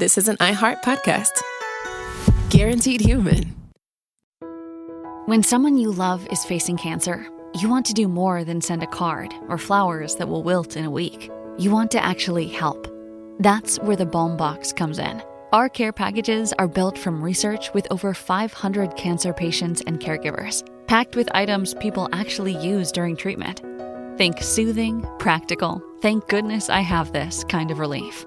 this is an iHeart podcast. Guaranteed human. When someone you love is facing cancer, you want to do more than send a card or flowers that will wilt in a week. You want to actually help. That's where the Balm Box comes in. Our care packages are built from research with over 500 cancer patients and caregivers, packed with items people actually use during treatment. Think soothing, practical, thank goodness I have this kind of relief.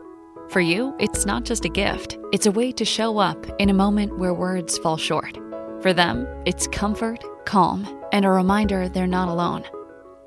For you, it's not just a gift. It's a way to show up in a moment where words fall short. For them, it's comfort, calm, and a reminder they're not alone.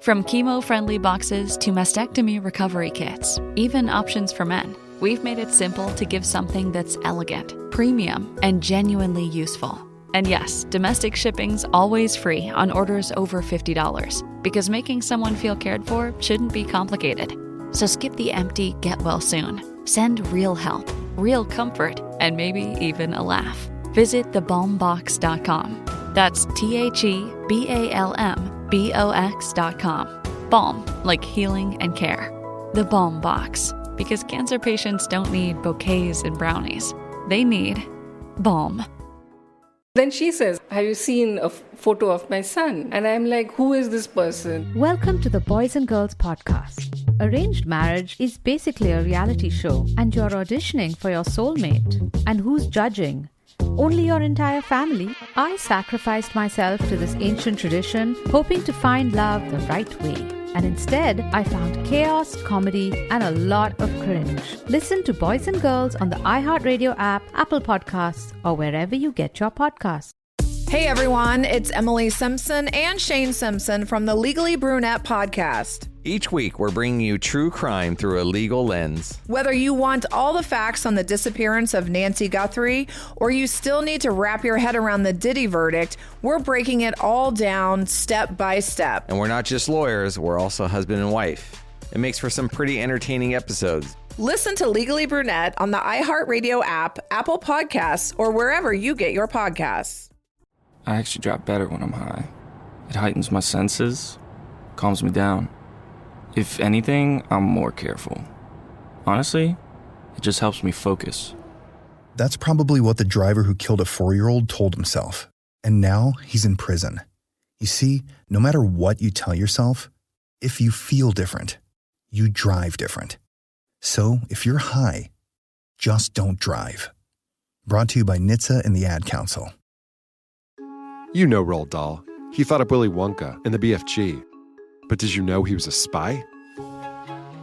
From chemo-friendly boxes to mastectomy recovery kits, even options for men, we've made it simple to give something that's elegant, premium, and genuinely useful. And yes, domestic shipping's always free on orders over $50, because making someone feel cared for shouldn't be complicated. So skip the empty get well soon. Send real help, real comfort, and maybe even a laugh. Visit thebalmbox.com. That's TheBalmBox.com. Balm, like healing and care. The Balm Box, because cancer patients don't need bouquets and brownies. They need balm. Then she says, have you seen a photo of my son? And I'm like, who is this person? Welcome to the Boys and Girls Podcast. Arranged marriage is basically a reality show, and you're auditioning for your soulmate. And who's judging? Only your entire family? I sacrificed myself to this ancient tradition, hoping to find love the right way. And instead, I found chaos, comedy, and a lot of cringe. Listen to Boys and Girls on the iHeartRadio app, Apple Podcasts, or wherever you get your podcasts. Hey everyone, it's Emily Simpson and Shane Simpson from the Legally Brunette podcast. Each week, we're bringing you true crime through a legal lens. Whether you want all the facts on the disappearance of Nancy Guthrie, or you still need to wrap your head around the Diddy verdict, we're breaking it all down step by step. And we're not just lawyers, we're also husband and wife. It makes for some pretty entertaining episodes. Listen to Legally Brunette on the iHeartRadio app, Apple Podcasts, or wherever you get your podcasts. I actually drive better when I'm high. It heightens my senses, calms me down. If anything, I'm more careful. Honestly, it just helps me focus. That's probably what the driver who killed a 4-year-old told himself. And now he's in prison. You see, no matter what you tell yourself, if you feel different, you drive different. So if you're high, just don't drive. Brought to you by NHTSA and the Ad Council. You know Roald Dahl. He thought up Willy Wonka and the BFG. But did you know he was a spy?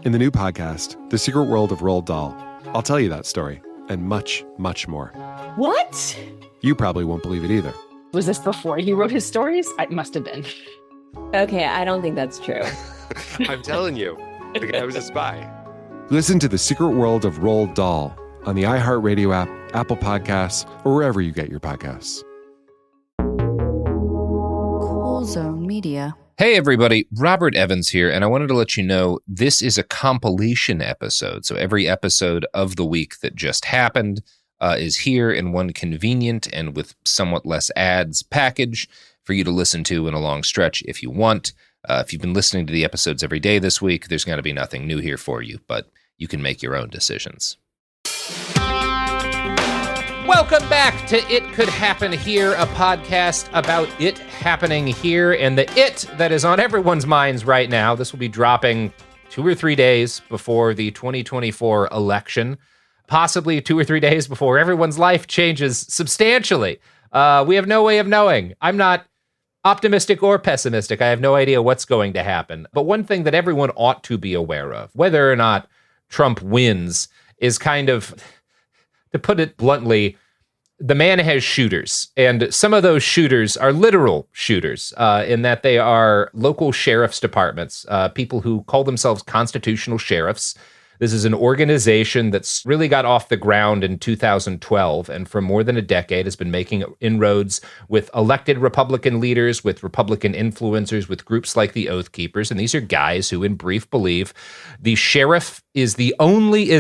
In the new podcast, The Secret World of Roald Dahl, I'll tell you that story and much, much more. What? You probably won't believe it either. Was this before he wrote his stories? It must have been. Okay, I don't think that's true. I'm telling you, the guy was a spy. Listen to The Secret World of Roald Dahl on the iHeartRadio app, Apple Podcasts, or wherever you get your podcasts. Cool Zone Media. Hey everybody, Robert Evans here, and I wanted to let you know this is a compilation episode. So every episode of the week that just happened is here in one convenient and with somewhat less ads package for you to listen to in a long stretch if you want. If you've been listening to the episodes every day this week, there's going to be nothing new here for you, but you can make your own decisions. Welcome back to It Could Happen Here, a podcast about it happening here and the it that is on everyone's minds right now. This will be dropping 2 or 3 days before the 2024 election, possibly 2 or 3 days before everyone's life changes substantially. We have no way of knowing. I'm not optimistic or pessimistic. I have no idea what's going to happen. But one thing that everyone ought to be aware of, whether or not Trump wins, is kind of, to put it bluntly, the man has shooters, and some of those shooters are literal shooters in that they are local sheriff's departments, people who call themselves constitutional sheriffs. This is an organization that's really got off the ground in 2012 and for more than a decade has been making inroads with elected Republican leaders, with Republican influencers, with groups like the Oath Keepers. And these are guys who, in brief, believe the sheriff is the only,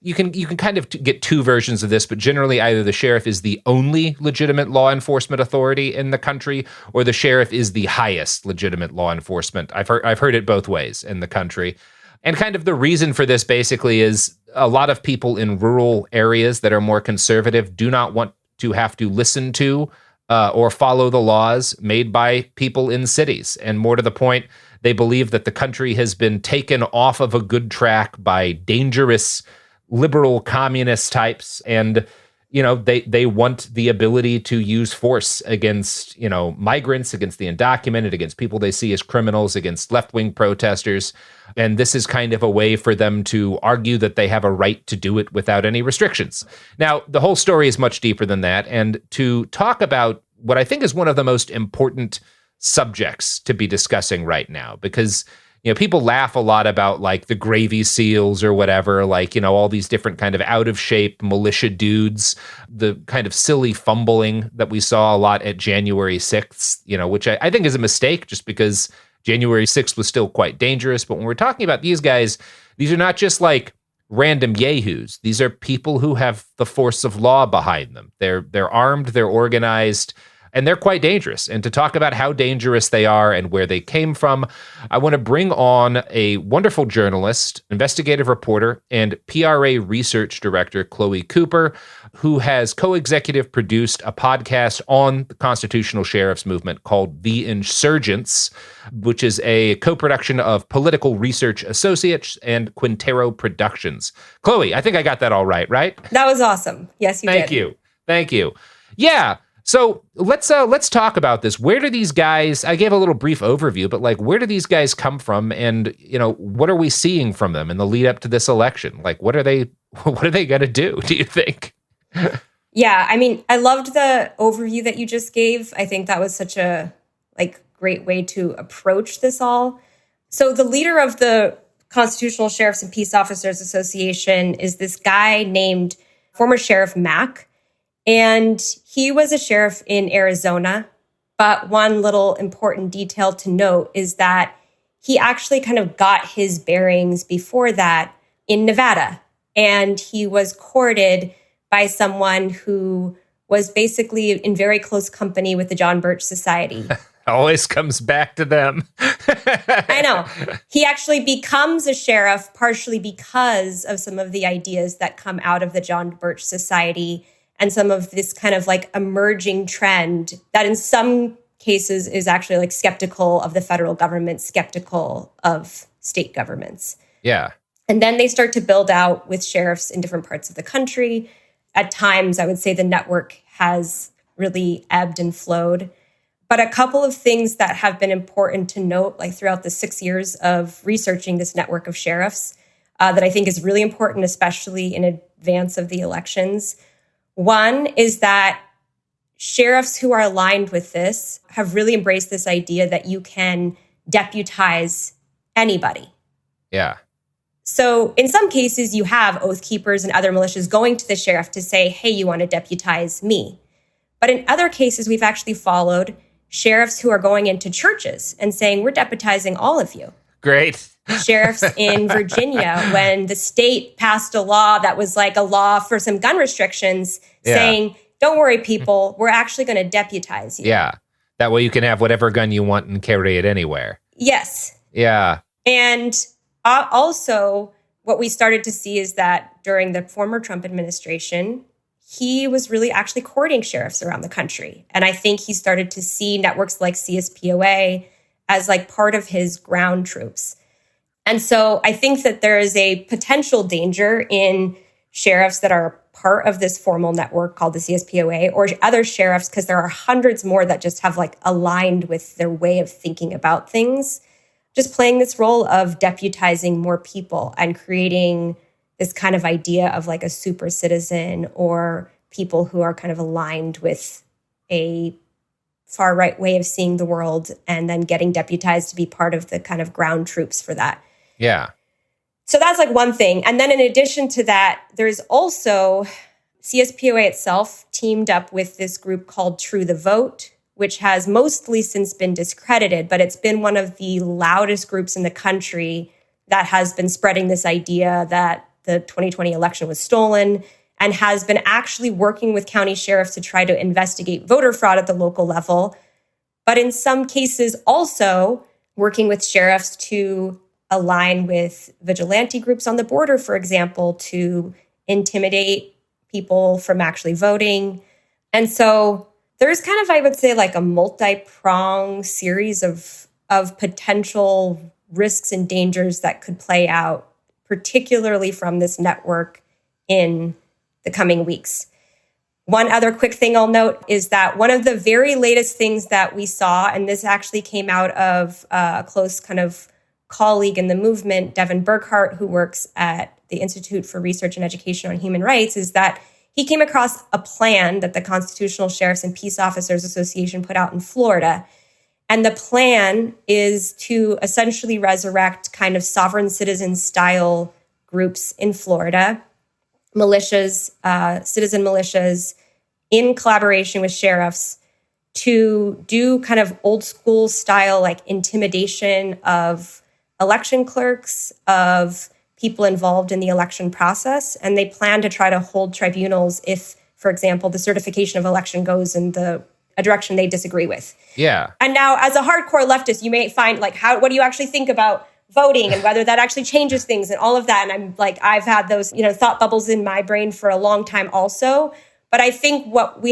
you can kind of get two versions of this, but generally either the sheriff is the only legitimate law enforcement authority in the country or the sheriff is the highest legitimate law enforcement. I've heard it both ways in the country. And kind of the reason for this basically is a lot of people in rural areas that are more conservative do not want to have to listen to or follow the laws made by people in cities. And more to the point, they believe that the country has been taken off of a good track by dangerous liberal communist types. And, you know, they want the ability to use force against, you know, migrants, against the undocumented, against people they see as criminals, against left-wing protesters. And this is kind of a way for them to argue that they have a right to do it without any restrictions. Now, the whole story is much deeper than that. And to talk about what I think is one of the most important subjects to be discussing right now, because, you know, people laugh a lot about like the gravy seals or whatever, like, you know, all these different kind of out of shape militia dudes, the kind of silly fumbling that we saw a lot at January 6th, you know, which I think is a mistake just because January 6th was still quite dangerous. But when we're talking about these guys, these are not just like random yahoos. These are people who have the force of law behind them. They're armed, they're organized, and they're quite dangerous. And to talk about how dangerous they are and where they came from, I want to bring on a wonderful journalist, investigative reporter, and PRA research director, Chloe Cooper, who has co-executive produced a podcast on the constitutional sheriff's movement called The Insurgents, which is a co-production of Political Research Associates and Quintero Productions. Chloe, I think I got that all right? That was awesome. Yes, you did. Thank you. Yeah. So let's talk about this. Where do these guys, I gave a little brief overview, but like, where do these guys come from? And, you know, what are we seeing from them in the lead up to this election? Like, what are they going to do you think? Yeah, I mean, I loved the overview that you just gave. I think that was such a great way to approach this all. So the leader of the Constitutional Sheriffs and Peace Officers Association is this guy named former Sheriff Mack. And he was a sheriff in Arizona. But one little important detail to note is that he actually kind of got his bearings before that in Nevada. And he was courted by someone who was basically in very close company with the John Birch Society. Always comes back to them. I know. He actually becomes a sheriff partially because of some of the ideas that come out of the John Birch Society and some of this kind of like emerging trend that in some cases is actually like skeptical of the federal government, skeptical of state governments. Yeah. And then they start to build out with sheriffs in different parts of the country. At times, I would say the network has really ebbed and flowed. But a couple of things that have been important to note, like throughout the 6 years of researching this network of sheriffs, that I think is really important, especially in advance of the elections. One is that sheriffs who are aligned with this have really embraced this idea that you can deputize anybody. Yeah. So in some cases, you have oath keepers and other militias going to the sheriff to say, hey, you want to deputize me. But in other cases, we've actually followed sheriffs who are going into churches and saying, we're deputizing all of you. Great. Sheriffs in Virginia, when the state passed a law that was like a law for some gun restrictions, saying, don't worry, people, we're actually going to deputize you. Yeah. That way you can have whatever gun you want and carry it anywhere. Yes. Yeah. And also, what we started to see is that during the former Trump administration, he was really actually courting sheriffs around the country. And I think he started to see networks like CSPOA as like part of his ground troops. And so I think that there is a potential danger in sheriffs that are part of this formal network called the CSPOA or other sheriffs, because there are hundreds more that just have like aligned with their way of thinking about things, just playing this role of deputizing more people and creating this kind of idea of like a super citizen or people who are kind of aligned with a far right way of seeing the world and then getting deputized to be part of the kind of ground troops for that. Yeah. So that's like one thing. And then in addition to that, there's also CSPOA itself teamed up with this group called True the Vote, which has mostly since been discredited, but it's been one of the loudest groups in the country that has been spreading this idea that the 2020 election was stolen and has been actually working with county sheriffs to try to investigate voter fraud at the local level, but in some cases also working with sheriffs to align with vigilante groups on the border, for example, to intimidate people from actually voting. And so there's kind of, I would say, like a multi-pronged series of potential risks and dangers that could play out, particularly from this network in the coming weeks. One other quick thing I'll note is that one of the very latest things that we saw, and this actually came out of a close kind of colleague in the movement, Devin Burkhart, who works at the Institute for Research and Education on Human Rights, is that he came across a plan that the Constitutional Sheriffs and Peace Officers Association put out in Florida. And the plan is to essentially resurrect kind of sovereign citizen style groups in Florida, militias, citizen militias, in collaboration with sheriffs, to do kind of old school style, like intimidation of election clerks, of people involved in the election process. And they plan to try to hold tribunals if, for example, the certification of election goes in a direction they disagree with. Yeah. And now, as a hardcore leftist, you may find, like, what do you actually think about voting and whether that actually changes things and all of that? And I'm like, I've had those, thought bubbles in my brain for a long time also. But I think what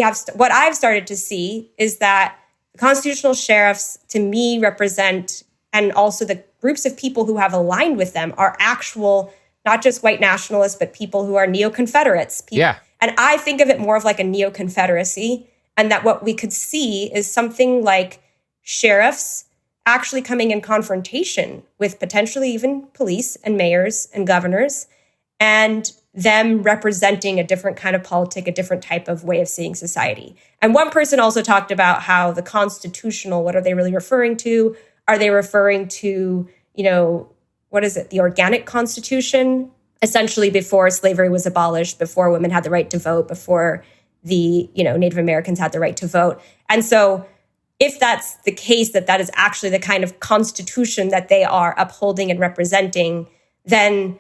I've started to see is that the constitutional sheriffs, to me, represent, and also the groups of people who have aligned with them, are actual, not just white nationalists, but people who are neo-Confederates. Yeah. And I think of it more of like a neo-Confederacy, and that what we could see is something like sheriffs actually coming in confrontation with potentially even police and mayors and governors, and them representing a different kind of politic, a different type of way of seeing society. And one person also talked about how the constitutional, what are they really referring to? Are they referring to, what is it, the organic constitution, essentially before slavery was abolished, before women had the right to vote, before the, Native Americans had the right to vote. And so if that's the case, that is actually the kind of constitution that they are upholding and representing, then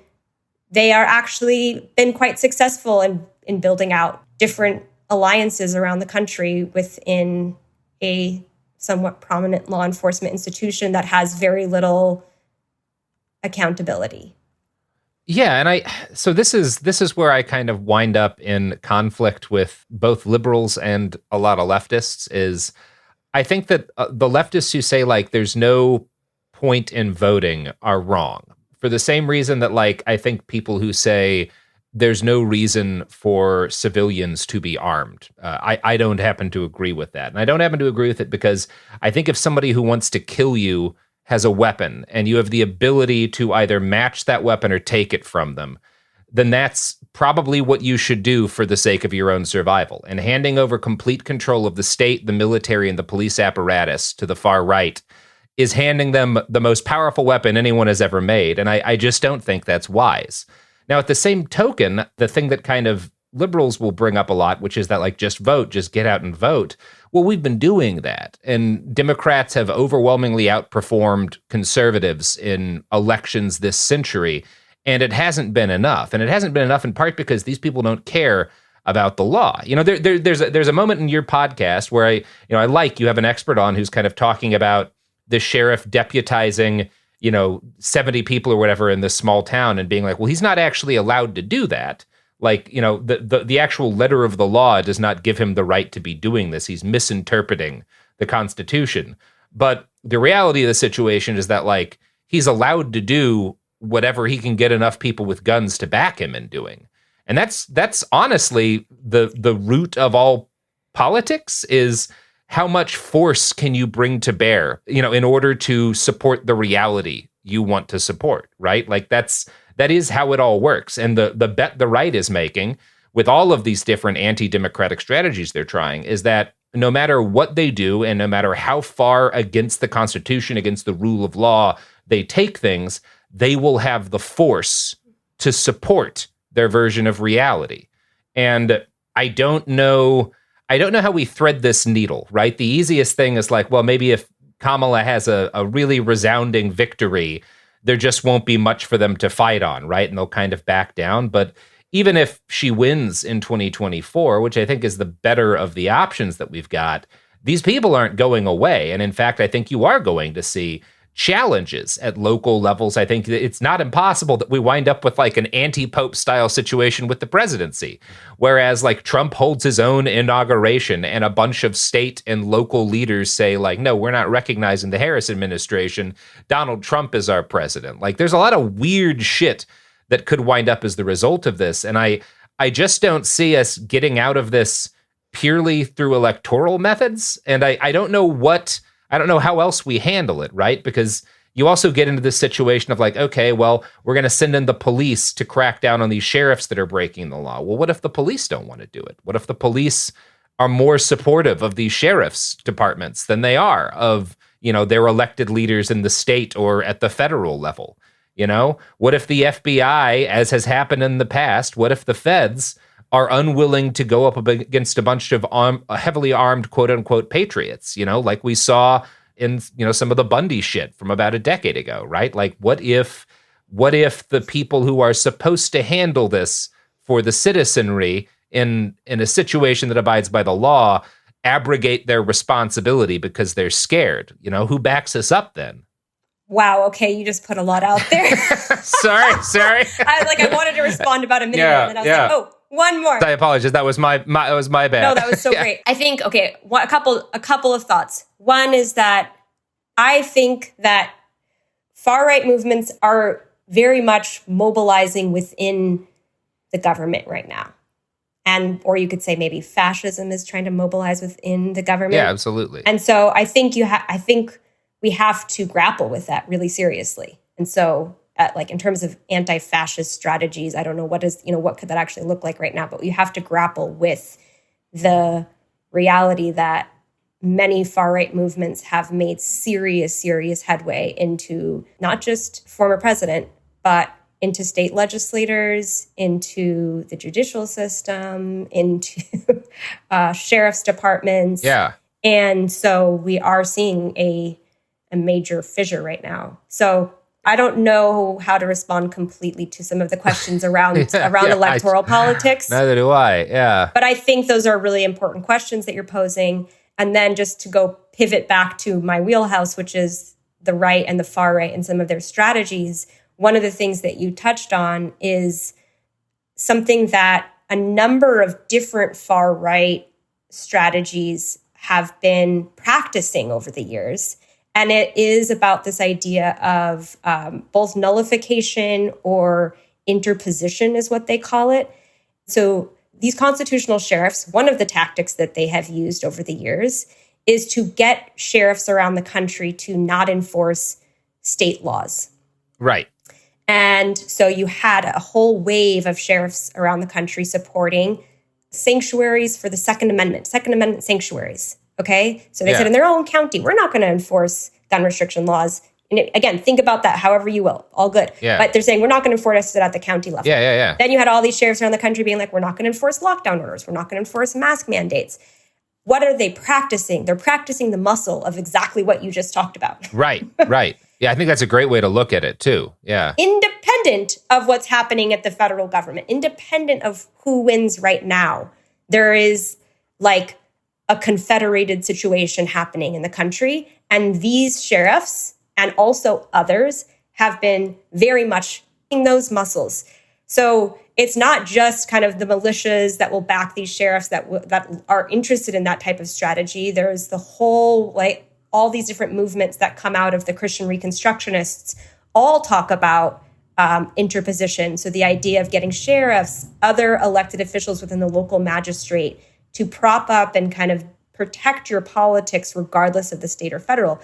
they are actually been quite successful in building out different alliances around the country within a somewhat prominent law enforcement institution that has very little accountability. Yeah, and so this is where I kind of wind up in conflict with both liberals and a lot of leftists. Is I think that the leftists who say, like, there's no point in voting are wrong, for the same reason that, like, I think people who say there's no reason for civilians to be armed, I don't happen to agree with that. And I don't happen to agree with it because I think if somebody who wants to kill you has a weapon and you have the ability to either match that weapon or take it from them, then that's probably what you should do for the sake of your own survival. And handing over complete control of the state, the military, and the police apparatus to the far right is handing them the most powerful weapon anyone has ever made. And I just don't think that's wise. Now, at the same token, the thing that kind of liberals will bring up a lot, which is that, like, just vote, just get out and vote. Well, we've been doing that. And Democrats have overwhelmingly outperformed conservatives in elections this century. And it hasn't been enough. And it hasn't been enough in part because these people don't care about the law. There's a moment in your podcast where you have an expert on who's kind of talking about the sheriff deputizing, 70 people or whatever in this small town and being like, well, he's not actually allowed to do that. Like, the actual letter of the law does not give him the right to be doing this. He's misinterpreting the Constitution. But the reality of the situation is that, like, he's allowed to do whatever he can get enough people with guns to back him in doing. And that's honestly the root of all politics, is how much force can you bring to bear, in order to support the reality you want to support, right? Like that is how it all works. And the bet the right is making with all of these different anti-democratic strategies they're trying is that no matter what they do and no matter how far against the Constitution, against the rule of law they take things, they will have the force to support their version of reality. And I don't know how we thread this needle, right? The easiest thing is like, well, maybe if Kamala has a really resounding victory, there just won't be much for them to fight on, right? And they'll kind of back down. But even if she wins in 2024, which I think is the better of the options that we've got, these people aren't going away. And in fact, I think you are going to see challenges at local levels. I think it's not impossible that we wind up with like an anti-Pope style situation with the presidency, whereas like Trump holds his own inauguration and a bunch of state and local leaders say like, no, we're not recognizing the Harris administration. Donald Trump is our president. Like there's a lot of weird shit that could wind up as the result of this. And I just don't see us getting out of this purely through electoral methods. And I don't know how else we handle it, right? Because you also get into this situation of like, okay, well, we're going to send in the police to crack down on these sheriffs that are breaking the law. Well, what if the police don't want to do it? What if the police are more supportive of these sheriff's departments than they are of, their elected leaders in the state or at the federal level? What if the FBI, as has happened in the past, what if the feds are unwilling to go up against a bunch of heavily armed, quote unquote, patriots, like we saw in, some of the Bundy shit from about a decade ago, right? Like, what if the people who are supposed to handle this for the citizenry in a situation that abides by the law abrogate their responsibility because they're scared? Who backs us up then? Wow. Okay. You just put a lot out there. Sorry. I wanted to respond about a minute ago, and then I was like, oh, one more. I apologize. That was my bad. No, that was so great. I think, okay, a couple of thoughts. One is that I think that far-right movements are very much mobilizing within the government right now. Or you could say maybe fascism is trying to mobilize within the government. Yeah, absolutely. And so I think we have to grapple with that really seriously. And so in terms of anti-fascist strategies, I don't know what could that actually look like right now, but you have to grapple with the reality that many far-right movements have made serious headway into not just former president, but into state legislators, into the judicial system, into sheriff's departments. Yeah. And so we are seeing a major fissure right now. So I don't know how to respond completely to some of the questions around electoral politics. Neither do I, yeah. But I think those are really important questions that you're posing. And then just to go pivot back to my wheelhouse, which is the right and the far right and some of their strategies, one of the things that you touched on is something that a number of different far right strategies have been practicing over the years. And it is about this idea of both nullification or interposition is what they call it. So these constitutional sheriffs, one of the tactics that they have used over the years is to get sheriffs around the country to not enforce state laws. Right. And so you had a whole wave of sheriffs around the country supporting sanctuaries for the Second Amendment sanctuaries. Okay. So they said in their own county, we're not going to enforce gun restriction laws. And again, think about that however you will. All good. Yeah. But they're saying we're not going to enforce it at the county level. Yeah. Then you had all these sheriffs around the country being like, we're not going to enforce lockdown orders. We're not going to enforce mask mandates. What are they practicing? They're practicing the muscle of exactly what you just talked about. Right. Yeah, I think that's a great way to look at it too. Yeah. Independent of what's happening at the federal government, independent of who wins right now, there is like a confederated situation happening in the country. And these sheriffs and also others have been very much in those muscles. So it's not just kind of the militias that will back these sheriffs that are interested in that type of strategy. There's the whole, all these different movements that come out of the Christian Reconstructionists all talk about interposition. So the idea of getting sheriffs, other elected officials within the local magistrate to prop up and kind of protect your politics regardless of the state or federal.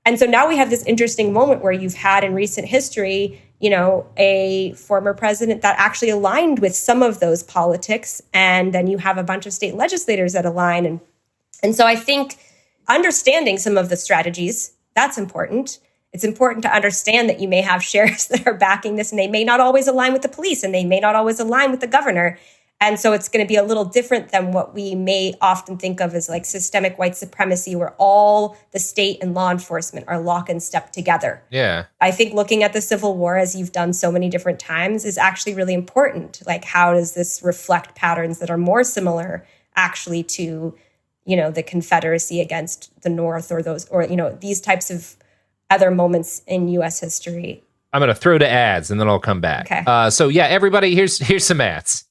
And so now we have this interesting moment where you've had in recent history, a former president that actually aligned with some of those politics. And then you have a bunch of state legislators that align. And so I think understanding some of the strategies, that's important. It's important to understand that you may have sheriffs that are backing this and they may not always align with the police and they may not always align with the governor. And so it's going to be a little different than what we may often think of as like systemic white supremacy, where all the state and law enforcement are lock and step together. Yeah. I think looking at the Civil War, as you've done so many different times, is actually really important. Like, how does this reflect patterns that are more similar actually to, the Confederacy against the North or these types of other moments in U.S. history. I'm going to throw to ads and then I'll come back. Okay. So yeah, everybody, here's some ads.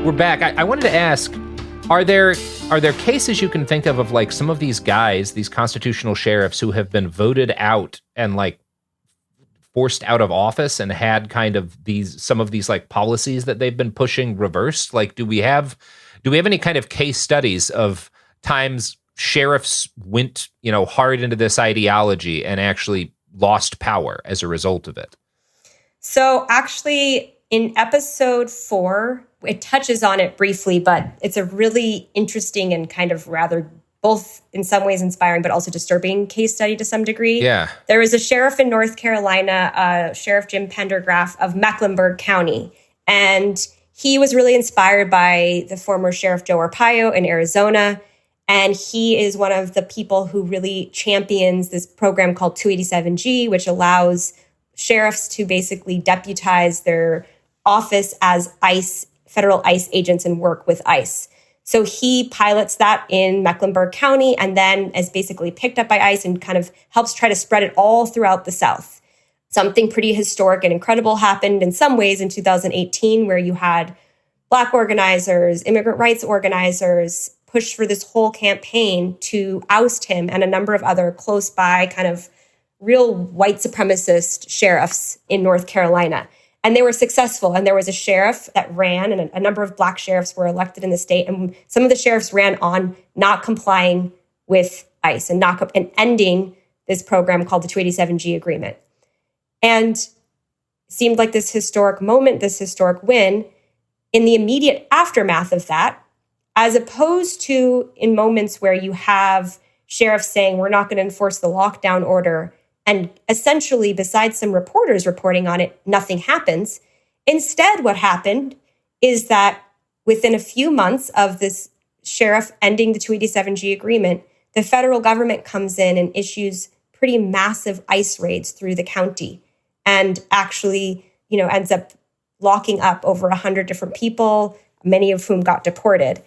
We're back. I wanted to ask, are there cases you can think of like some of these guys, these constitutional sheriffs who have been voted out and like forced out of office and had kind of some of these like policies that they've been pushing reversed? Like, do we have any kind of case studies of times sheriffs went, hard into this ideology and actually lost power as a result of it? So actually, in episode 4, it touches on it briefly, but it's a really interesting and kind of rather both in some ways inspiring, but also disturbing case study to some degree. Yeah. There was a sheriff in North Carolina, Sheriff Jim Pendergraft of Mecklenburg County, and he was really inspired by the former Sheriff Joe Arpaio in Arizona. And he is one of the people who really champions this program called 287G, which allows sheriffs to basically deputize their office as federal ICE agents and work with ICE. So he pilots that in Mecklenburg County and then is basically picked up by ICE and kind of helps try to spread it all throughout the South. Something pretty historic and incredible happened in some ways in 2018, where you had Black organizers, immigrant rights organizers push for this whole campaign to oust him and a number of other close by kind of real white supremacist sheriffs in North Carolina. And they were successful. And there was a sheriff that ran, and a number of Black sheriffs were elected in the state. And some of the sheriffs ran on not complying with ICE and ending this program called the 287G agreement. And it seemed like this historic moment, this historic win. In the immediate aftermath of that, as opposed to in moments where you have sheriffs saying, we're not going to enforce the lockdown order, and essentially, besides some reporters reporting on it, nothing happens. Instead, what happened is that within a few months of this sheriff ending the 287G agreement, the federal government comes in and issues pretty massive ICE raids through the county and actually, ends up locking up over 100 different people, many of whom got deported.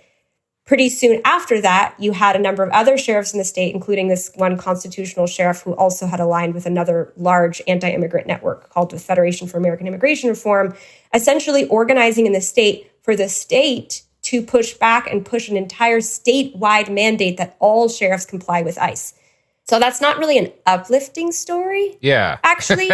Pretty soon after that, you had a number of other sheriffs in the state, including this one constitutional sheriff who also had aligned with another large anti-immigrant network called the Federation for American Immigration Reform, essentially organizing in the state for the state to push back and push an entire statewide mandate that all sheriffs comply with ICE. So that's not really an uplifting story. Yeah. Actually.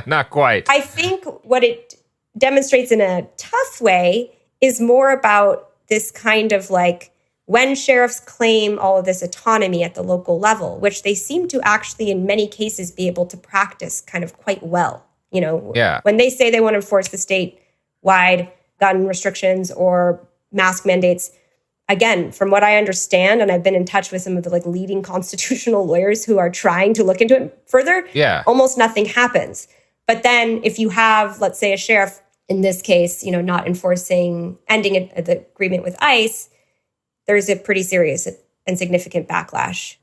Not quite. I think what it demonstrates in a tough way is more about this kind of like when sheriffs claim all of this autonomy at the local level, which they seem to actually in many cases be able to practice kind of quite well. When they say they want to enforce the statewide gun restrictions or mask mandates, again, from what I understand, and I've been in touch with some of the like leading constitutional lawyers who are trying to look into it further, almost nothing happens. But then if you have, let's say, a sheriff in this case, not ending the agreement with ICE, there's a pretty serious and significant backlash.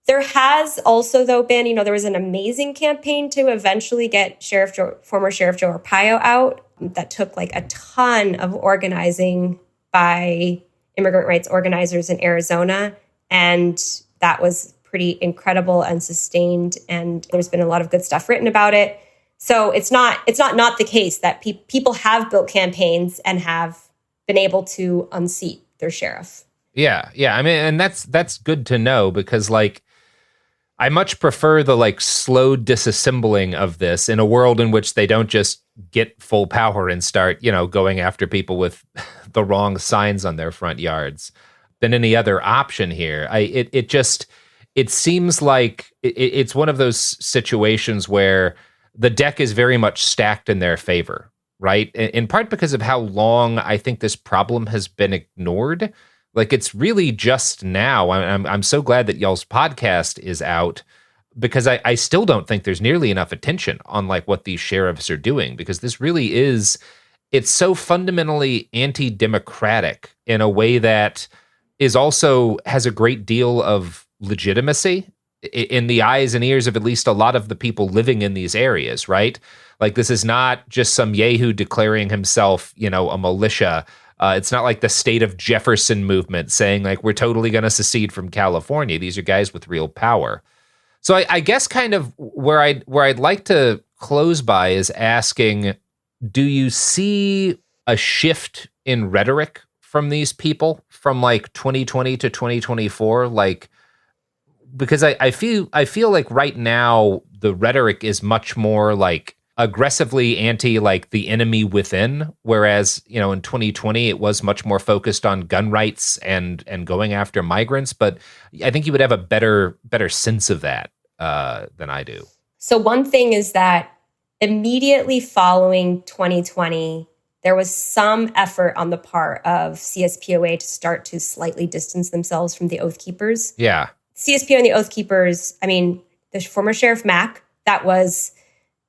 There has also, though, been, there was an amazing campaign to eventually get former Sheriff Joe Arpaio out that took like a ton of organizing by immigrant rights organizers in Arizona. And that was pretty incredible and sustained. And there's been a lot of good stuff written about it. So it's not the case that people have built campaigns and have been able to unseat their sheriff. Yeah. I mean, and that's good to know because like I much prefer the like slow disassembling of this in a world in which they don't just get full power and start, going after people with the wrong signs on their front yards than any other option here. It seems like it's one of those situations where the deck is very much stacked in their favor, right? In part because of how long I think this problem has been ignored. Like it's really just now. I'm so glad that y'all's podcast is out because I still don't think there's nearly enough attention on like what these sheriffs are doing because this really is, it's so fundamentally anti-democratic in a way that is also has a great deal of legitimacy. in the eyes and ears of at least a lot of the people living in these areas, right? Like, this is not just some yahoo declaring himself, a militia. It's not like the state of Jefferson movement saying, like, we're totally going to secede from California. These are guys with real power. So I guess kind of where I'd like to close by is asking, do you see a shift in rhetoric from these people from like 2020 to 2024? Like, because I feel like right now the rhetoric is much more like aggressively anti like the enemy within, whereas in 2020 it was much more focused on gun rights and going after migrants. But I think you would have a better sense of that than I do. So one thing is that immediately following 2020, there was some effort on the part of CSPOA to start to slightly distance themselves from the Oath Keepers. Yeah. CSPO and the Oath Keepers, the former Sheriff Mack, that was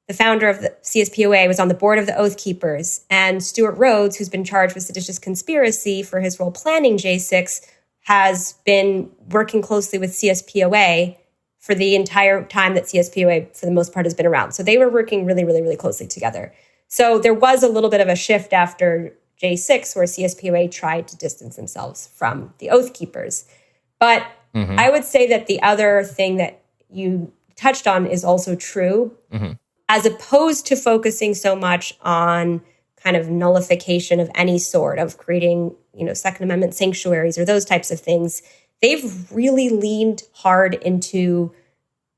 the founder of the CSPOA, was on the board of the Oath Keepers. And Stuart Rhodes, who's been charged with seditious conspiracy for his role planning J6, has been working closely with CSPOA for the entire time that CSPOA, for the most part, has been around. So they were working really, really, really closely together. So there was a little bit of a shift after J6 where CSPOA tried to distance themselves from the Oath Keepers. But I would say that the other thing that you touched on is also true. As opposed to focusing so much on kind of nullification of any sort of creating, Second Amendment sanctuaries or those types of things, they've really leaned hard into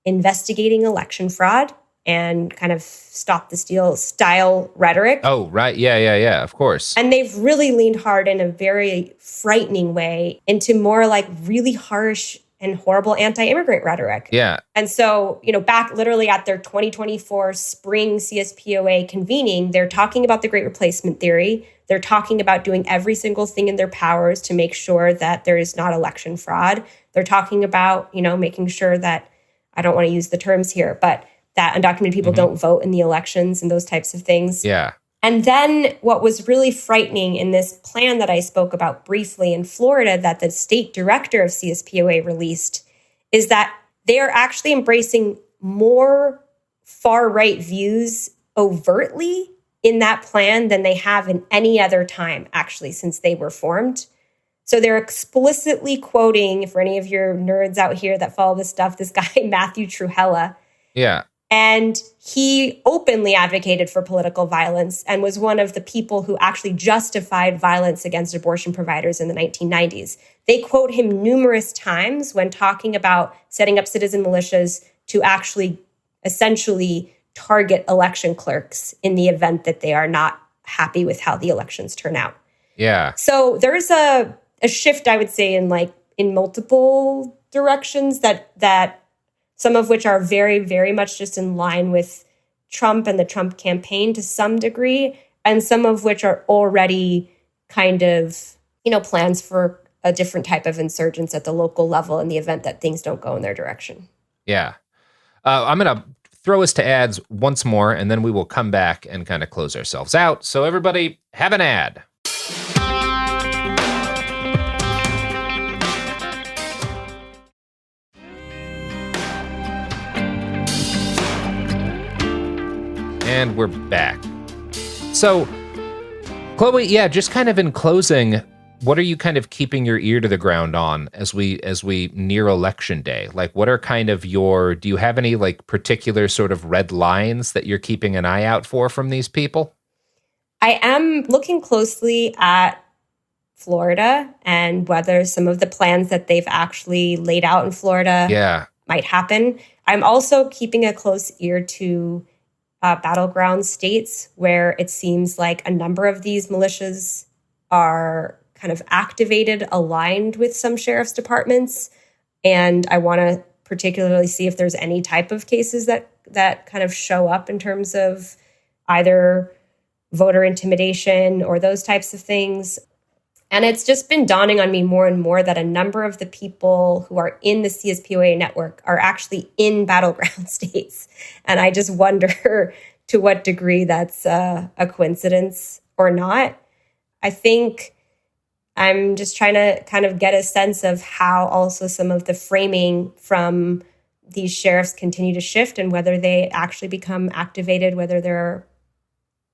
investigating election fraud and kind of stop the steal style rhetoric. Oh, right. Yeah, of course. And they've really leaned hard in a very frightening way into more like really harsh and horrible anti-immigrant rhetoric. Yeah. And so, back literally at their 2024 spring CSPOA convening, they're talking about the Great Replacement Theory. They're talking about doing every single thing in their powers to make sure that there is not election fraud. They're talking about, making sure that, I don't want to use the terms here, but that undocumented people don't vote in the elections and those types of things. Yeah. And then what was really frightening in this plan that I spoke about briefly in Florida that the state director of CSPOA released is that they are actually embracing more far-right views overtly in that plan than they have in any other time, actually, since they were formed. So they're explicitly quoting, for any of your nerds out here that follow this stuff, this guy, Matthew Trewhella. Yeah. And he openly advocated for political violence and was one of the people who actually justified violence against abortion providers in the 1990s. They quote him numerous times when talking about setting up citizen militias to actually essentially target election clerks in the event that they are not happy with how the elections turn out. Yeah. So there's a shift, I would say, in multiple directions that some of which are very, very much just in line with Trump and the Trump campaign to some degree, and some of which are already kind of, plans for a different type of insurgence at the local level in the event that things don't go in their direction. Yeah. I'm going to throw us to ads once more, and then we will come back and kind of close ourselves out. So everybody, have an ad. And we're back. So, Chloe, just kind of in closing, what are you kind of keeping your ear to the ground on as we near election day? Like, what are kind of do you have any like particular sort of red lines that you're keeping an eye out for from these people? I am looking closely at Florida and whether some of the plans that they've actually laid out in Florida might happen. I'm also keeping a close ear to battleground states where it seems like a number of these militias are kind of activated, aligned with some sheriff's departments. And I want to particularly see if there's any type of cases that kind of show up in terms of either voter intimidation or those types of things. And it's just been dawning on me more and more that a number of the people who are in the CSPOA network are actually in battleground states. And I just wonder to what degree that's a coincidence or not. I think I'm just trying to kind of get a sense of how also some of the framing from these sheriffs continue to shift and whether they actually become activated, whether there are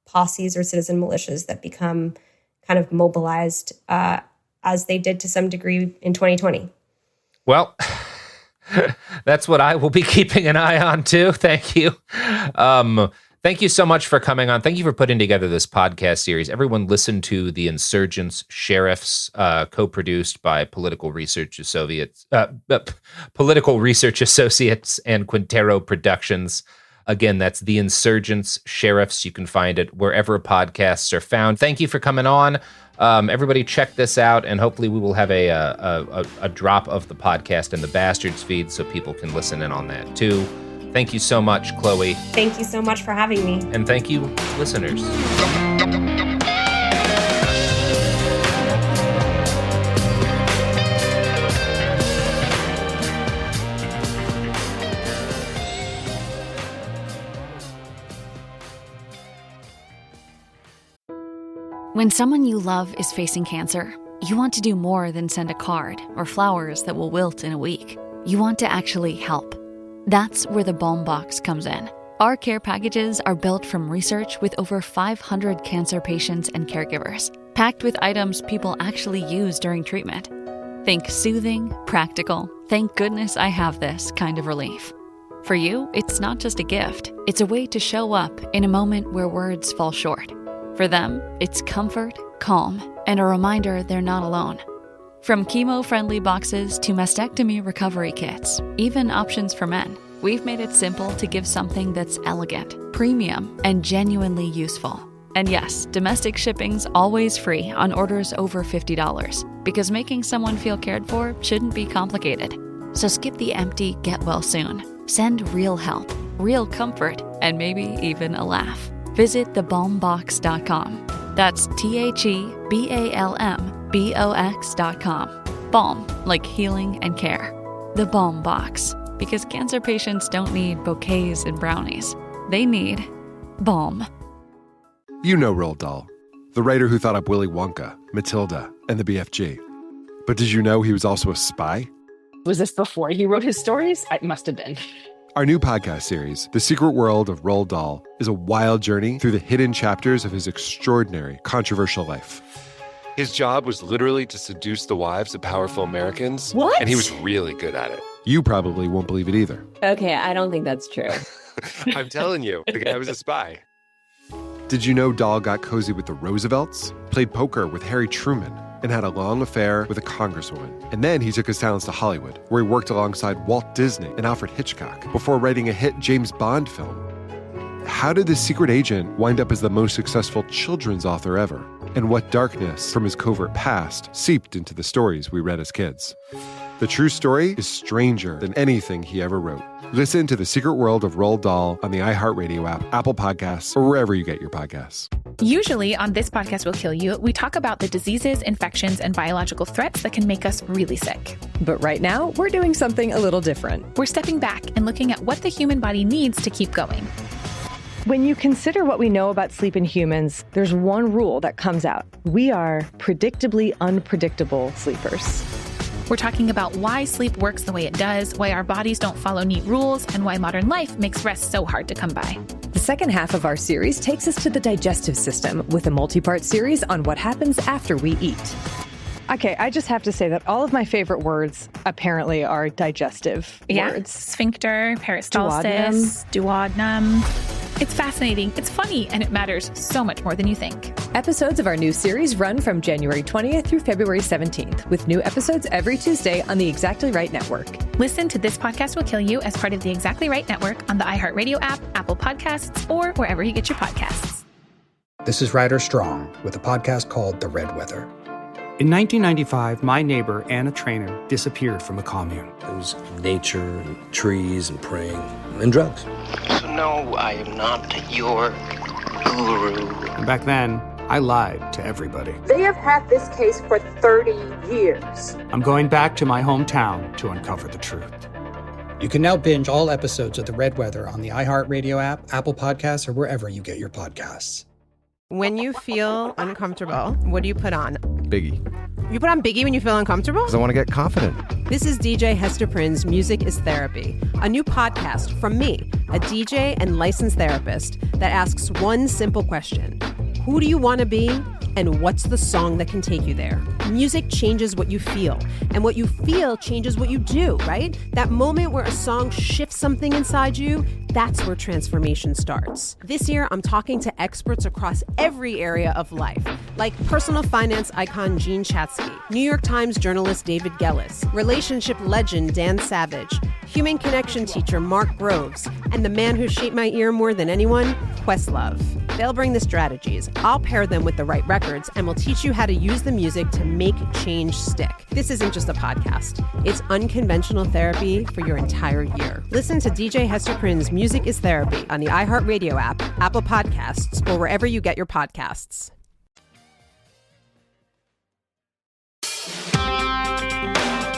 posses or citizen militias that become kind of mobilized as they did to some degree in 2020. Well, that's what I will be keeping an eye on too. Thank you. Thank you so much for coming on. Thank you for putting together this podcast series. Everyone listen to The Insurgents Sheriffs, co-produced by Political Research Associates and Quintero Productions. Again, that's The Insurgents Sheriffs. You can find it wherever podcasts are found. Thank you for coming on. Everybody check this out, and hopefully we will have a drop of the podcast in the Bastards feed so people can listen in on that too. Thank you so much, Chloe. Thank you so much for having me. And thank you, listeners. When someone you love is facing cancer, you want to do more than send a card or flowers that will wilt in a week. You want to actually help. That's where the Balm Box comes in. Our care packages are built from research with over 500 cancer patients and caregivers, packed with items people actually use during treatment. Think soothing, practical, thank goodness I have this kind of relief. For you, it's not just a gift. It's a way to show up in a moment where words fall short. For them, it's comfort, calm, and a reminder they're not alone. From chemo-friendly boxes to mastectomy recovery kits, even options for men, we've made it simple to give something that's elegant, premium, and genuinely useful. And yes, domestic shipping's always free on orders over $50, because making someone feel cared for shouldn't be complicated. So skip the empty get well soon. Send real help, real comfort, and maybe even a laugh. Visit thebalmbox.com. That's TheBalmBox.com. Balm, like healing and care. The Balm Box, because cancer patients don't need bouquets and brownies. They need balm. You know Roald Dahl, the writer who thought up Willy Wonka, Matilda, and the BFG. But did you know he was also a spy? Was this before he wrote his stories? It must have been. Our new podcast series, The Secret World of Roald Dahl, is a wild journey through the hidden chapters of his extraordinary, controversial life. His job was literally to seduce the wives of powerful Americans. What? And he was really good at it. You probably won't believe it either. Okay, I don't think that's true. I'm telling you, the guy was a spy. Did you know Dahl got cozy with the Roosevelts, played poker with Harry Truman, and had a long affair with a congresswoman? And then he took his talents to Hollywood, where he worked alongside Walt Disney and Alfred Hitchcock before writing a hit James Bond film. How did this secret agent wind up as the most successful children's author ever? And what darkness from his covert past seeped into the stories we read as kids? The true story is stranger than anything he ever wrote. Listen to The Secret World of Roald Dahl on the iHeartRadio app, Apple Podcasts, or wherever you get your podcasts. Usually on This Podcast Will Kill You, we talk about the diseases, infections, and biological threats that can make us really sick. But right now, we're doing something a little different. We're stepping back and looking at what the human body needs to keep going. When you consider what we know about sleep in humans, there's one rule that comes out. We are predictably unpredictable sleepers. We're talking about why sleep works the way it does, why our bodies don't follow neat rules, and why modern life makes rest so hard to come by. The second half of our series takes us to the digestive system with a multi-part series on what happens after we eat. Okay, I just have to say that all of my favorite words apparently are digestive words. Sphincter, peristalsis, duodenum. It's fascinating, it's funny, and it matters so much more than you think. Episodes of our new series run from January 20th through February 17th, with new episodes every Tuesday on the Exactly Right Network. Listen to This Podcast Will Kill You as part of the Exactly Right Network on the iHeartRadio app, Apple Podcasts, or wherever you get your podcasts. This is Ryder Strong with a podcast called The Red Weather. In 1995, my neighbor, Anna Trainer, disappeared from a commune. It was nature and trees and praying and drugs. So no, I am not your guru. And back then, I lied to everybody. They have had this case for 30 years. I'm going back to my hometown to uncover the truth. You can now binge all episodes of The Red Weather on the iHeartRadio app, Apple Podcasts, or wherever you get your podcasts. When you feel uncomfortable, what do you put on? Biggie. You put on Biggie when you feel uncomfortable? Because I want to get confident. This is DJ Hester Prynne's Music is Therapy, a new podcast from me, a DJ and licensed therapist that asks one simple question. Who do you want to be? And what's the song that can take you there? Music changes what you feel, and what you feel changes what you do, right? That moment where a song shifts something inside you, that's where transformation starts. This year, I'm talking to experts across every area of life, like personal finance icon Gene Chatsky, New York Times journalist David Gellis, relationship legend Dan Savage, human connection teacher Mark Groves, and the man who shaped my ear more than anyone, Questlove. They'll bring the strategies, I'll pair them with the right records, and we'll teach you how to use the music to make change stick. This isn't just a podcast. It's unconventional therapy for your entire year. Listen to DJ Hester Prynne's Music is Therapy on the iHeartRadio app, Apple Podcasts, or wherever you get your podcasts.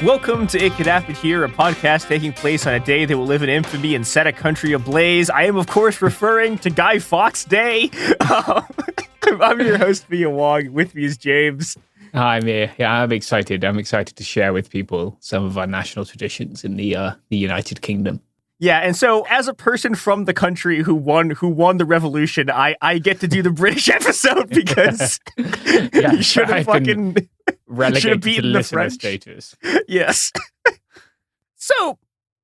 Welcome to It Could Happen Here, a podcast taking place on a day that will live in infamy and set a country ablaze. I am, of course, referring to Guy Fawkes Day. I'm your host, Mia Wong. With me is James. Hi, Mia. Yeah, I'm excited. I'm excited to share with people some of our national traditions in the United Kingdom. Yeah, and so as a person from the country who won the revolution, I get to do the British episode because you should have fucking relegated beaten to the listener French. status. Yes. So,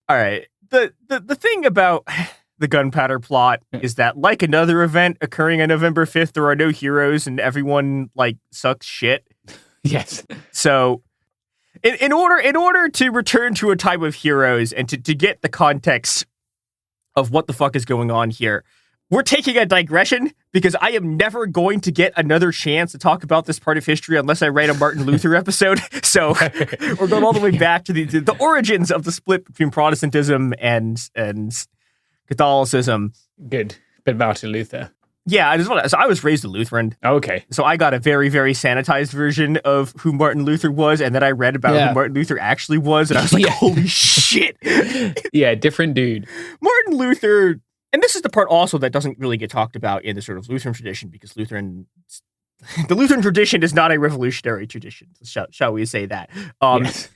all right. The thing about the gunpowder plot is that, like another event occurring on November 5th, there are no heroes and everyone sucks shit. Yes. So in order to return to a time of heroes and to get the context of what the fuck is going on here, we're taking a digression because I am never going to get another chance to talk about this part of history unless I write a Martin Luther episode. So we're going all the way back to the origins of the split between Protestantism and Catholicism. Good. Bit Martin Luther. Yeah, I was raised a Lutheran. Okay. So I got a very, very sanitized version of who Martin Luther was, and then I read about who Martin Luther actually was, and I was like, holy shit. Yeah, different dude. Martin Luther, and this is the part also that doesn't really get talked about in the sort of Lutheran tradition, because the Lutheran tradition is not a revolutionary tradition, shall we say that. Yes.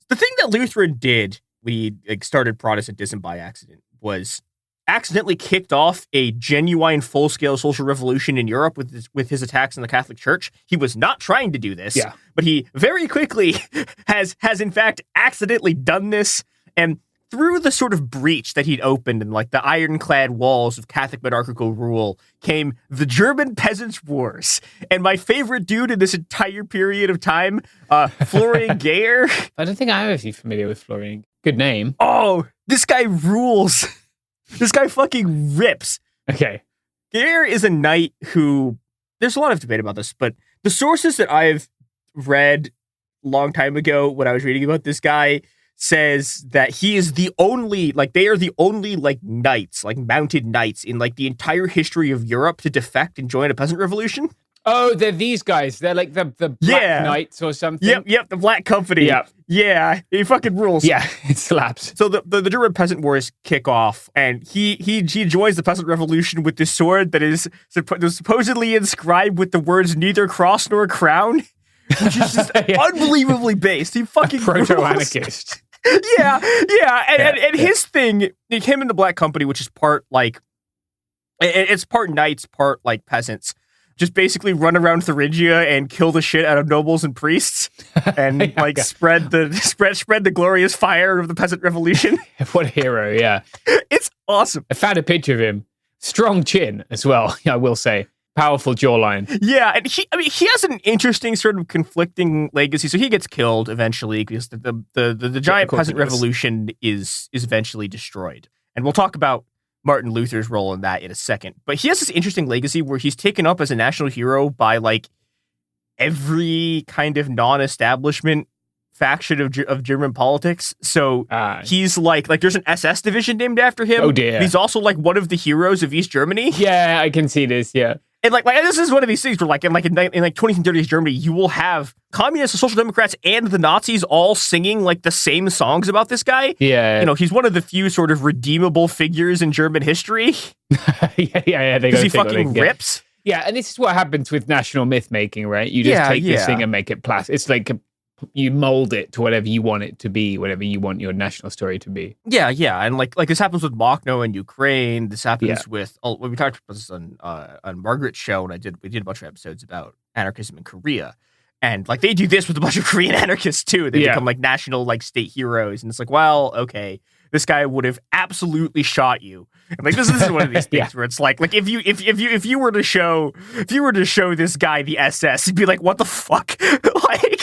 The thing that Lutheran did when he started Protestantism by accident was accidentally kicked off a genuine full-scale social revolution in Europe with his attacks on the Catholic Church. He was not trying to do this, but he very quickly has in fact accidentally done this, and through the sort of breach that he'd opened in the ironclad walls of Catholic monarchical rule came the German Peasants' Wars. And my favorite dude in this entire period of time, Florian Geyer. I don't think I'm actually familiar with Florian. Good name. Oh, this guy rules. This guy fucking rips. Okay. Geyer is a knight who, there's a lot of debate about this, but the sources that I've read a long time ago when I was reading about this guy says that he is the only, they are the only, knights, mounted knights in, the entire history of Europe to defect and join a peasant revolution. Oh, they're these guys. They're like the Black Knights or something. Yep, the Black Company. Yep. Yeah, he fucking rules. Yeah, it slaps. So the German Peasant Wars kick off, and he joins the peasant revolution with this sword that is supposedly inscribed with the words "neither cross nor crown," which is just unbelievably based. He fucking proto-anarchist. Yeah, and his thing, him and the Black Company, which is part it's part knights, part peasants. Just basically run around Thuringia and kill the shit out of nobles and priests, and spread the glorious fire of the peasant revolution. What a hero! Yeah, it's awesome. I found a picture of him. Strong chin as well. I will say, powerful jawline. Yeah, and he has an interesting sort of conflicting legacy. So he gets killed eventually because the giant peasant revolution is eventually destroyed, and we'll talk about Martin Luther's role in that in a second. But he has this interesting legacy where he's taken up as a national hero by every kind of non-establishment faction of German politics. So he's there's an SS division named after him. Oh dear. He's also one of the heroes of East Germany. Yeah, I can see this. Yeah. And this is one of these things where in 20s and 30s Germany, you will have communists, the Social Democrats, and the Nazis all singing the same songs about this guy. Yeah. He's one of the few sort of redeemable figures in German history. yeah. Because he fucking rips. Yeah, and this is what happens with national myth making, right? You just take this thing and make it plastic. It's like you mold it to whatever you want it to be, whatever you want your national story to be. Yeah, and like this happens with Machno in Ukraine. This happens with we talked about this on Margaret's show, and we did a bunch of episodes about anarchism in Korea, and like they do this with a bunch of Korean anarchists too. They become like national like state heroes, and it's like, well, okay, this guy would have absolutely shot you. And like this is one of these things where it's like if you were to show this guy the SS, he'd be like, what the fuck? Like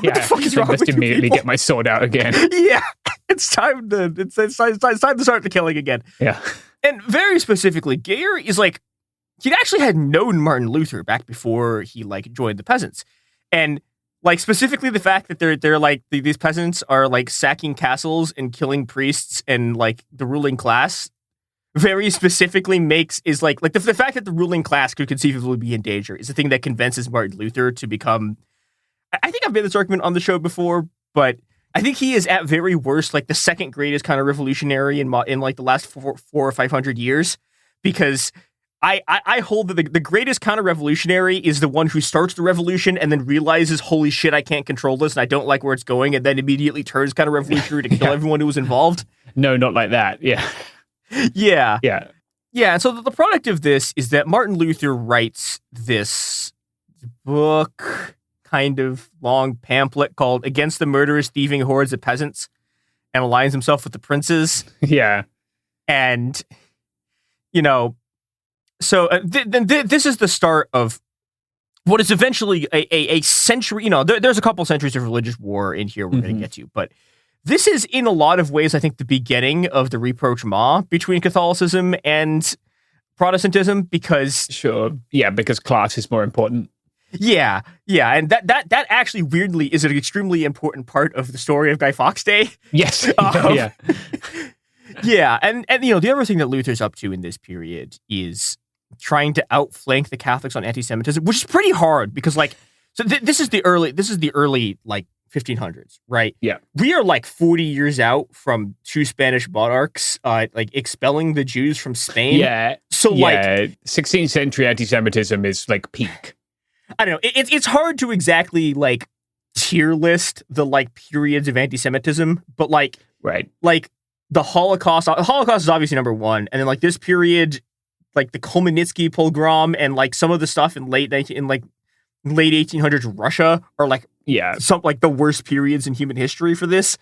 what the fuck is wrong with just you immediately people? get my sword out again. Yeah, it's time to start the killing again. Yeah, and very specifically, Geyer is like he'd actually had known Martin Luther back before he like joined the peasants, and like specifically the fact that they're like these peasants are like sacking castles and killing priests and like the ruling class. Very specifically is like the fact that the ruling class could conceivably be in danger is the thing that convinces Martin Luther to become. I think I've made this argument on the show before, but I think he is at very worst like the second greatest kind of revolutionary in like the last 400 or 500 years, because I hold that the greatest counter-revolutionary is the one who starts the revolution and then realizes, holy shit, I can't control this and I don't like where it's going, and then immediately turns counter-revolutionary to kill everyone who was involved. No, not like that. Yeah. Yeah. And so the product of this is that Martin Luther writes this book, kind of long pamphlet called Against the Murderous Thieving Hordes of Peasants, and aligns himself with the princes. Yeah. And, so this is the start of what is eventually a century, there's a couple centuries of religious war in here we're going to get to, but this is, in a lot of ways, I think, the beginning of the rapprochement between Catholicism and Protestantism, because... Sure. Yeah, because class is more important. Yeah. And that actually, weirdly, is an extremely important part of the story of Guy Fawkes Day. Yes. Yeah. Yeah, and the other thing that Luther's up to in this period is trying to outflank the Catholics on anti-Semitism, which is pretty hard, because, like... So this is the early, like, 1500s, right? Yeah. We are like 40 years out from two Spanish monarchs like expelling the Jews from Spain. Yeah. So like 16th century anti-Semitism is like peak. I don't know. It's hard to exactly like tier list the like periods of anti-Semitism, but like like the Holocaust is obviously number one, and then like this period, like the Khmelnytsky pogrom and like some of the stuff in late 1800s Russia are like some like the worst periods in human history for this.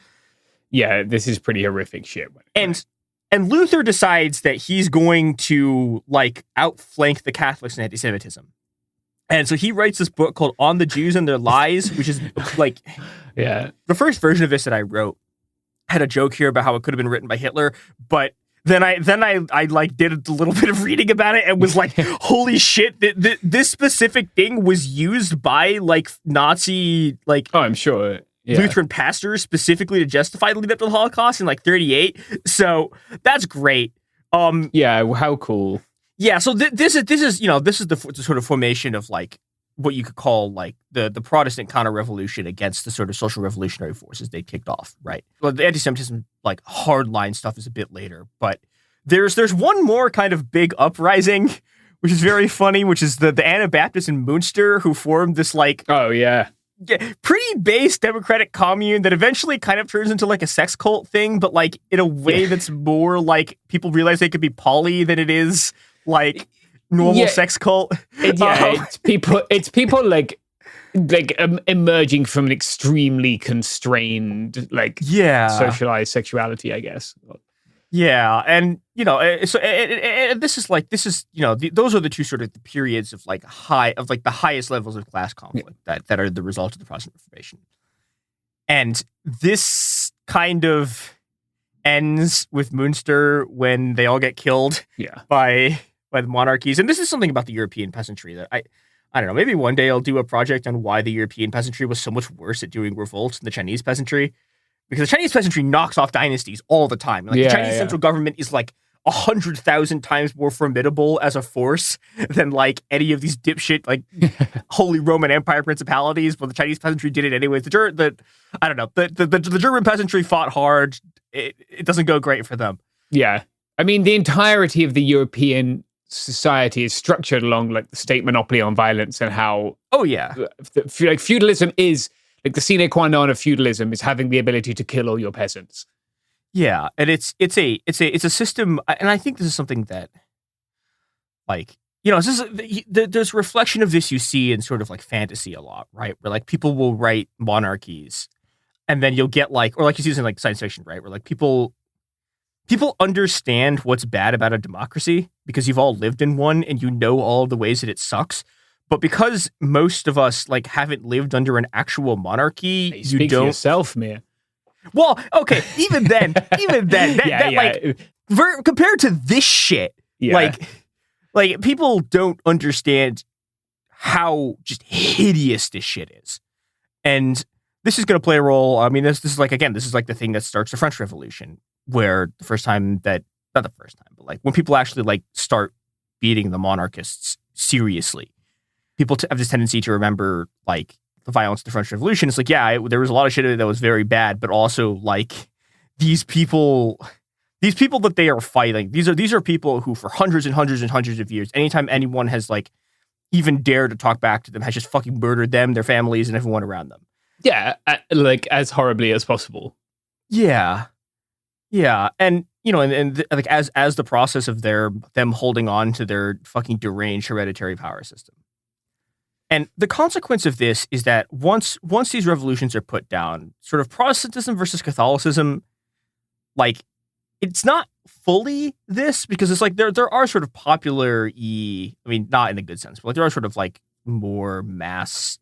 Yeah, this is pretty horrific shit. And Luther decides that he's going to like outflank the Catholics in anti-Semitism. And so he writes this book called On the Jews and Their Lies, which is like the first version of this that I wrote had a joke here about how it could have been written by Hitler, but Then I like did a little bit of reading about it and was like, holy shit, this specific thing was used by like Nazi, like, oh, I'm sure. Yeah. Lutheran pastors specifically to justify the lead up to the Holocaust in like 1938. So that's great. Yeah, how cool. Yeah, so this is the sort of formation of like what you could call like the Protestant counter-revolution against the sort of social revolutionary forces they kicked off, right? Well, the anti-Semitism, like hardline stuff, is a bit later, but there's one more kind of big uprising, which is very funny, which is the Anabaptists in Munster, who formed this like pretty base democratic commune that eventually kind of turns into like a sex cult thing, but like in a way that's more like people realize they could be poly than it is like normal sex cult. It's people like emerging from an extremely constrained socialized sexuality, I guess. Yeah, and so this is those are the two sort of the periods of like the highest levels of class conflict that are the result of the Protestant Reformation. And this kind of ends with Munster when they all get killed by the monarchies. And this is something about the European peasantry that I don't know, maybe one day I'll do a project on why the European peasantry was so much worse at doing revolts than the Chinese peasantry. Because the Chinese peasantry knocks off dynasties all the time. Like the Chinese central government is like 100,000 times more formidable as a force than like any of these dipshit like Holy Roman Empire principalities. But the Chinese peasantry did it anyways. The German peasantry fought hard. It doesn't go great for them. Yeah, I mean the entirety of the European society is structured along like the state monopoly on violence and how like feudalism is like the sine qua non of feudalism is having the ability to kill all your peasants. Yeah, and it's a system, and I think this is something that, like, you know, there's a reflection of this you see in sort of like fantasy a lot, right? Where like people will write monarchies, and then you'll get like, or like you see this in like science fiction, right? Where like people understand what's bad about a democracy because you've all lived in one and you know all the ways that it sucks. But because most of us like haven't lived under an actual monarchy, you don't. For yourself, man. Well, okay, even then, like compared to this shit, like people don't understand how just hideous this shit is, and this is going to play a role. I mean, this is like, again, this is like the thing that starts the French Revolution, where the first time that, not the first time, but like when people actually like start beating the monarchists seriously, people have this tendency to remember like the violence of the French Revolution. It's like, there was a lot of shit that was very bad, but also like these people that they are fighting, these are people who for hundreds and hundreds and hundreds of years, anytime anyone has like even dared to talk back to them, has just fucking murdered them, their families, and everyone around them. Yeah, like as horribly as possible. Yeah. Yeah, and you know, and like as the process of them holding on to their fucking deranged hereditary power system. And the consequence of this is that once these revolutions are put down, sort of Protestantism versus Catholicism, like it's not fully this, because it's like there are sort of popular I mean, not in the good sense, but like there are sort of like more mass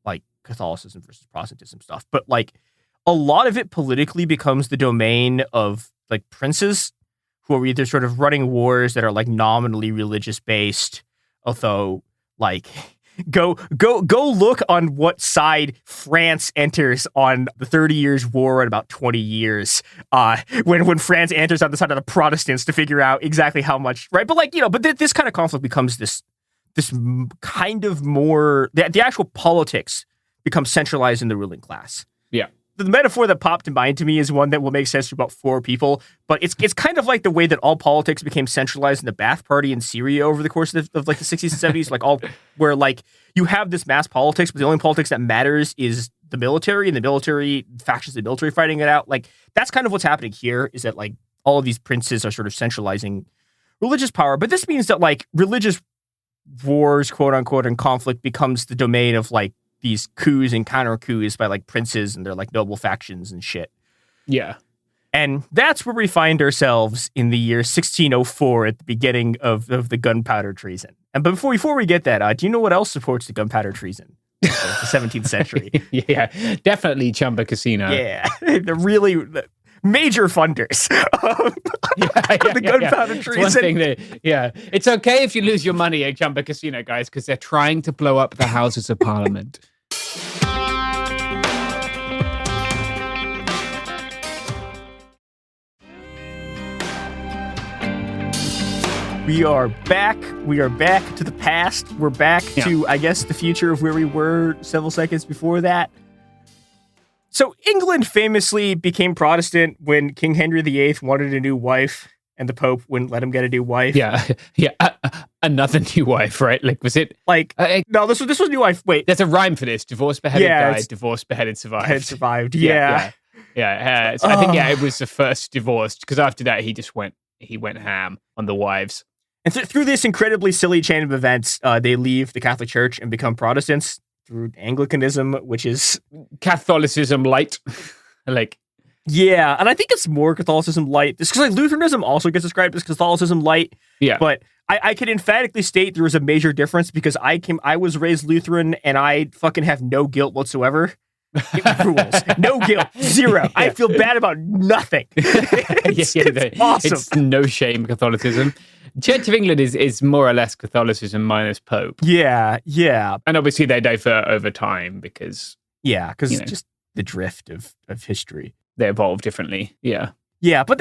like Catholicism versus Protestantism stuff. But like a lot of it politically becomes the domain of like princes who are either sort of running wars that are like nominally religious based, although like go look on what side France enters on the 30 Years' War in about 20 years, when France enters on the side of the Protestants to figure out exactly how much, right? But like, you know, but this kind of conflict becomes this kind of more, the actual politics becomes centralized in the ruling class. Yeah. The metaphor that popped in mind to me is one that will make sense to about 4 people, but it's kind of like the way that all politics became centralized in the Ba'ath Party in Syria over the course of like the 60s and 70s, like all where like you have this mass politics, but the only politics that matters is the military, and the military factions, the military fighting it out. Like that's kind of what's happening here, is that like all of these princes are sort of centralizing religious power, but this means that like religious wars, quote unquote, and conflict becomes the domain of like these coups and counter coups by like princes and their like noble factions and shit. Yeah. And that's where we find ourselves in the year 1604 at the beginning of the gunpowder treason. And before we get that, do you know what else supports the gunpowder treason? The 17th century. Yeah, definitely Chumba Casino. Yeah, the really major funders of the gunpowder treason. It's one thing it's okay if you lose your money at Chumba Casino, guys, because they're trying to blow up the Houses of Parliament. We are back. We are back to the past. We're back to, I guess, the future of where we were several seconds before that. So England famously became Protestant when King Henry VIII wanted a new wife, and the Pope wouldn't let him get a new wife. Another new wife, right? Like, was it like no? This was new wife. Wait, there's a rhyme for this: divorced, beheaded, died; divorced, beheaded, survived. Beheaded, survived. So I think it was the first divorced, because after that he went ham on the wives. And through this incredibly silly chain of events, they leave the Catholic Church and become Protestants through Anglicanism, which is Catholicism light. Yeah, and I think it's more Catholicism light. This, because like Lutheranism also gets described as Catholicism light. Yeah, but I can emphatically state there was a major difference, because I was raised Lutheran and I fucking have no guilt whatsoever. It rules. No guilt. Zero. I feel bad about nothing. It's awesome. It's no shame Catholicism. Church of England is more or less Catholicism minus Pope. Yeah. And obviously they differ over time because just the drift of history. They evolve differently. Yeah. Yeah, but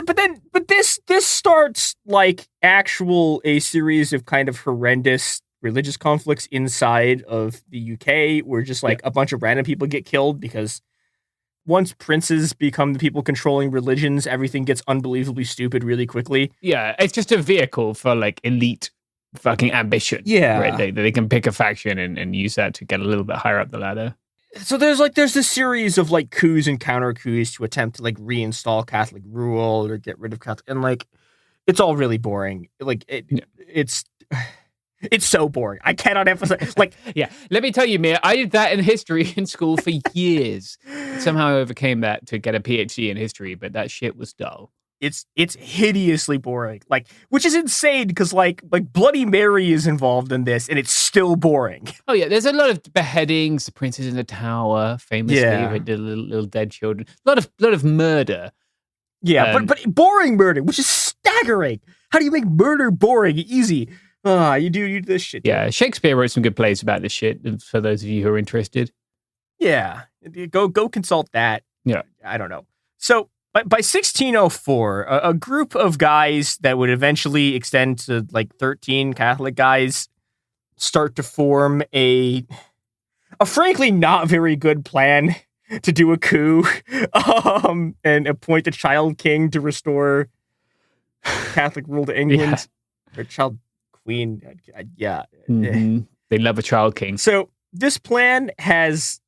this starts like a series of kind of horrendous religious conflicts inside of the UK, where just like a bunch of random people get killed, because once princes become the people controlling religions, everything gets unbelievably stupid really quickly. Yeah, it's just a vehicle for like elite fucking ambition. Yeah. Right? They can pick a faction and use that to get a little bit higher up the ladder. So there's this series of like coups and counter coups to attempt to like reinstall Catholic rule or get rid of Catholic, and like it's all really boring. Like it's so boring. I cannot emphasize. Like, yeah, let me tell you, Mia, I did that in history in school for years. Somehow I overcame that to get a PhD in history, but that shit was dull. It's hideously boring. Like, which is insane because like Bloody Mary is involved in this, and it's still boring. Oh yeah, there's a lot of beheadings. The Princes in the Tower, famously, the little dead children. A lot of murder. Yeah, but boring murder, which is staggering. How do you make murder boring? Easy. You do this shit. Yeah, Shakespeare wrote some good plays about this shit. For those of you who are interested. Yeah, go consult that. Yeah, I don't know. So. By 1604, a group of guys that would eventually extend to like 13 Catholic guys start to form a frankly not very good plan to do a coup and appoint a child king to restore Catholic rule to England. Yeah. Or child queen. Yeah. Mm-hmm. They love a child king. So this plan has...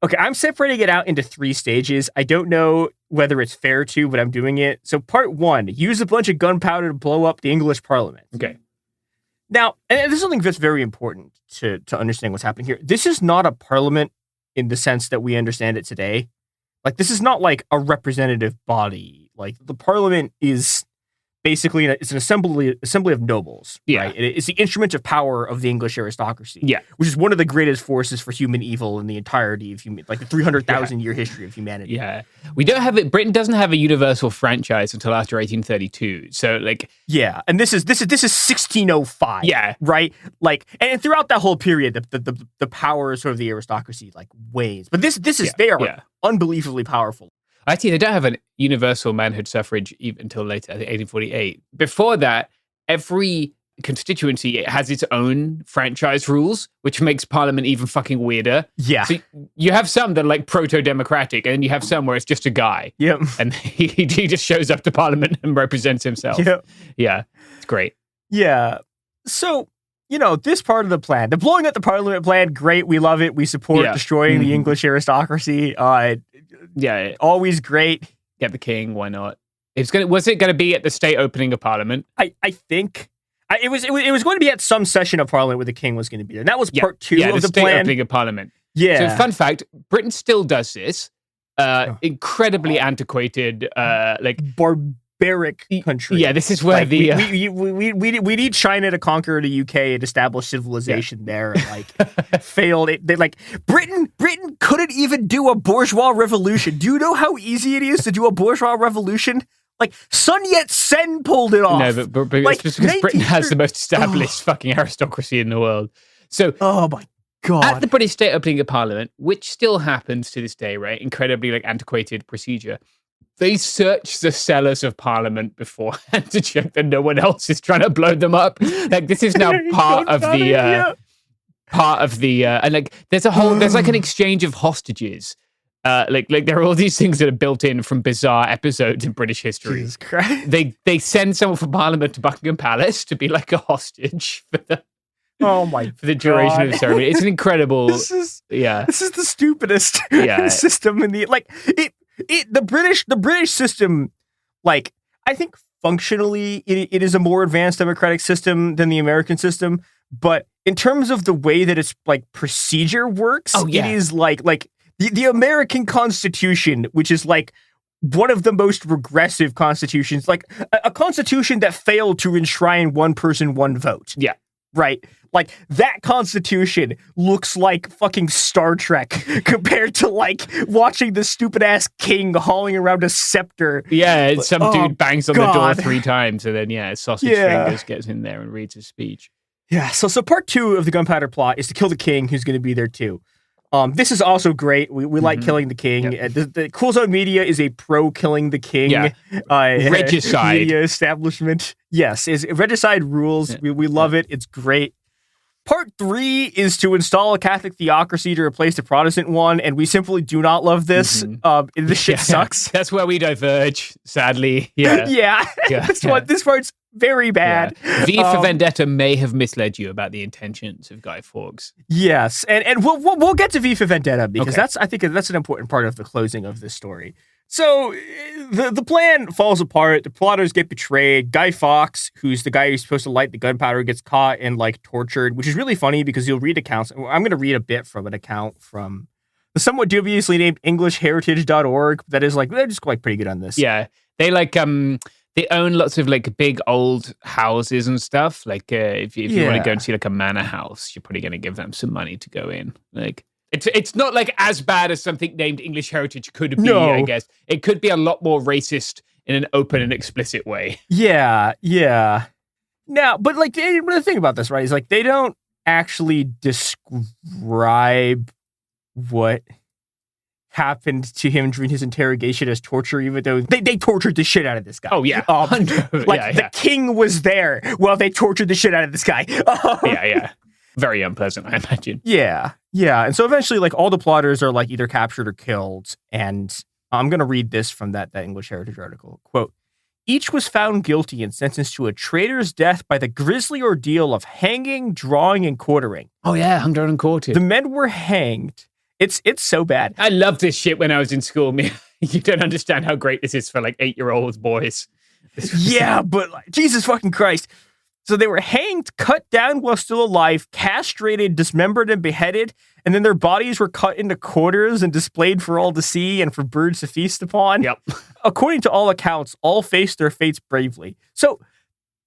Okay, I'm separating it out into 3 stages. I don't know whether it's fair to, but I'm doing it. So part 1, use a bunch of gunpowder to blow up the English Parliament. Okay. Now, and this is something that's very important to understand what's happening here. This is not a parliament in the sense that we understand it today. Like, this is not like a representative body. Like, the parliament is basically it's an assembly of nobles. Yeah. Right? It's the instrument of power of the English aristocracy. Yeah. Which is one of the greatest forces for human evil in the entirety of like the 300,000 year history of humanity. Yeah. We don't have it. Britain doesn't have a universal franchise until after 1832. So like, yeah. And this is 1605. Yeah. Right. Like, and throughout that whole period, the power sort of the aristocracy like wanes. But they are unbelievably powerful. Actually, they don't have a universal manhood suffrage even until later, I think 1848. Before that, every constituency has its own franchise rules, which makes Parliament even fucking weirder. Yeah. So you have some that are like proto-democratic, and then you have some where it's just a guy. Yep. And he just shows up to Parliament and represents himself. Yep. Yeah. It's great. Yeah. So, this part of the plan, the blowing up the Parliament plan, great. We love it. We support destroying the English aristocracy. Yeah, always great. Get the king. Why not? Was it going to be at the state opening of Parliament? I think it was going to be at some session of Parliament where the king was going to be there. And that was part 2 of the state plan. Opening of Parliament. Yeah. So, fun fact: Britain still does this. Incredibly antiquated, like barbaric country. Yeah, this is where we need China to conquer the UK and establish civilization there. And like failed. They like Britain couldn't even do a bourgeois revolution. Do you know how easy it is to do a bourgeois revolution? Like Sun Yat-sen pulled it off. No, but like, it's because Britain has the most established fucking aristocracy in the world. So, oh my God. At the British state opening of Parliament, which still happens to this day, right? Incredibly like antiquated procedure. They search the cellars of Parliament beforehand to check that no one else is trying to blow them up. Like this is now part of the and like there's like an exchange of hostages. Like there are all these things that are built in from bizarre episodes in British history. Jesus Christ. They send someone from Parliament to Buckingham Palace to be like a hostage for the duration of the ceremony. It's an incredible. This is the stupidest system in the the British system. Like I think functionally it is a more advanced democratic system than the American system, but in terms of the way that its like procedure works, it is like the American Constitution, which is like one of the most regressive constitutions, like a constitution that failed to enshrine one person, one vote. Yeah. Right? Like, that constitution looks like fucking Star Trek compared to, like, watching the stupid-ass king hauling around a scepter. Yeah, some dude bangs on the door 3 times, and then, Sausage Fingers gets in there and reads his speech. Yeah, so part 2 of the gunpowder plot is to kill the king, who's going to be there, too. This is also great. We like killing the king. Yep. The Cool Zone Media is a pro-killing the king regicide media establishment. Yes, regicide rules. Yeah. We love it. It's great. Part 3 is to install a Catholic theocracy to replace the Protestant one, and we simply do not love this. This shit sucks. That's where we diverge, sadly. Yeah. Yeah. This part's very bad. Yeah. V for Vendetta may have misled you about the intentions of Guy Fawkes. Yes, and we'll get to V for Vendetta because I think that's an important part of the closing of this story. So the plan falls apart. The plotters get betrayed. Guy Fawkes, who's the guy who's supposed to light the gunpowder, gets caught and like tortured, which is really funny because you'll read accounts. I'm going to read a bit from an account from the somewhat dubiously named EnglishHeritage.org that is like they're just quite pretty good on this. Yeah, they like they own lots of like big old houses and stuff. Like if you want to go and see like a manor house, you're probably going to give them some money to go in. Like. It's not like as bad as something named English Heritage could be, I guess. It could be a lot more racist in an open and explicit way. Yeah. Now, but like the thing about this, right, is like they don't actually describe what happened to him during his interrogation as torture, even though they tortured the shit out of this guy. Oh, yeah. The king was there while they tortured the shit out of this guy. Yeah. Very unpleasant, I imagine. Yeah. And so eventually, like, all the plotters are, like, either captured or killed. And I'm going to read this from that English Heritage article. Quote, each was found guilty and sentenced to a traitor's death by the grisly ordeal of hanging, drawing, and quartering. Oh, yeah, hung, drawn, and quartered. The men were hanged. It's so bad. I loved this shit when I was in school. You don't understand how great this is for, like, 8-year-old boys. Yeah, but, like, Jesus fucking Christ. So they were hanged, cut down while still alive, castrated, dismembered, and beheaded, and then their bodies were cut into quarters and displayed for all to see and for birds to feast upon. Yep. According to all accounts, all faced their fates bravely. So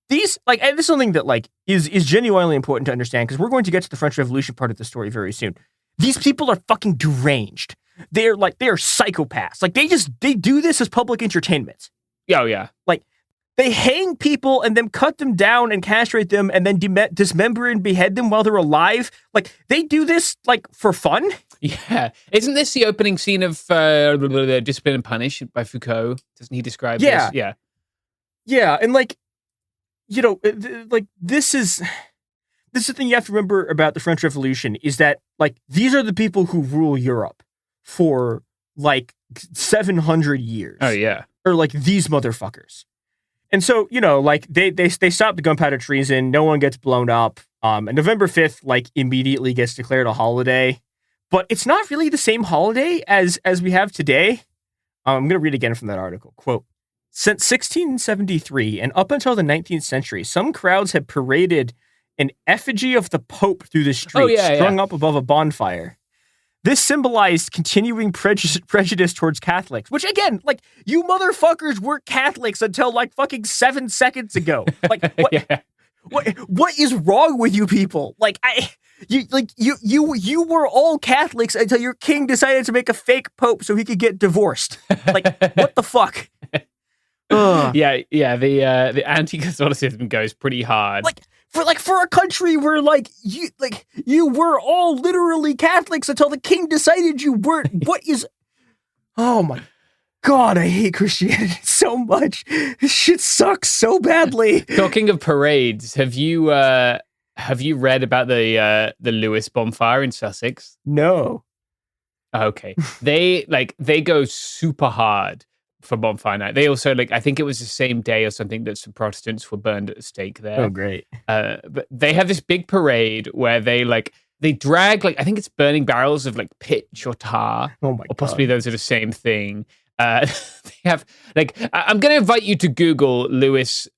these, like, and this is something that, like, is genuinely important to understand because we're going to get to the French Revolution part of the story very soon. These people are fucking deranged. They are psychopaths. Like, they do this as public entertainment. Oh, yeah. Like, they hang people and then cut them down and castrate them and then dismember and behead them while they're alive. Like, they do this, like, for fun. Yeah. Isn't this the opening scene of Discipline and Punish by Foucault? Doesn't he describe this? Yeah. Yeah, and, like, you know, like, this is the thing you have to remember about the French Revolution is that, like, these are the people who rule Europe for, like, 700 years. Oh, yeah. Or, like, these motherfuckers. And so, you know, like, they stop the gunpowder treason. No one gets blown up. And November 5th, like, immediately gets declared a holiday. But it's not really the same holiday as we have today. I'm going to read again from that article. Quote, since 1673 and up until the 19th century, some crowds had paraded an effigy of the Pope through the streets, strung up above a bonfire. This symbolized continuing prejudice towards Catholics, which, again, like, you motherfuckers weren't Catholics until, like, fucking 7 seconds ago. Like, what is wrong with you people? Like, you were all Catholics until your king decided to make a fake pope so he could get divorced. Like, what the fuck? Yeah. The anti-Catholicism goes pretty hard. For a country where you were all literally Catholics until the king decided you weren't. What is? Oh my God, I hate Christianity so much. This shit sucks so badly. Talking of parades, have you read about the Lewis bonfire in Sussex? No. Okay, they go super hard for bonfire night. They also, like, I think it was the same day or something that some Protestants were burned at the stake there. Oh, great. But they have this big parade where they drag, like, I think it's burning barrels of, like, pitch or tar. Oh my God. Or possibly those are the same thing. They have, like, I'm going to invite you to Google Lewis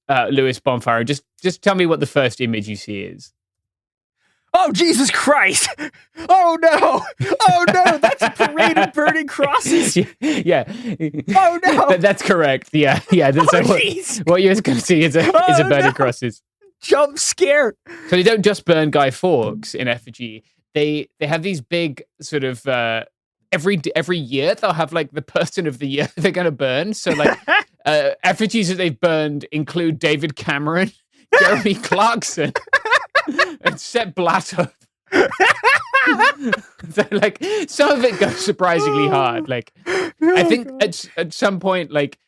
bonfire and just tell me what the first image you see is. Oh, Jesus Christ. Oh, no. That's a parade of burning crosses. Yeah. Oh, no. That's correct. Yeah. What you're going to see is a burning crosses. Jump scare. So they don't just burn Guy Fawkes in effigy. They have these big sort of every year they'll have, like, the person of the year they're going to burn. So, like, effigies that they've burned include David Cameron, Jeremy Clarkson, and Sepp Blatter. So, like, some of it goes surprisingly hard. Like, I think at some point, like,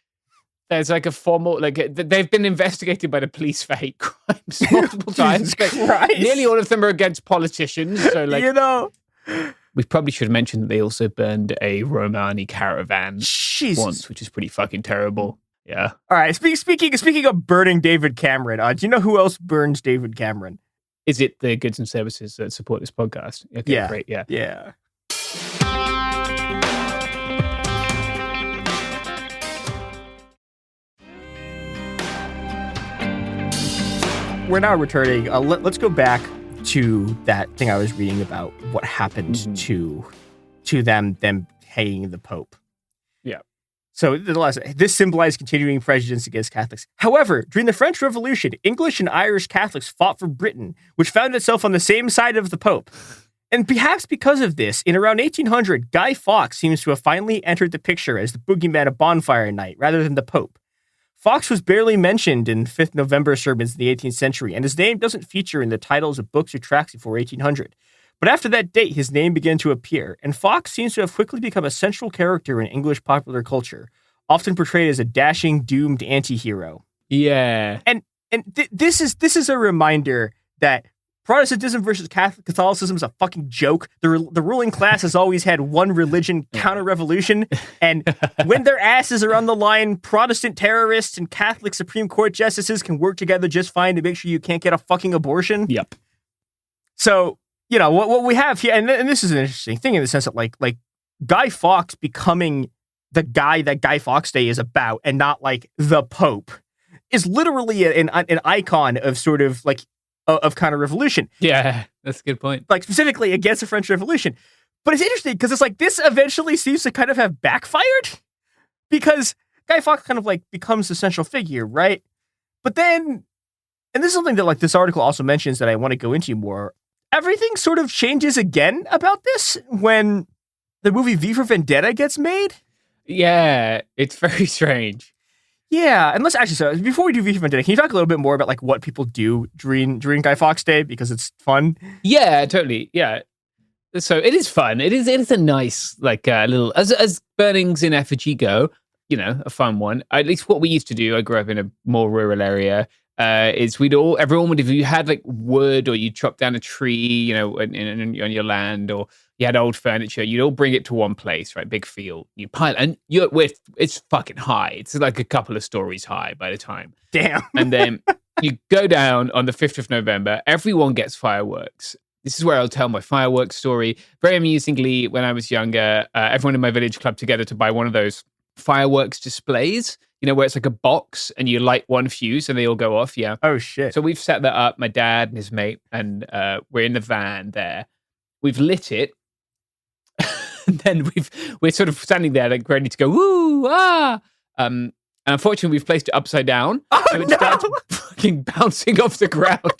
There's like a formal, they've been investigated by the police for hate crimes multiple times. Nearly all of them are against politicians. So, we probably should have mentioned that they also burned a Romani caravan once, which is pretty fucking terrible. Yeah. All right. Speaking of burning David Cameron, do you know who else burns David Cameron? Is it the goods and services that support this podcast? Okay, yeah. Great. Yeah. Yeah. We're now returning. Let's go back to that thing I was reading about what happened to them hanging the Pope. Yeah. So this symbolized continuing prejudice against Catholics. However, during the French Revolution, English and Irish Catholics fought for Britain, which found itself on the same side of the Pope. And perhaps because of this, in around 1800, Guy Fawkes seems to have finally entered the picture as the boogeyman of Bonfire Night rather than the Pope. Fawkes was barely mentioned in 5th November sermons in the 18th century, and his name doesn't feature in the titles of books or tracts before 1800. But after that date, his name began to appear, and Fawkes seems to have quickly become a central character in English popular culture, often portrayed as a dashing, doomed anti-hero. Yeah. And this is a reminder that Protestantism versus Catholicism is a fucking joke. The ruling class has always had one religion counter-revolution, and when their asses are on the line, Protestant terrorists and Catholic Supreme Court justices can work together just fine to make sure you can't get a fucking abortion. Yep. So, what we have here, and this is an interesting thing in the sense that, like Guy Fawkes becoming the guy that Guy Fawkes Day is about, and not, like, the Pope, is literally an icon of sort of, like, of counter-revolution. Yeah, that's a good point. Like, specifically against the French Revolution. But it's interesting because it's like this eventually seems to kind of have backfired because Guy Fawkes kind of like becomes the central figure, right? But then, and this is something that like this article also mentions that I want to go into more, everything sort of changes again about this when the movie V for Vendetta gets made. Yeah, it's very strange. Yeah, and let's actually, so before we do V for Vendetta, can you talk a little bit more about like what people do during Guy Fawkes Day because it's fun? Yeah, totally. Yeah, so it is fun. It is a nice like little as burnings in effigy go. A fun one. At least what we used to do. I grew up in a more rural area. Is everyone would, if you had like wood or you chopped down a tree, on your land, or you had old furniture, you'd all bring it to one place, right? Big field. You pile, and it's fucking high. It's like a couple of stories high by the time. Damn. And then you go down on the 5th of November. Everyone gets fireworks. This is where I'll tell my fireworks story. Very amusingly, when I was younger, everyone in my village clubbed together to buy one of those fireworks displays, where it's like a box and you light one fuse and they all go off. Yeah. Oh, shit. So we've set that up, my dad and his mate, and we're in the van there. We've lit it. And then we're sort of standing there like ready to go, woo, ah. And unfortunately, we've placed it upside down. Oh, so it starts fucking bouncing off the ground.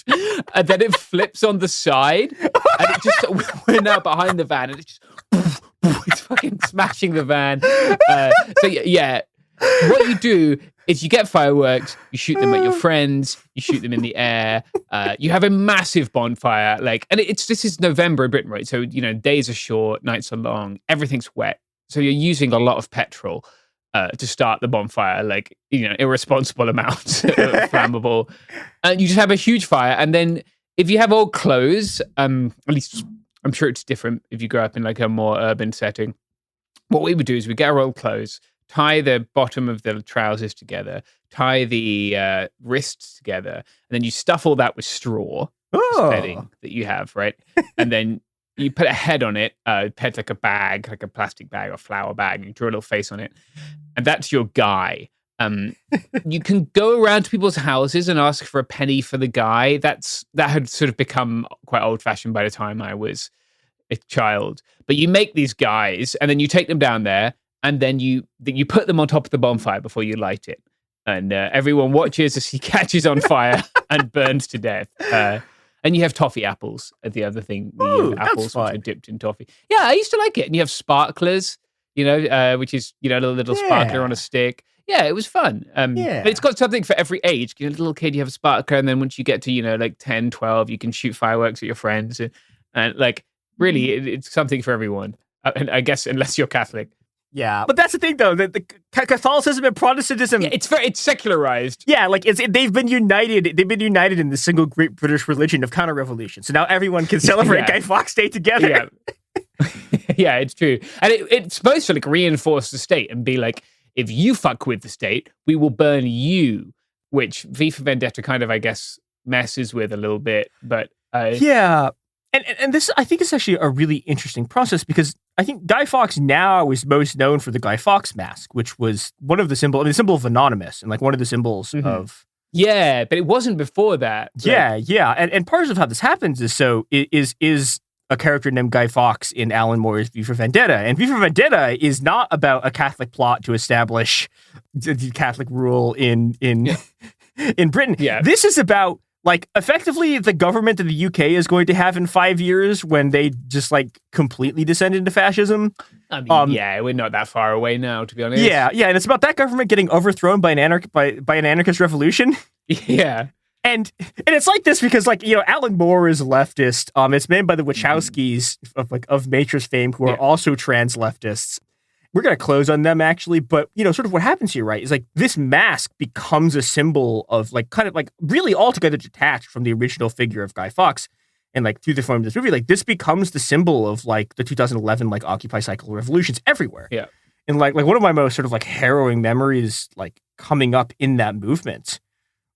And then it flips on the side. And it just, we're now behind the van and it just, it's fucking smashing the van. So yeah, what you do is you get fireworks, you shoot them at your friends, you shoot them in the air, you have a massive bonfire, and this is November in Britain, right? So, days are short, nights are long, everything's wet. So you're using a lot of petrol to start the bonfire, irresponsible amounts of flammable. And you just have a huge fire. And then if you have old clothes, at least I'm sure it's different if you grow up in like a more urban setting. What we would do is we get our old clothes, tie the bottom of the trousers together, tie the wrists together, and then you stuff all that with straw, bedding that you have, right? And then you put a head on it, head's like a bag, like a plastic bag or flour bag, and you draw a little face on it, and that's your guy. You can go around to people's houses and ask for a penny for the guy. That had sort of become quite old-fashioned by the time I was a child. But you make these guys, and then you take them down there, and then you put them on top of the bonfire before you light it. And everyone watches as he catches on fire and burns to death. And you have toffee apples at the other thing. Apples which are dipped in toffee. Yeah, I used to like it. And you have sparklers, which is, a little sparkler on a stick. Yeah, it was fun. But it's got something for every age. A little kid, you have a sparkler. And then once you get to, 10, 12, you can shoot fireworks at your friends. And really, it's something for everyone. And I guess unless you're Catholic. Yeah, but that's the thing, though, that the Catholicism and Protestantism, it's secularized. Yeah, like they've been united in the single great British religion of counter-revolution. So now everyone can celebrate Guy Fawkes Day together. Yeah. Yeah, it's true. And it's supposed to like reinforce the state and be like, if you fuck with the state, we will burn you, which V for Vendetta kind of, I guess, messes with a little bit. But yeah. And this, I think, is actually a really interesting process because I think Guy Fawkes now is most known for the Guy Fawkes mask, which was one of the the symbol of Anonymous and like one of the symbols of. Yeah, but it wasn't before that. Yeah. And part of how this happens is a character named Guy Fawkes in Alan Moore's V for Vendetta. And V for Vendetta is not about a Catholic plot to establish the Catholic rule in Britain. Yeah. This is about like effectively the government that the UK is going to have in 5 years when they just like completely descend into fascism. I mean, we're not that far away now, to be honest. Yeah, and it's about that government getting overthrown by an anarchist revolution. Yeah. And it's like this because like, you know, Alan Moore is a leftist. It's made by the Wachowskis of Matrix fame, who are also trans leftists. We're going to close on them actually, but you know, sort of what happens here, right, is like this mask becomes a symbol of like kind of like really altogether detached from the original figure of Guy Fawkes. And like through the form of this movie, like this becomes the symbol of like the 2011 like Occupy cycle revolutions everywhere. Yeah. And like one of my most sort of like harrowing memories like coming up in that movement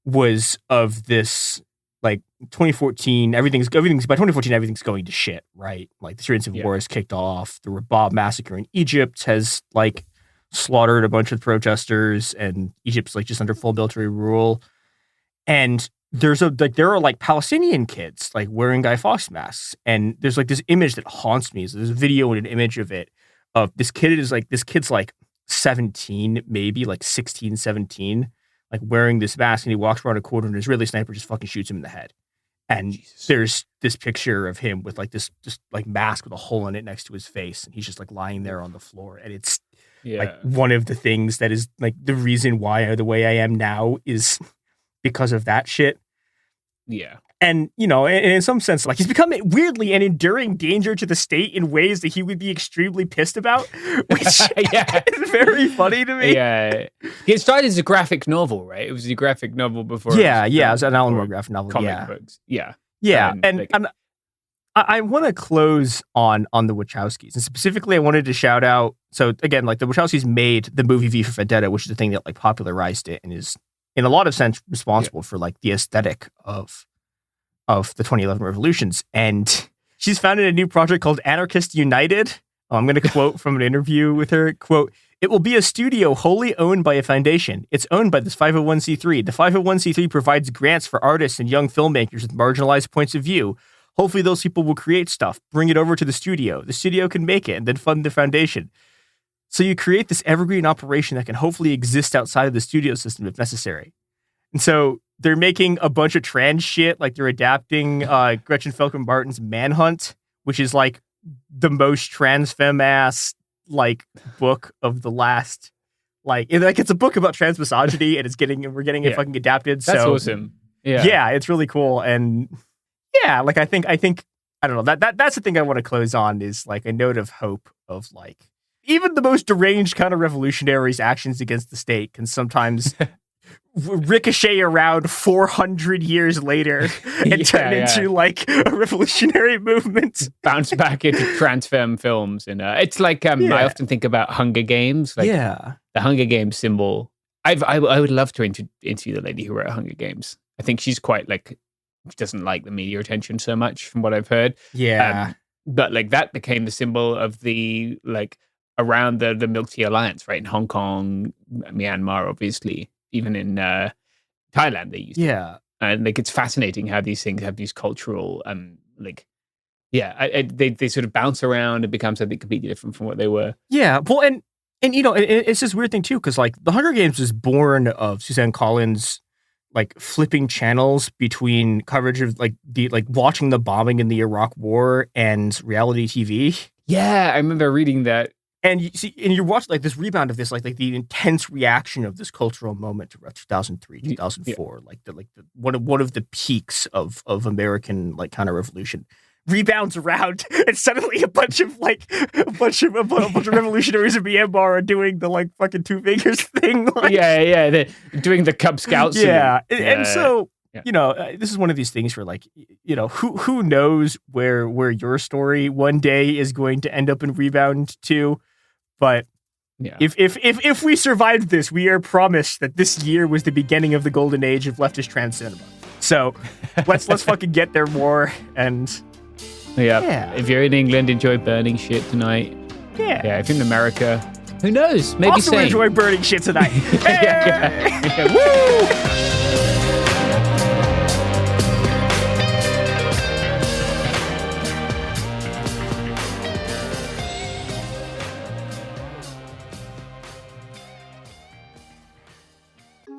was of this like 2014, everything's by 2014, everything's going to shit, right? Like the Syrian civil war has kicked off. The Rabab massacre in Egypt has like slaughtered a bunch of protesters, and Egypt's like just under full military rule. And there are like Palestinian kids like wearing Guy Fawkes masks, and there's like this image that haunts me. So there's a video and an image of it of this kid's like 17, maybe like 16, 17. Like wearing this mask, and he walks around a corner, and an Israeli sniper just fucking shoots him in the head. And there's this picture of him with like this just like mask with a hole in it next to his face, and he's just like lying there on the floor. And it's like one of the things that is like the reason why I am the way I am now is because of that shit. Yeah. And, you know, in some sense, like he's become weirdly an enduring danger to the state in ways that he would be extremely pissed about, which is very funny to me. Yeah. It started as a graphic novel, right? It was a graphic novel before. Yeah, it was an Alan Moore graphic novel. Comic books. Yeah. Yeah. And I want to close on the Wachowskis. And specifically, I wanted to shout out, so again, like the Wachowskis made the movie V for Vendetta, which is the thing that like popularized it and is in a lot of sense responsible for like the aesthetic of the 2011 revolutions. And she's founded a new project called Anarchist United. I'm going to quote from an interview with her, quote, "It will be a studio wholly owned by a foundation. It's owned by this 501c3. The 501c3 provides grants for artists and young filmmakers with marginalized points of view. Hopefully those people will create stuff, bring it over to the studio. The studio can make it and then fund the foundation. So you create this evergreen operation that can hopefully exist outside of the studio system if necessary." And so they're making a bunch of trans shit, like they're adapting Gretchen Felkin Barton's Manhunt, which is like the most trans femme ass like book of the last it's a book about trans misogyny, and we're getting it fucking adapted. That's so awesome. Yeah, it's really cool. And yeah, like I think I don't know, that's the thing I want to close on is like a note of hope of like even the most deranged kind of revolutionaries' actions against the state can sometimes ricochet around 400 years later and turn into like a revolutionary movement. Bounce back into trans femme films. And it's like, I often think about Hunger Games. Like the Hunger Games symbol. I would love to interview the lady who wrote Hunger Games. I think she's quite like, she doesn't like the media attention so much from what I've heard. Yeah. But like that became the symbol of the, like around the Milk Tea Alliance, right? In Hong Kong, Myanmar, obviously. Even in Thailand, they used to. And like it's fascinating how these things have these cultural they sort of bounce around and become something completely different from what they were. Yeah, well, and you know, it's this weird thing too, because like the Hunger Games was born of Suzanne Collins like flipping channels between coverage of like watching the bombing in the Iraq War and reality TV. Yeah, I remember reading that. And you see, and you're watching like this rebound of this, like the intense reaction of this cultural moment around 2003, 2004, like one of the peaks of American like counter revolution, rebounds around, and suddenly a bunch of revolutionaries in Myanmar are doing the like fucking two fingers thing. Like, they're doing the Cub Scouts. And so this is one of these things where, like, who knows where your story one day is going to end up in Rebound 2, but if we survived this, we are promised that this year was the beginning of the golden age of leftist trans cinema. So let's fucking get there more. And if you're in England, enjoy burning shit tonight. If you're in America, who knows? Maybe also enjoy burning shit tonight. Woo!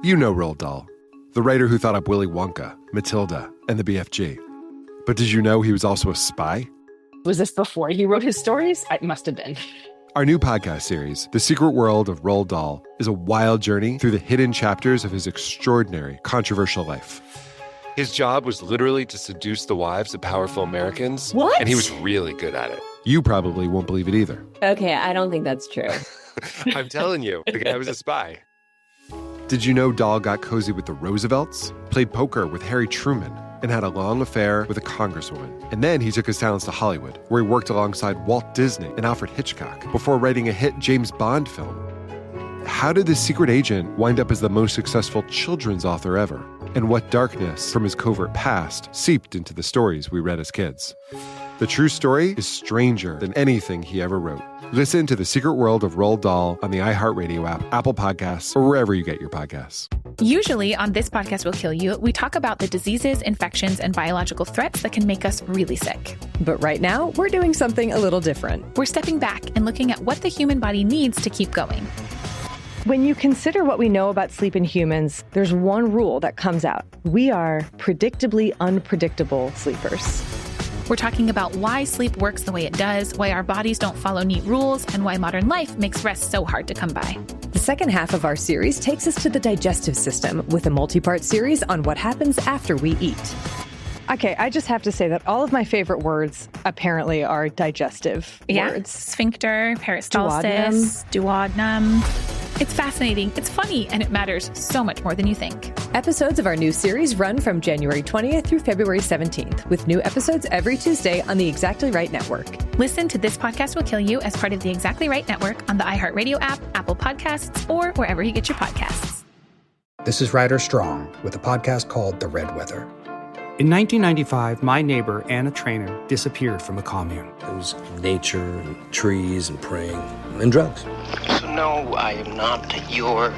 You know Roald Dahl, the writer who thought up Willy Wonka, Matilda, and the BFG. But did you know he was also a spy? Was this before he wrote his stories? It must have been. Our new podcast series, The Secret World of Roald Dahl, is a wild journey through the hidden chapters of his extraordinary, controversial life. His job was literally to seduce the wives of powerful Americans. What? And he was really good at it. You probably won't believe it either. Okay, I don't think that's true. I'm telling you, the guy was a spy. Did you know Dahl got cozy with the Roosevelts, played poker with Harry Truman, and had a long affair with a congresswoman? And then he took his talents to Hollywood, where he worked alongside Walt Disney and Alfred Hitchcock before writing a hit James Bond film. How did this secret agent wind up as the most successful children's author ever? And what darkness from his covert past seeped into the stories we read as kids? The true story is stranger than anything he ever wrote. Listen to The Secret World of Roald Dahl on the iHeartRadio app, Apple Podcasts, or wherever you get your podcasts. Usually on This Podcast Will Kill You, we talk about the diseases, infections, and biological threats that can make us really sick. But right now, we're doing something a little different. We're stepping back and looking at what the human body needs to keep going. When you consider what we know about sleep in humans, there's one rule that comes out. We are predictably unpredictable sleepers. We're talking about why sleep works the way it does, why our bodies don't follow neat rules, and why modern life makes rest so hard to come by. The second half of our series takes us to the digestive system with a multi-part series on what happens after we eat. Okay, I just have to say that all of my favorite words apparently are digestive words. Sphincter, peristalsis, duodenum. It's fascinating, it's funny, and it matters so much more than you think. Episodes of our new series run from January 20th through February 17th, with new episodes every Tuesday on the Exactly Right Network. Listen to This Podcast Will Kill You as part of the Exactly Right Network on the iHeartRadio app, Apple Podcasts, or wherever you get your podcasts. This is Ryder Strong with a podcast called The Red Weather. In 1995, my neighbor, Anna Trainer, disappeared from a commune. It was nature and trees and praying and drugs. So no, I am not your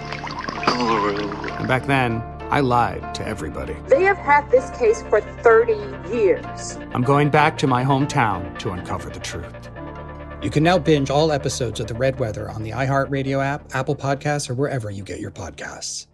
guru. And back then, I lied to everybody. They have had this case for 30 years. I'm going back to my hometown to uncover the truth. You can now binge all episodes of The Red Weather on the iHeartRadio app, Apple Podcasts, or wherever you get your podcasts.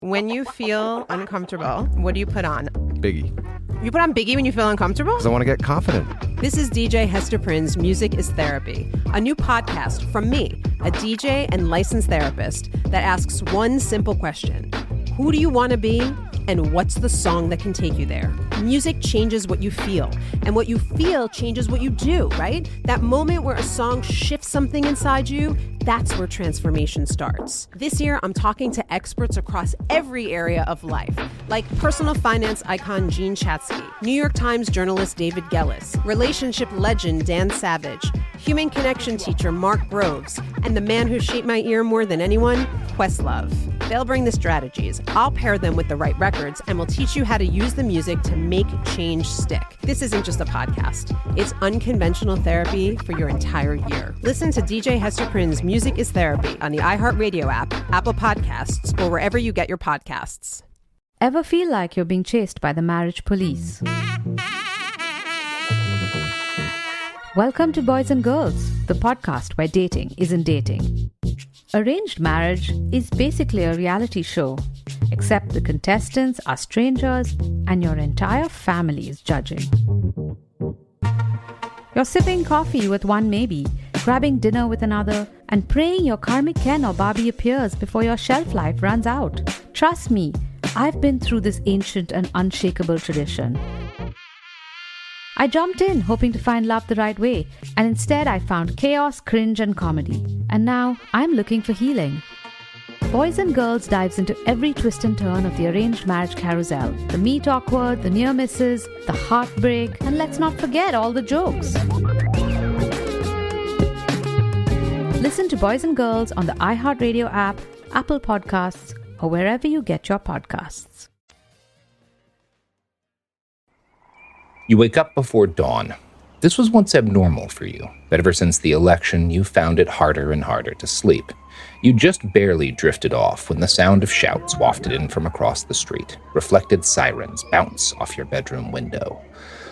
When you feel uncomfortable, what do you put on? Biggie. You put on Biggie when you feel uncomfortable? Because I want to get confident. This is DJ Hester Prynne's Music is Therapy, a new podcast from me, a DJ and licensed therapist that asks one simple question. Who do you want to be? And what's the song that can take you there? Music changes what you feel, and what you feel changes what you do, right? That moment where a song shifts something inside you, that's where transformation starts. This year, I'm talking to experts across every area of life, like personal finance icon Jean Chatzky, New York Times journalist David Gellis, relationship legend Dan Savage, human connection teacher Mark Groves, and the man who shaped my ear more than anyone, Questlove. They'll bring the strategies, I'll pair them with the right records, and we'll teach you how to use the music to make change stick. This isn't just a podcast. It's unconventional therapy for your entire year. Listen to DJ Hester Prynne's Music is Therapy on the iHeartRadio app, Apple Podcasts, or wherever you get your podcasts. Ever feel like you're being chased by the marriage police? Welcome to Boys and Girls, the podcast where dating isn't dating. Arranged marriage is basically a reality show, except the contestants are strangers and your entire family is judging. You're sipping coffee with one maybe, grabbing dinner with another, and praying your karmic Ken or Barbie appears before your shelf life runs out. Trust me, I've been through this ancient and unshakable tradition. I jumped in hoping to find love the right way, and instead I found chaos, cringe, and comedy. And now I'm looking for healing. Boys and Girls dives into every twist and turn of the arranged marriage carousel. The meet awkward, the near misses, the heartbreak, and let's not forget all the jokes. Listen to Boys and Girls on the iHeartRadio app, Apple Podcasts, or wherever you get your podcasts. You wake up before dawn. This was once abnormal for you, but ever since the election, you found it harder and harder to sleep. You just barely drifted off when the sound of shouts wafted in from across the street. Reflected sirens bounce off your bedroom window.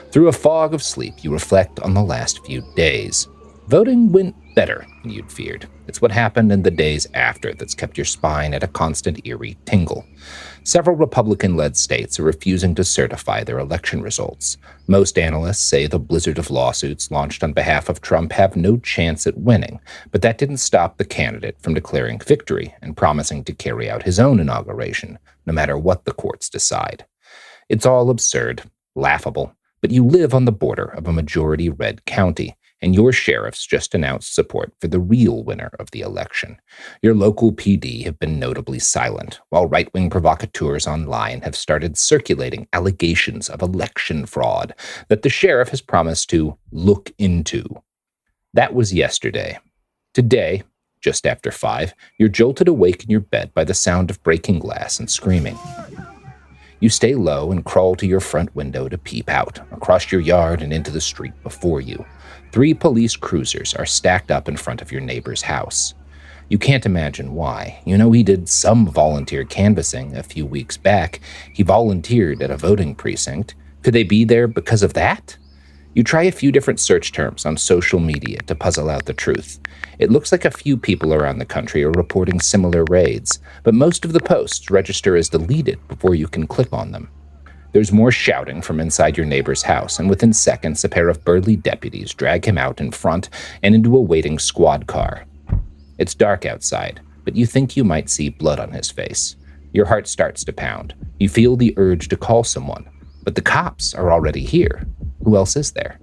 Through a fog of sleep, you reflect on the last few days. Voting went better than you'd feared. It's what happened in the days after that's kept your spine at a constant eerie tingle. Several Republican-led states are refusing to certify their election results. Most analysts say the blizzard of lawsuits launched on behalf of Trump have no chance at winning, but that didn't stop the candidate from declaring victory and promising to carry out his own inauguration, no matter what the courts decide. It's all absurd, laughable, but you live on the border of a majority red county, and your sheriffs just announced support for the real winner of the election. Your local PD have been notably silent, while right-wing provocateurs online have started circulating allegations of election fraud that the sheriff has promised to look into. That was yesterday. Today, just after 5, you're jolted awake in your bed by the sound of breaking glass and screaming. You stay low and crawl to your front window to peep out, across your yard and into the street before you. 3 police cruisers are stacked up in front of your neighbor's house. You can't imagine why. You know he did some volunteer canvassing a few weeks back. He volunteered at a voting precinct. Could they be there because of that? You try a few different search terms on social media to puzzle out the truth. It looks like a few people around the country are reporting similar raids, but most of the posts register as deleted before you can click on them. There's more shouting from inside your neighbor's house, and within seconds, a pair of burly deputies drag him out in front and into a waiting squad car. It's dark outside, but you think you might see blood on his face. Your heart starts to pound. You feel the urge to call someone, but the cops are already here. Who else is there?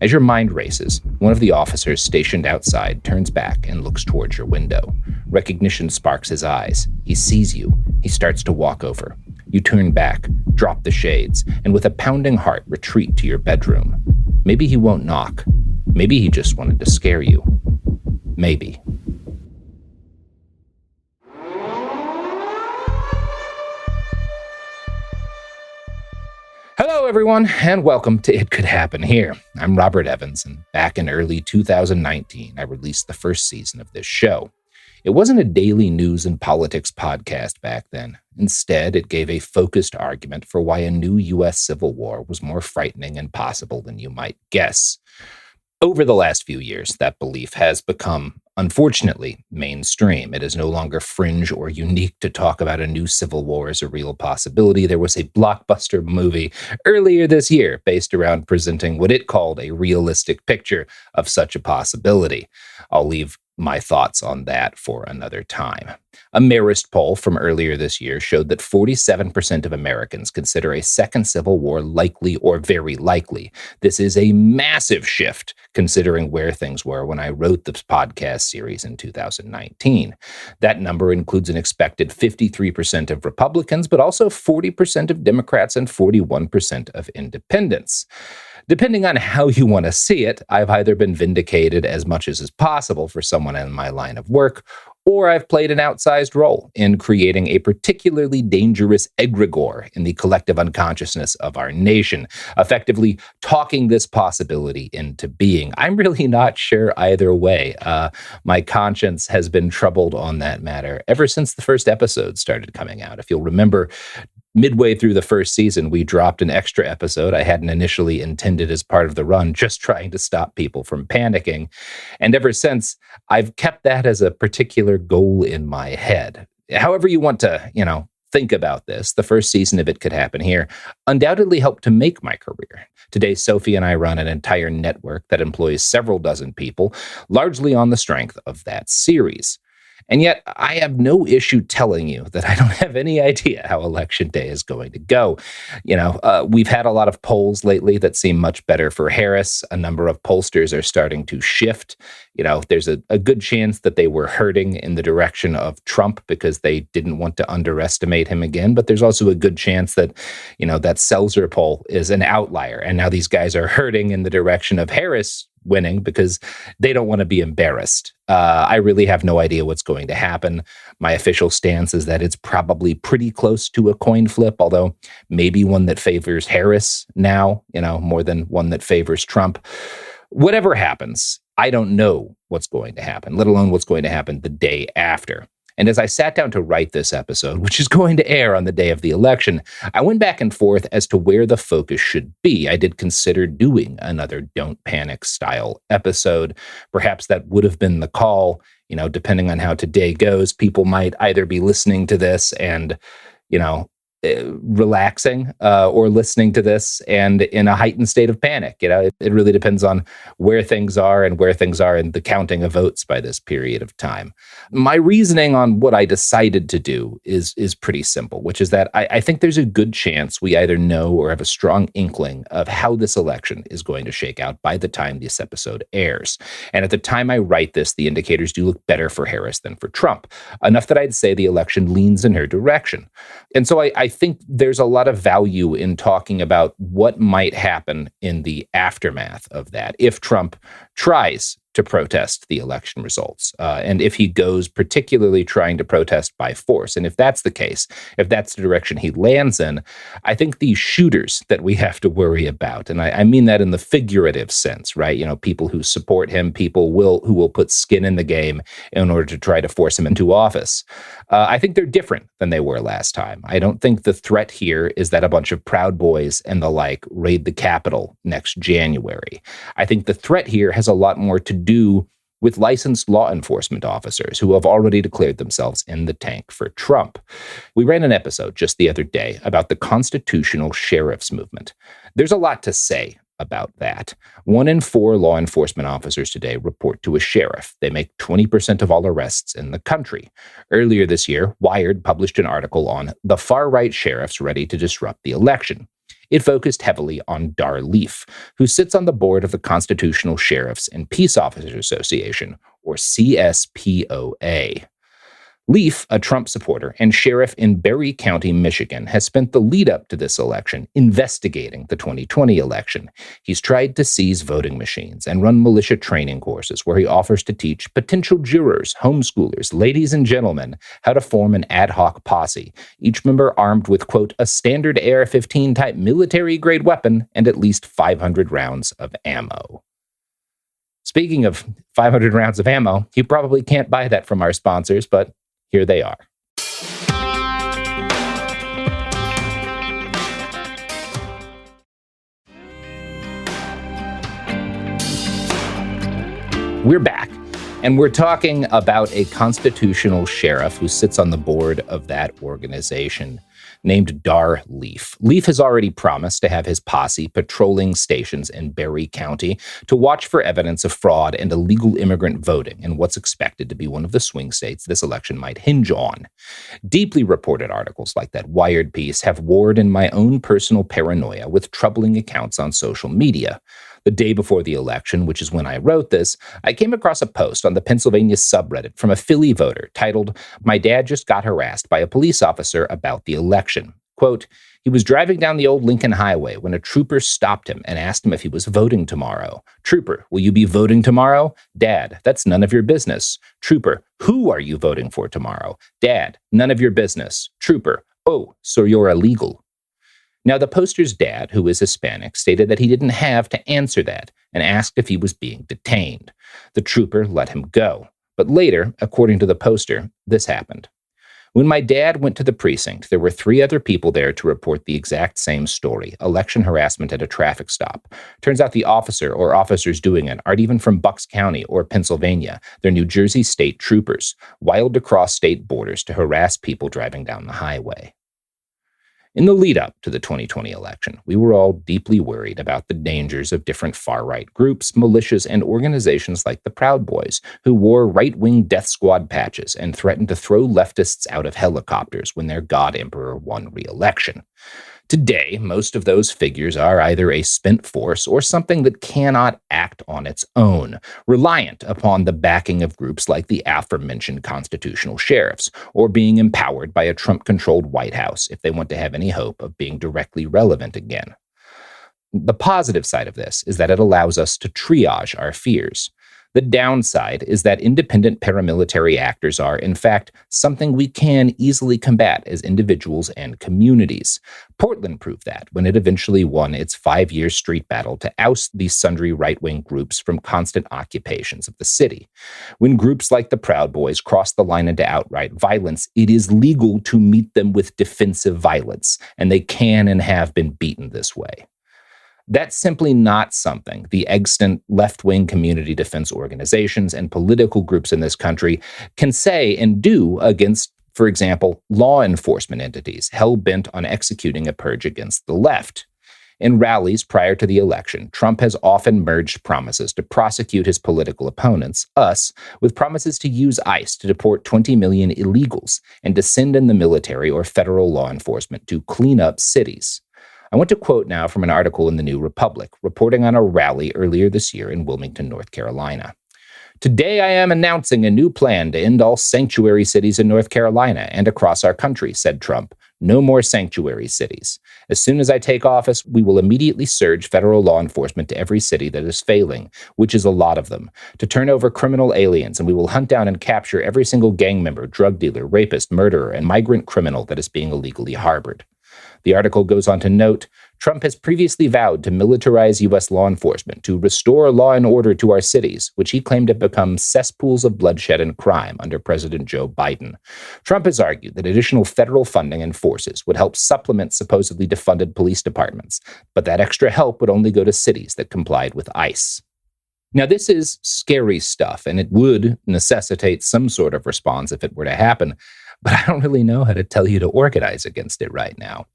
As your mind races, one of the officers stationed outside turns back and looks towards your window. Recognition sparks his eyes. He sees you. He starts to walk over. You turn back, drop the shades, and with a pounding heart retreat to your bedroom. Maybe he won't knock. Maybe he just wanted to scare you. Maybe. Hello, everyone, and welcome to It Could Happen Here. I'm Robert Evans, and back in early 2019, I released the first season of this show. It wasn't a daily news and politics podcast back then. Instead, it gave a focused argument for why a new U.S. Civil War was more frightening and possible than you might guess. Over the last few years, that belief has become, unfortunately, mainstream. It is no longer fringe or unique to talk about a new civil war as a real possibility. There was a blockbuster movie earlier this year based around presenting what it called a realistic picture of such a possibility. I'll leave my thoughts on that for another time. A Marist poll from earlier this year showed that 47% of Americans consider a second civil war likely or very likely. This is a massive shift considering where things were when I wrote this podcast series in 2019. That number includes an expected 53% of Republicans, but also 40% of Democrats and 41% of independents. Depending on how you want to see it, I've either been vindicated as much as is possible for someone in my line of work, or I've played an outsized role in creating a particularly dangerous egregore in the collective unconsciousness of our nation, effectively talking this possibility into being. I'm really not sure either way. My conscience has been troubled on that matter ever since the first episode started coming out. If you'll remember, midway through the first season, we dropped an extra episode I hadn't initially intended as part of the run, just trying to stop people from panicking. And ever since, I've kept that as a particular goal in my head. However you want to, think about this, the first season of It Could Happen Here undoubtedly helped to make my career. Today, Sophie and I run an entire network that employs several dozen people, largely on the strength of that series. And yet, I have no issue telling you that I don't have any idea how Election Day is going to go. We've had a lot of polls lately that seem much better for Harris. A number of pollsters are starting to shift. There's a good chance that they were hurting in the direction of Trump because they didn't want to underestimate him again. But there's also a good chance that, that Seltzer poll is an outlier. And now these guys are hurting in the direction of Harris winning because they don't want to be embarrassed. I really have no idea what's going to happen. My official stance is that it's probably pretty close to a coin flip, although maybe one that favors Harris now, more than one that favors Trump. Whatever happens, I don't know what's going to happen, let alone what's going to happen the day after. And as I sat down to write this episode, which is going to air on the day of the election, I went back and forth as to where the focus should be. I did consider doing another Don't Panic style episode. Perhaps that would have been the call. Depending on how today goes, people might either be listening to this and, relaxing or listening to this and in a heightened state of panic. It really depends on where things are and where things are in the counting of votes by this period of time. My reasoning on what I decided to do is pretty simple, which is that I think there's a good chance we either know or have a strong inkling of how this election is going to shake out by the time this episode airs. And at the time I write this, the indicators do look better for Harris than for Trump, enough that I'd say the election leans in her direction. And so I think there's a lot of value in talking about what might happen in the aftermath of that if Trump tries to protest the election results, and if he goes particularly trying to protest by force. And if that's the case, if that's the direction he lands in, I think these shooters that we have to worry about, and I mean that in the figurative sense, right? People who support him, people who will put skin in the game in order to try to force him into office. I think they're different than they were last time. I don't think the threat here is that a bunch of Proud Boys and the like raid the Capitol next January. I think the threat here has a lot more to do with licensed law enforcement officers who have already declared themselves in the tank for Trump. We ran an episode just the other day about the constitutional sheriff's movement. There's a lot to say about that. 1 in 4 law enforcement officers today report to a sheriff. They make 20% of all arrests in the country. Earlier this year, Wired published an article on the far-right sheriffs ready to disrupt the election. It focused heavily on Dar Leaf, who sits on the board of the Constitutional Sheriffs and Peace Officers Association, or CSPOA. Leaf, a Trump supporter and sheriff in Berry County, Michigan, has spent the lead up to this election investigating the 2020 election. He's tried to seize voting machines and run militia training courses where he offers to teach potential jurors, homeschoolers, ladies and gentlemen how to form an ad hoc posse, each member armed with, quote, a standard AR-15 type military-grade weapon and at least 500 rounds of ammo. Speaking of 500 rounds of ammo, you probably can't buy that from our sponsors, but here they are. We're back, and we're talking about a constitutional sheriff who sits on the board of that organization named Dar Leaf. Leaf has already promised to have his posse patrolling stations in Berry County to watch for evidence of fraud and illegal immigrant voting in what's expected to be one of the swing states this election might hinge on. Deeply reported articles like that Wired piece have warred in my own personal paranoia with troubling accounts on social media. The day before the election, which is when I wrote this, I came across a post on the Pennsylvania subreddit from a Philly voter titled, "My dad just got harassed by a police officer about the election." Quote, "He was driving down the old Lincoln Highway when a trooper stopped him and asked him if he was voting tomorrow. Trooper, will you be voting tomorrow? Dad, that's none of your business. Trooper, who are you voting for tomorrow? Dad, none of your business. Trooper, oh, so you're illegal." Now, the poster's dad, who is Hispanic, stated that he didn't have to answer that and asked if he was being detained. The trooper let him go. But later, according to the poster, this happened. When my dad went to the precinct, there were 3 other people there to report the exact same story, election harassment at a traffic stop. Turns out the officer or officers doing it aren't even from Bucks County or Pennsylvania. They're New Jersey state troopers, wild to cross state borders to harass people driving down the highway. In the lead up to the 2020 election, we were all deeply worried about the dangers of different far-right groups, militias, and organizations like the Proud Boys, who wore right-wing death squad patches and threatened to throw leftists out of helicopters when their god emperor won re-election. Today, most of those figures are either a spent force or something that cannot act on its own, reliant upon the backing of groups like the aforementioned constitutional sheriffs, or being empowered by a Trump-controlled White House if they want to have any hope of being directly relevant again. The positive side of this is that it allows us to triage our fears. The downside is that independent paramilitary actors are, in fact, something we can easily combat as individuals and communities. Portland proved that when it eventually won its 5-year street battle to oust these sundry right-wing groups from constant occupations of the city. When groups like the Proud Boys cross the line into outright violence, it is legal to meet them with defensive violence, and they can and have been beaten this way. That's simply not something the extant left-wing community defense organizations and political groups in this country can say and do against, for example, law enforcement entities hell-bent on executing a purge against the left. In rallies prior to the election, Trump has often merged promises to prosecute his political opponents, us, with promises to use ICE to deport 20 million illegals and to send in the military or federal law enforcement to clean up cities. I want to quote now from an article in the New Republic, reporting on a rally earlier this year in Wilmington, North Carolina. Today I am announcing a new plan to end all sanctuary cities in North Carolina and across our country, said Trump. No more sanctuary cities. As soon as I take office, we will immediately surge federal law enforcement to every city that is failing, which is a lot of them, to turn over criminal aliens, and we will hunt down and capture every single gang member, drug dealer, rapist, murderer, and migrant criminal that is being illegally harbored. The article goes on to note, Trump has previously vowed to militarize U.S. law enforcement to restore law and order to our cities, which he claimed have become cesspools of bloodshed and crime under President Joe Biden. Trump has argued that additional federal funding and forces would help supplement supposedly defunded police departments, but that extra help would only go to cities that complied with ICE. Now, this is scary stuff, and it would necessitate some sort of response if it were to happen, but I don't really know how to tell you to organize against it right now.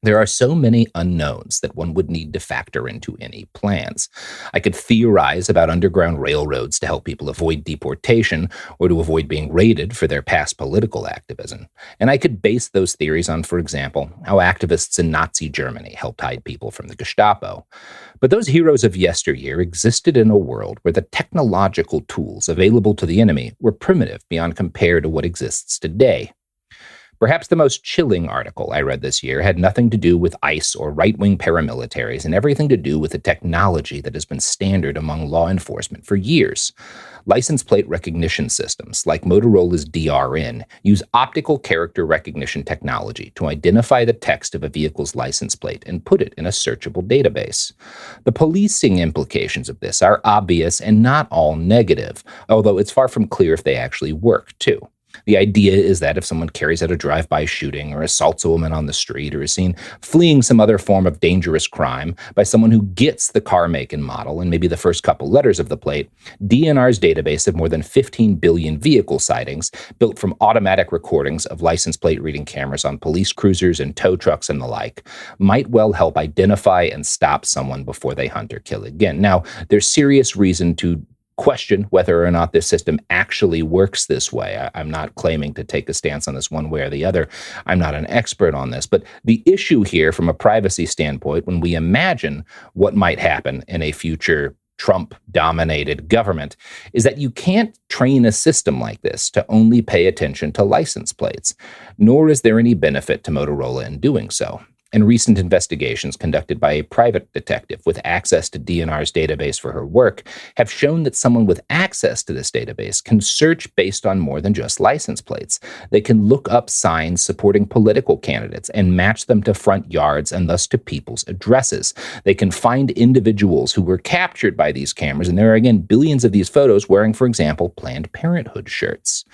There are so many unknowns that one would need to factor into any plans. I could theorize about underground railroads to help people avoid deportation or to avoid being raided for their past political activism. And I could base those theories on, for example, how activists in Nazi Germany helped hide people from the Gestapo. But those heroes of yesteryear existed in a world where the technological tools available to the enemy were primitive beyond compare to what exists today. Perhaps the most chilling article I read this year had nothing to do with ICE or right-wing paramilitaries and everything to do with the technology that has been standard among law enforcement for years. License plate recognition systems, like Motorola's DRN, use optical character recognition technology to identify the text of a vehicle's license plate and put it in a searchable database. The policing implications of this are obvious and not all negative, although it's far from clear if they actually work, too. The idea is that if someone carries out a drive-by shooting or assaults a woman on the street or is seen fleeing some other form of dangerous crime by someone who gets the car make and model and maybe the first couple letters of the plate, DNR's database of more than 15 billion vehicle sightings built from automatic recordings of license plate reading cameras on police cruisers and tow trucks and the like might well help identify and stop someone before they hunt or kill again. Now, there's serious reason to question whether or not this system actually works this way. I'm not claiming to take a stance on this one way or the other. I'm not an expert on this. But the issue here from a privacy standpoint, when we imagine what might happen in a future Trump-dominated government, is that you can't train a system like this to only pay attention to license plates, nor is there any benefit to Motorola in doing so. And recent investigations conducted by a private detective with access to DNR's database for her work have shown that someone with access to this database can search based on more than just license plates. They can look up signs supporting political candidates and match them to front yards and thus to people's addresses. They can find individuals who were captured by these cameras, and there are, again, billions of these photos wearing, for example, Planned Parenthood shirts.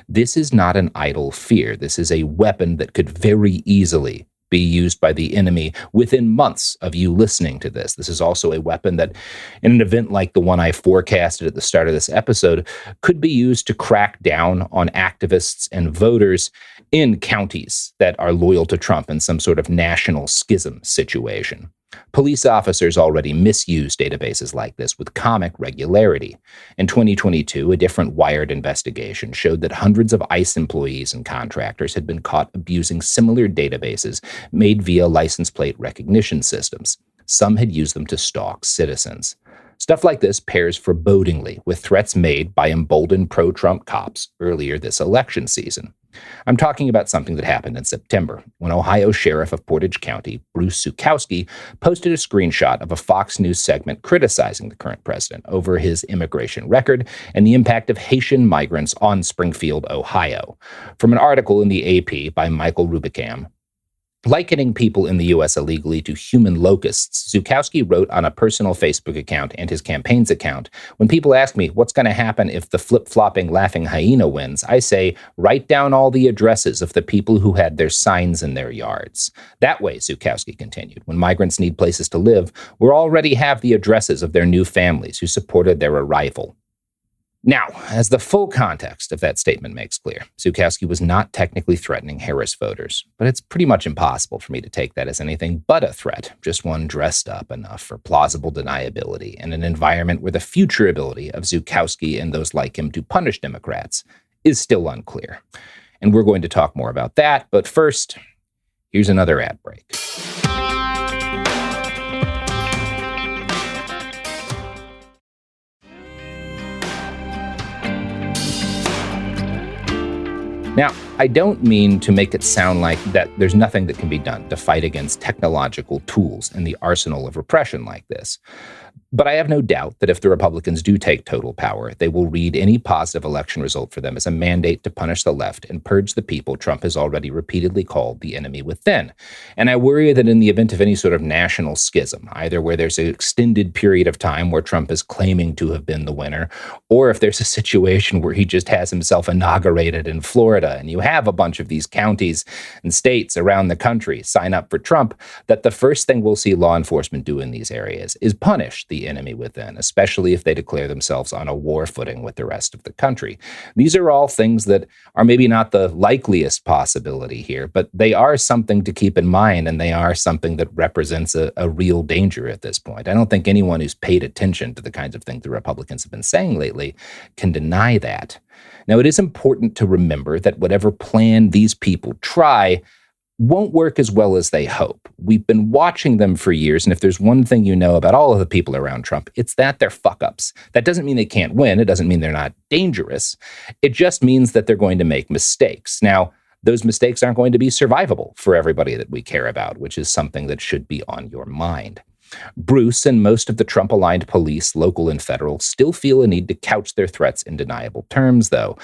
This is not an idle fear. This is a weapon that could very easily be used by the enemy within months of you listening to this. This is also a weapon that, in an event like the one I forecasted at the start of this episode, could be used to crack down on activists and voters in counties that are loyal to Trump in some sort of national schism situation. Police officers already misuse databases like this with comic regularity. In 2022, a different Wired investigation showed that hundreds of ICE employees and contractors had been caught abusing similar databases made via license plate recognition systems. Some had used them to stalk citizens. Stuff like this pairs forebodingly with threats made by emboldened pro-Trump cops earlier this election season. I'm talking about something that happened in September, when Ohio Sheriff of Portage County, Bruce Zukowski, posted a screenshot of a Fox News segment criticizing the current president over his immigration record and the impact of Haitian migrants on Springfield, Ohio. From an article in the AP by Michael Rubicam, likening people in the U.S. illegally to human locusts, Zukowski wrote on a personal Facebook account and his campaign's account, "When people ask me what's going to happen if the flip-flopping laughing hyena wins, I say, write down all the addresses of the people who had their signs in their yards." That way, Zukowski continued, when migrants need places to live, we already have the addresses of their new families who supported their arrival. Now, as the full context of that statement makes clear, Zukowski was not technically threatening Harris voters, but it's pretty much impossible for me to take that as anything but a threat, just one dressed up enough for plausible deniability in an environment where the future ability of Zukowski and those like him to punish Democrats is still unclear. And we're going to talk more about that, but first, here's another ad break. Now, I don't mean to make it sound like that there's nothing that can be done to fight against technological tools in the arsenal of repression like this. But I have no doubt that if the Republicans do take total power, they will read any positive election result for them as a mandate to punish the left and purge the people Trump has already repeatedly called the enemy within. And I worry that in the event of any sort of national schism, either where there's an extended period of time where Trump is claiming to have been the winner, or if there's a situation where he just has himself inaugurated in Florida and you have a bunch of these counties and states around the country sign up for Trump, that the first thing we'll see law enforcement do in these areas is punish the enemy within, especially if they declare themselves on a war footing with the rest of the country. These are all things that are maybe not the likeliest possibility here, but they are something to keep in mind, and they are something that represents a real danger at this point. I don't think anyone who's paid attention to the kinds of things the Republicans have been saying lately can deny that. Now, it is important to remember that whatever plan these people try won't work as well as they hope. We've been watching them for years, and if there's one thing you know about all of the people around Trump, it's that they're fuck-ups. That doesn't mean they can't win. It doesn't mean they're not dangerous. It just means that they're going to make mistakes. Now, those mistakes aren't going to be survivable for everybody that we care about, which is something that should be on your mind. Bruce and most of the Trump-aligned police, local and federal, still feel a need to couch their threats in deniable terms, though.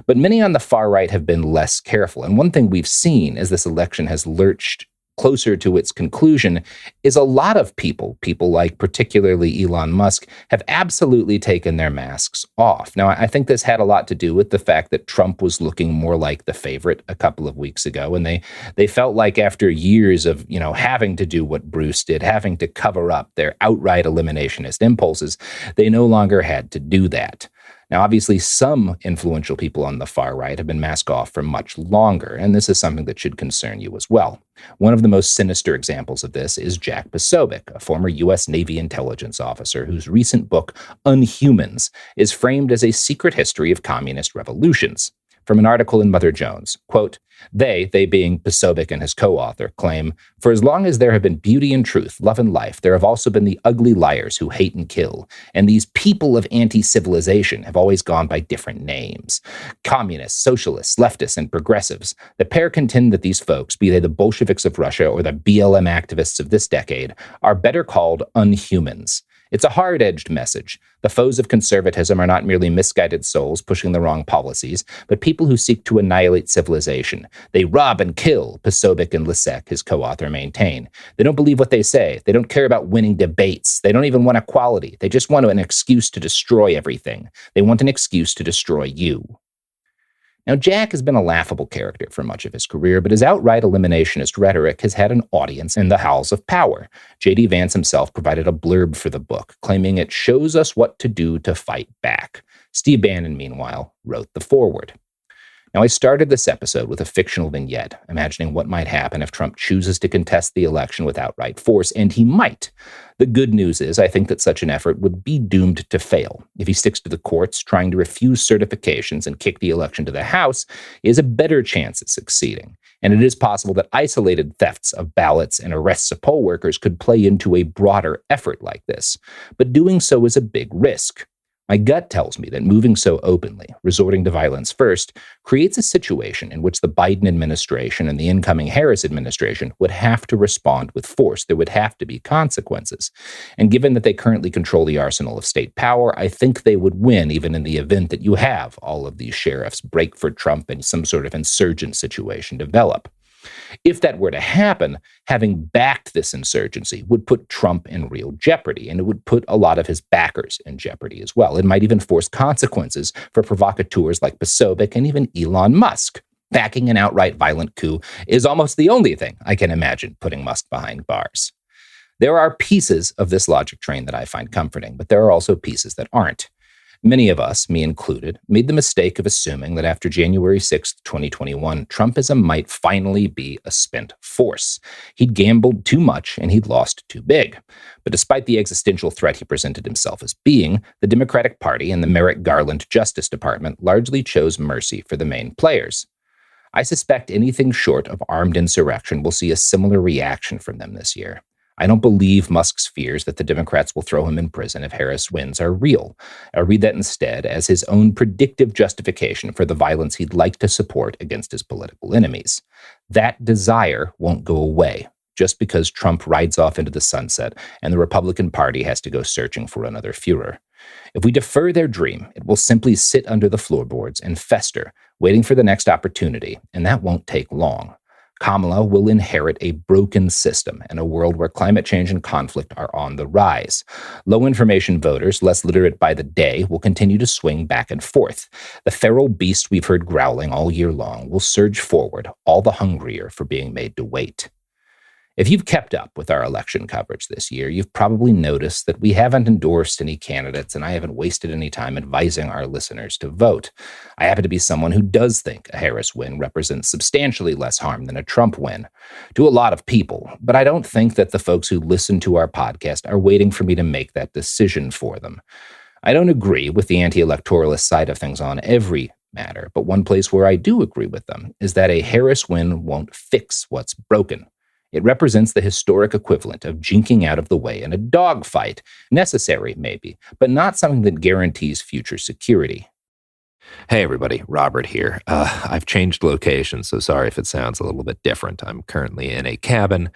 But many on the far right have been less careful. And one thing we've seen as this election has lurched closer to its conclusion is a lot of people like particularly Elon Musk, have absolutely taken their masks off. Now, I think this had a lot to do with the fact that Trump was looking more like the favorite a couple of weeks ago. And they felt like after years of, having to do what Bruce did, having to cover up their outright eliminationist impulses, they no longer had to do that. Now, obviously, some influential people on the far right have been masked off for much longer, and this is something that should concern you as well. One of the most sinister examples of this is Jack Posobiec, a former U.S. Navy intelligence officer whose recent book, Unhumans, is framed as a secret history of communist revolutions. From an article in Mother Jones, quote, they being Posobiec and his co-author, claim, for as long as there have been beauty and truth, love and life, there have also been the ugly liars who hate and kill. And these people of anti-civilization have always gone by different names. Communists, socialists, leftists, and progressives. The pair contend that these folks, be they the Bolsheviks of Russia or the BLM activists of this decade, are better called unhumans. It's a hard-edged message. The foes of conservatism are not merely misguided souls pushing the wrong policies, but people who seek to annihilate civilization. They rob and kill, Posobiec and Lisek, his co-author, maintain. They don't believe what they say. They don't care about winning debates. They don't even want equality. They just want an excuse to destroy everything. They want an excuse to destroy you. Now, Jack has been a laughable character for much of his career, but his outright eliminationist rhetoric has had an audience in the halls of power. J.D. Vance himself provided a blurb for the book, claiming it shows us what to do to fight back. Steve Bannon, meanwhile, wrote the foreword. Now, I started this episode with a fictional vignette, imagining what might happen if Trump chooses to contest the election with outright force, and he might. The good news is I think that such an effort would be doomed to fail. If he sticks to the courts, trying to refuse certifications and kick the election to the House, he has a better chance at succeeding. And it is possible that isolated thefts of ballots and arrests of poll workers could play into a broader effort like this. But doing so is a big risk. My gut tells me that moving so openly, resorting to violence first, creates a situation in which the Biden administration and the incoming Harris administration would have to respond with force. There would have to be consequences. And given that they currently control the arsenal of state power, I think they would win even in the event that you have all of these sheriffs break for Trump and some sort of insurgent situation develop. If that were to happen, having backed this insurgency would put Trump in real jeopardy, and it would put a lot of his backers in jeopardy as well. It might even force consequences for provocateurs like Posobiec and even Elon Musk. Backing an outright violent coup is almost the only thing I can imagine putting Musk behind bars. There are pieces of this logic train that I find comforting, but there are also pieces that aren't. Many of us, me included, made the mistake of assuming that after January 6th, 2021, Trumpism might finally be a spent force. He'd gambled too much and he'd lost too big. But despite the existential threat he presented himself as being, the Democratic Party and the Merrick Garland Justice Department largely chose mercy for the main players. I suspect anything short of armed insurrection will see a similar reaction from them this year. I don't believe Musk's fears that the Democrats will throw him in prison if Harris wins are real. I read that instead as his own predictive justification for the violence he'd like to support against his political enemies. That desire won't go away just because Trump rides off into the sunset and the Republican Party has to go searching for another Führer. If we defer their dream, it will simply sit under the floorboards and fester, waiting for the next opportunity, and that won't take long. Kamala will inherit a broken system and a world where climate change and conflict are on the rise. Low-information voters, less literate by the day, will continue to swing back and forth. The feral beast we've heard growling all year long will surge forward, all the hungrier for being made to wait. If you've kept up with our election coverage this year, you've probably noticed that we haven't endorsed any candidates and I haven't wasted any time advising our listeners to vote. I happen to be someone who does think a Harris win represents substantially less harm than a Trump win to a lot of people, but I don't think that the folks who listen to our podcast are waiting for me to make that decision for them. I don't agree with the anti-electoralist side of things on every matter, but one place where I do agree with them is that a Harris win won't fix what's broken. It represents the historic equivalent of jinking out of the way in a dogfight. Necessary, maybe, but not something that guarantees future security. Hey everybody, Robert here. I've changed location, so sorry if it sounds a little bit different. I'm currently in a cabin,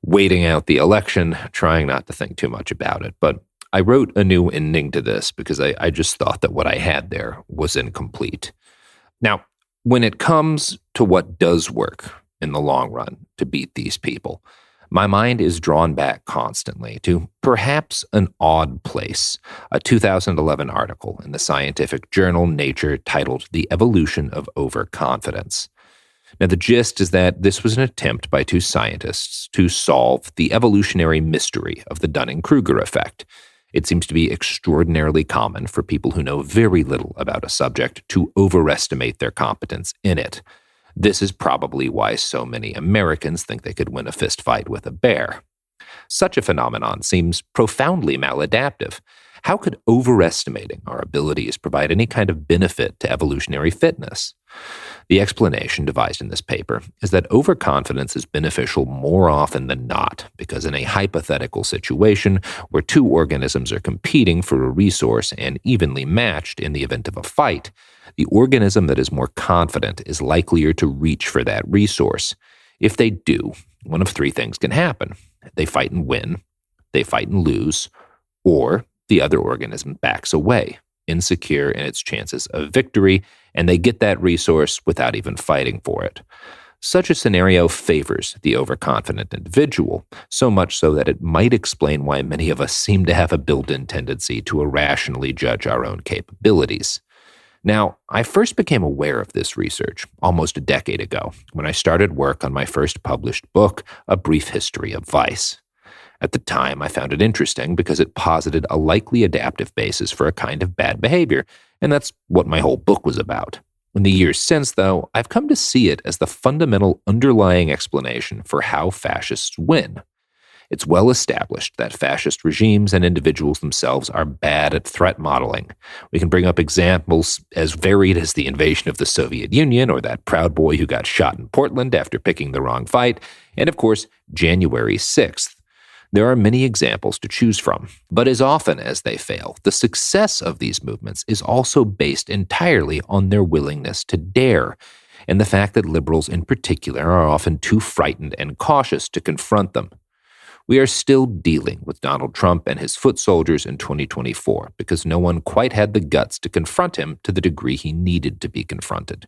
waiting out the election, trying not to think too much about it. But I wrote a new ending to this because I just thought that what I had there was incomplete. Now, when it comes to what does work in the long run to beat these people, my mind is drawn back constantly to perhaps an odd place, a 2011 article in the scientific journal Nature titled The Evolution of Overconfidence. Now, the gist is that this was an attempt by two scientists to solve the evolutionary mystery of the Dunning-Kruger effect. It seems to be extraordinarily common for people who know very little about a subject to overestimate their competence in it. This is probably why so many Americans think they could win a fist fight with a bear. Such a phenomenon seems profoundly maladaptive. How could overestimating our abilities provide any kind of benefit to evolutionary fitness? The explanation devised in this paper is that overconfidence is beneficial more often than not, because in a hypothetical situation where two organisms are competing for a resource and evenly matched in the event of a fight, the organism that is more confident is likelier to reach for that resource. If they do, one of three things can happen. They fight and win, they fight and lose, or the other organism backs away, insecure in its chances of victory, and they get that resource without even fighting for it. Such a scenario favors the overconfident individual, so much so that it might explain why many of us seem to have a built-in tendency to irrationally judge our own capabilities. Now, I first became aware of this research almost a decade ago when I started work on my first published book, A Brief History of Vice. At the time, I found it interesting because it posited a likely adaptive basis for a kind of bad behavior, and that's what my whole book was about. In the years since, though, I've come to see it as the fundamental underlying explanation for how fascists win. It's well established that fascist regimes and individuals themselves are bad at threat modeling. We can bring up examples as varied as the invasion of the Soviet Union or that Proud Boy who got shot in Portland after picking the wrong fight, and of course, January 6th. There are many examples to choose from, but as often as they fail, the success of these movements is also based entirely on their willingness to dare, and the fact that liberals in particular are often too frightened and cautious to confront them. We are still dealing with Donald Trump and his foot soldiers in 2024 because no one quite had the guts to confront him to the degree he needed to be confronted.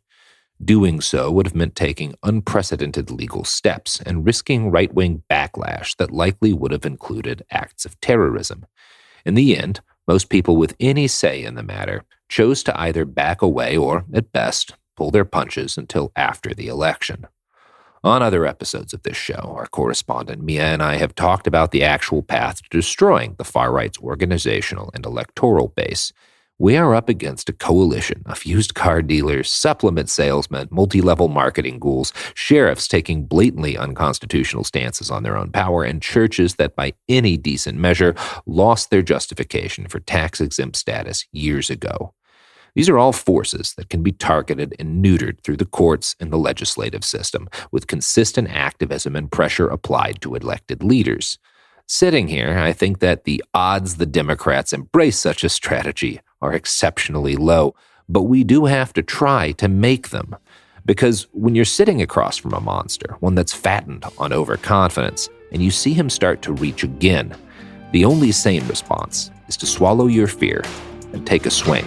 Doing so would have meant taking unprecedented legal steps and risking right-wing backlash that likely would have included acts of terrorism. In the end, most people with any say in the matter chose to either back away or, at best, pull their punches until after the election. On other episodes of this show, our correspondent Mia and I have talked about the actual path to destroying the far-right's organizational and electoral base. We are up against a coalition of used car dealers, supplement salesmen, multi-level marketing ghouls, sheriffs taking blatantly unconstitutional stances on their own power, and churches that by any decent measure lost their justification for tax-exempt status years ago. These are all forces that can be targeted and neutered through the courts and the legislative system, with consistent activism and pressure applied to elected leaders. Sitting here, I think that the odds the Democrats embrace such a strategy are exceptionally low, but we do have to try to make them. Because when you're sitting across from a monster, one that's fattened on overconfidence, and you see him start to reach again, the only sane response is to swallow your fear and take a swing.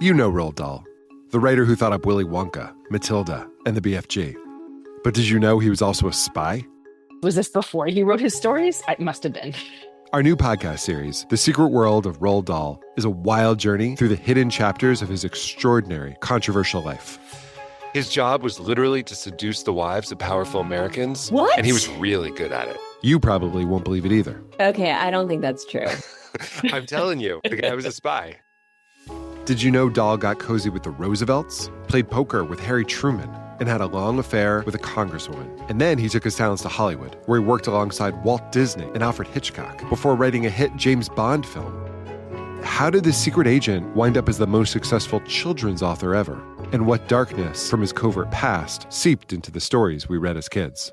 You know Roald Dahl, the writer who thought up Willy Wonka, Matilda, and the BFG. But did you know he was also a spy? Was this before he wrote his stories? It must have been. Our new podcast series, The Secret World of Roald Dahl, is a wild journey through the hidden chapters of his extraordinary, controversial life. His job was literally to seduce the wives of powerful Americans. What? And he was really good at it. You probably won't believe it either. Okay, I don't think that's true. I'm telling you, the guy was a spy. Did you know Dahl got cozy with the Roosevelts, played poker with Harry Truman, and had a long affair with a congresswoman? And then he took his talents to Hollywood, where he worked alongside Walt Disney and Alfred Hitchcock before writing a hit James Bond film. How did this secret agent wind up as the most successful children's author ever? And what darkness from his covert past seeped into the stories we read as kids?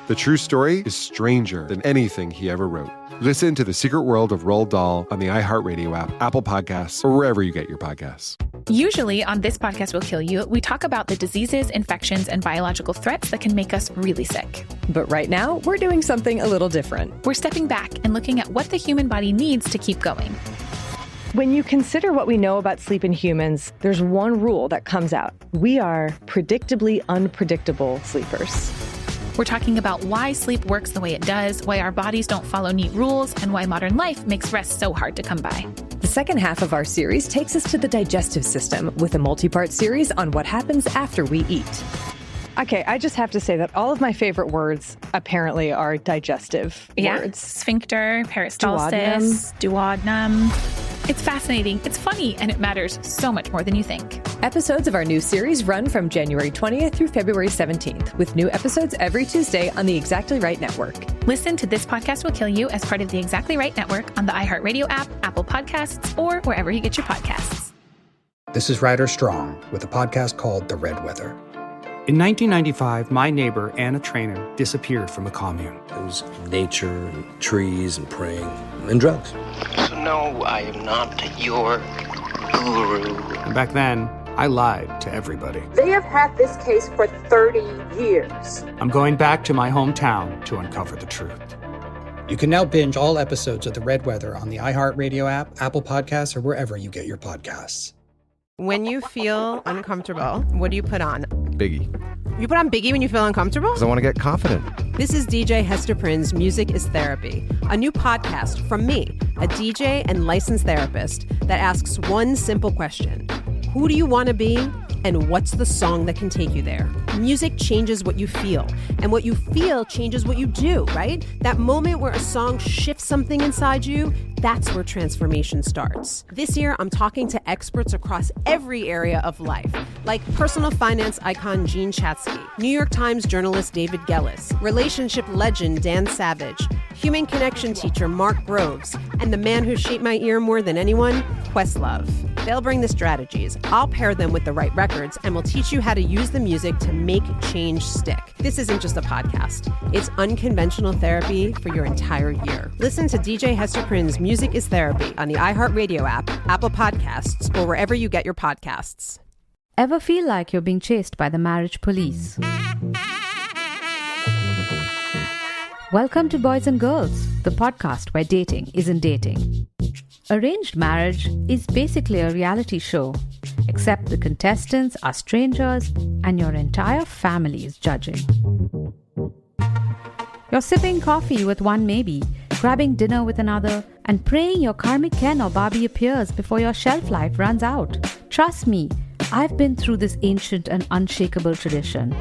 The true story is stranger than anything he ever wrote. Listen to The Secret World of Roald Dahl on the iHeartRadio app, Apple Podcasts, or wherever you get your podcasts. Usually on This Podcast Will Kill You, we talk about the diseases, infections, and biological threats that can make us really sick. But right now, we're doing something a little different. We're stepping back and looking at what the human body needs to keep going. When you consider what we know about sleep in humans, there's one rule that comes out. We are predictably unpredictable sleepers. We're talking about why sleep works the way it does, why our bodies don't follow neat rules, and why modern life makes rest so hard to come by. The second half of our series takes us to the digestive system with a multi-part series on what happens after we eat. Okay, I just have to say that all of my favorite words apparently are digestive words. Sphincter, peristalsis, duodenum. It's fascinating, it's funny, and it matters so much more than you think. Episodes of our new series run from January 20th through February 17th, with new episodes every Tuesday on the Exactly Right Network. Listen to This Podcast Will Kill You as part of the Exactly Right Network on the iHeartRadio app, Apple Podcasts, or wherever you get your podcasts. This is Ryder Strong with a podcast called The Red Weather. In 1995, my neighbor, Anna Trainer, disappeared from a commune. It was nature and trees and praying and drugs. So no, I am not your guru. And back then, I lied to everybody. They have had this case for 30 years. I'm going back to my hometown to uncover the truth. You can now binge all episodes of The Red Weather on the iHeartRadio app, Apple Podcasts, or wherever you get your podcasts. When you feel uncomfortable, what do you put on? Biggie. You put on Biggie when you feel uncomfortable? Because I want to get confident. This is DJ Hester Prynne's Music is Therapy, a new podcast from me, a DJ and licensed therapist that asks one simple question. Who do you want to be and what's the song that can take you there? Music changes what you feel, and what you feel changes what you do, right? That moment where a song shifts something inside you, that's where transformation starts. This year, I'm talking to experts across every area of life, like personal finance icon Jean Chatzky, New York Times journalist David Gellis, relationship legend Dan Savage, human connection teacher Mark Groves, and the man who shaped my ear more than anyone, Questlove. They'll bring the strategies, I'll pair them with the right records, and we'll teach you how to use the music to make change stick. This isn't just a podcast. It's unconventional therapy for your entire year. Listen to DJ Hester Prynne's Music is Therapy on the iHeartRadio app, Apple Podcasts, or wherever you get your podcasts. Ever feel like you're being chased by the marriage police? Welcome to Boys and Girls, the podcast where dating isn't dating. Arranged marriage is basically a reality show, except the contestants are strangers and your entire family is judging. You're sipping coffee with one maybe, grabbing dinner with another, and praying your karmic Ken or Barbie appears before your shelf life runs out. Trust me, I've been through this ancient and unshakable tradition.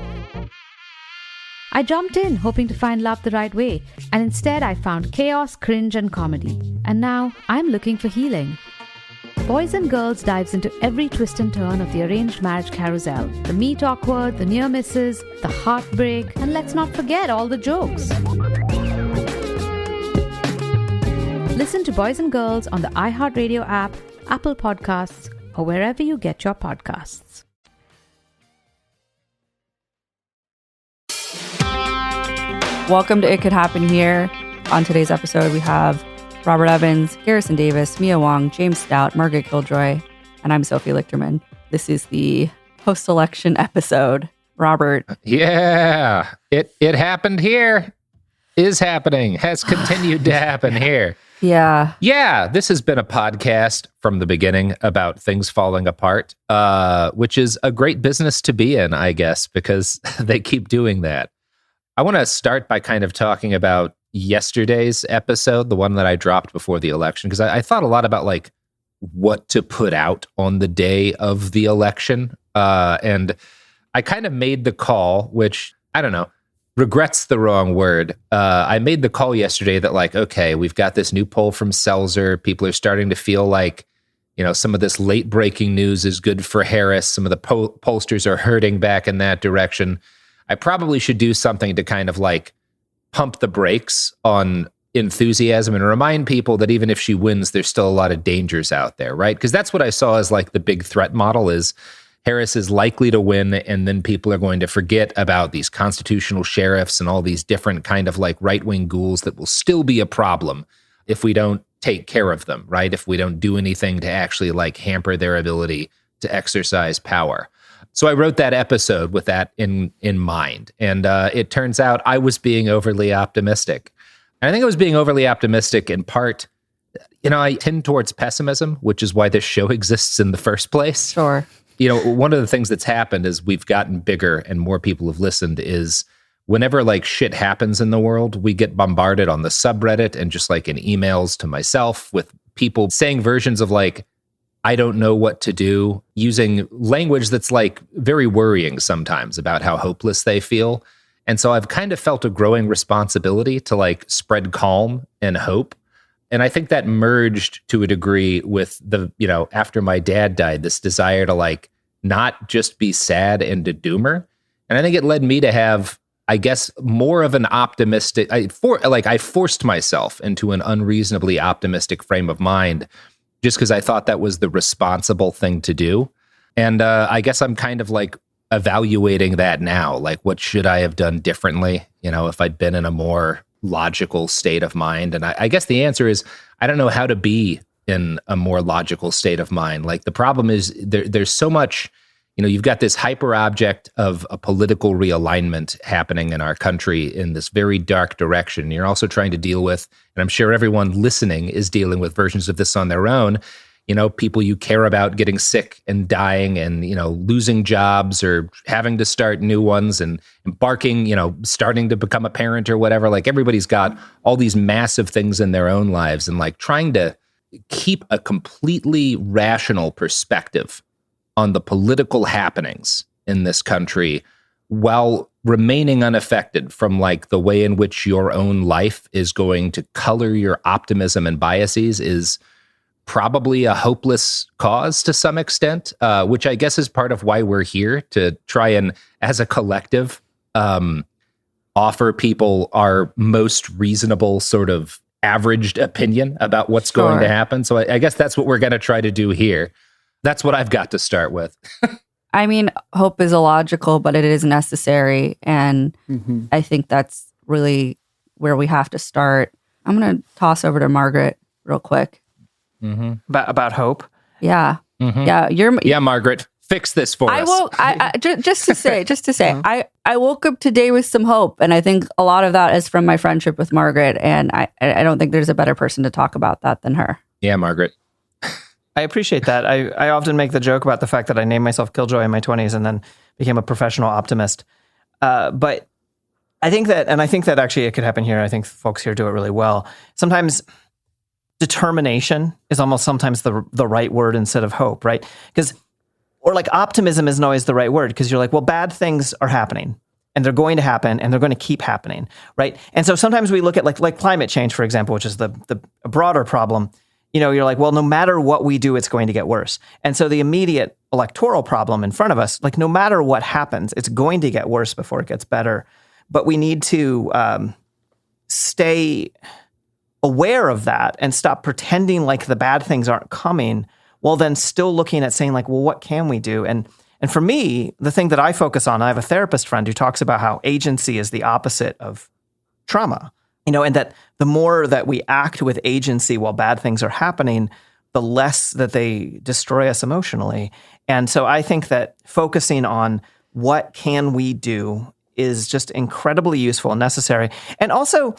I jumped in hoping to find love the right way, and instead I found chaos, cringe, and comedy. And now I'm looking for healing. Boys and Girls dives into every twist and turn of the arranged marriage carousel. The meet awkward, the near misses, the heartbreak, and let's not forget all the jokes. Listen to Boys and Girls on the iHeartRadio app, Apple Podcasts, or wherever you get your podcasts. Welcome to It Could Happen Here. On today's episode, we have Robert Evans, Garrison Davis, Mia Wong, James Stout, Margaret Killjoy, and I'm Sophie Lichterman. This is the post-election episode. Robert. Yeah, it happened here. Is happening. Has continued to happen here. Yeah. Yeah, this has been a podcast from the beginning about things falling apart, which is a great business to be in, I guess, because they keep doing that. I want to start by kind of talking about yesterday's episode, the one that I dropped before the election, because I thought a lot about like what to put out on the day of the election. And I kind of made the call, which I don't know, regret's the wrong word. I made the call yesterday that like, okay, we've got this new poll from Seltzer. People are starting to feel like, you know, some of this late breaking news is good for Harris. Some of the pollsters are hurting back in that direction. I probably should do something to kind of like pump the brakes on enthusiasm and remind people that even if she wins, there's still a lot of dangers out there, right? Because that's what I saw as like the big threat model is Harris is likely to win, and then people are going to forget about these constitutional sheriffs and all these different kind of like right-wing ghouls that will still be a problem if we don't take care of them, right? If we don't do anything to actually like hamper their ability to exercise power. So I wrote that episode with that in mind. And it turns out I was being overly optimistic. And I think I was being overly optimistic in part, you know, I tend towards pessimism, which is why this show exists in the first place. Sure. You know, one of the things that's happened is we've gotten bigger and more people have listened is whenever like shit happens in the world, we get bombarded on the subreddit and just like in emails to myself with people saying versions of like, I don't know what to do, using language that's like very worrying sometimes about how hopeless they feel. And so I've kind of felt a growing responsibility to like spread calm and hope. And I think that merged to a degree with the, you know, after my dad died, this desire to like not just be sad and a doomer. And I think it led me to have, I guess, more of an optimistic, I forced myself into an unreasonably optimistic frame of mind just because I thought that was the responsible thing to do. And I guess I'm kind of like evaluating that now. Like, what should I have done differently, you know, if I'd been in a more logical state of mind? And I guess the answer is, I don't know how to be in a more logical state of mind. Like, the problem is there's so much, you know, you've got this hyper object of a political realignment happening in our country in this very dark direction. You're also trying to deal with, and I'm sure everyone listening is dealing with versions of this on their own, you know, people you care about getting sick and dying and, you know, losing jobs or having to start new ones and embarking, you know, starting to become a parent or whatever. Like, everybody's got all these massive things in their own lives, and like trying to keep a completely rational perspective on the political happenings in this country while remaining unaffected from like the way in which your own life is going to color your optimism and biases is probably a hopeless cause to some extent, which I guess is part of why we're here, to try and, as a collective, offer people our most reasonable sort of averaged opinion about what's going to happen. So I guess that's what we're going to try to do here. That's what I've got to start with. I mean, hope is illogical, but it is necessary. And I think that's really where we have to start. I'm going to toss over to Margaret real quick. About hope? Yeah. Yeah, Margaret, fix this for us. I just to say, I woke up today with some hope. And I think a lot of that is from my friendship with Margaret. And I don't think there's a better person to talk about that than her. Yeah, Margaret. I appreciate that. I often make the joke about the fact that I named myself Killjoy in my 20s and then became a professional optimist. But I think that actually it could happen here. I think folks here do it really well. Sometimes determination is almost sometimes the right word instead of hope, right? Or like optimism isn't always the right word because you're like, well, bad things are happening and they're going to happen and they're going to keep happening, right? And so sometimes we look at like climate change, for example, which is the broader problem. You know, you're like, well, no matter what we do, it's going to get worse. And so the immediate electoral problem in front of us, like no matter what happens, it's going to get worse before it gets better. But we need to stay aware of that and stop pretending like the bad things aren't coming, while then still looking at saying like, well, what can we do? And for me, the thing that I focus on, I have a therapist friend who talks about how agency is the opposite of trauma. You know, and that the more that we act with agency while bad things are happening, the less that they destroy us emotionally. And so I think that focusing on what can we do is just incredibly useful and necessary. And also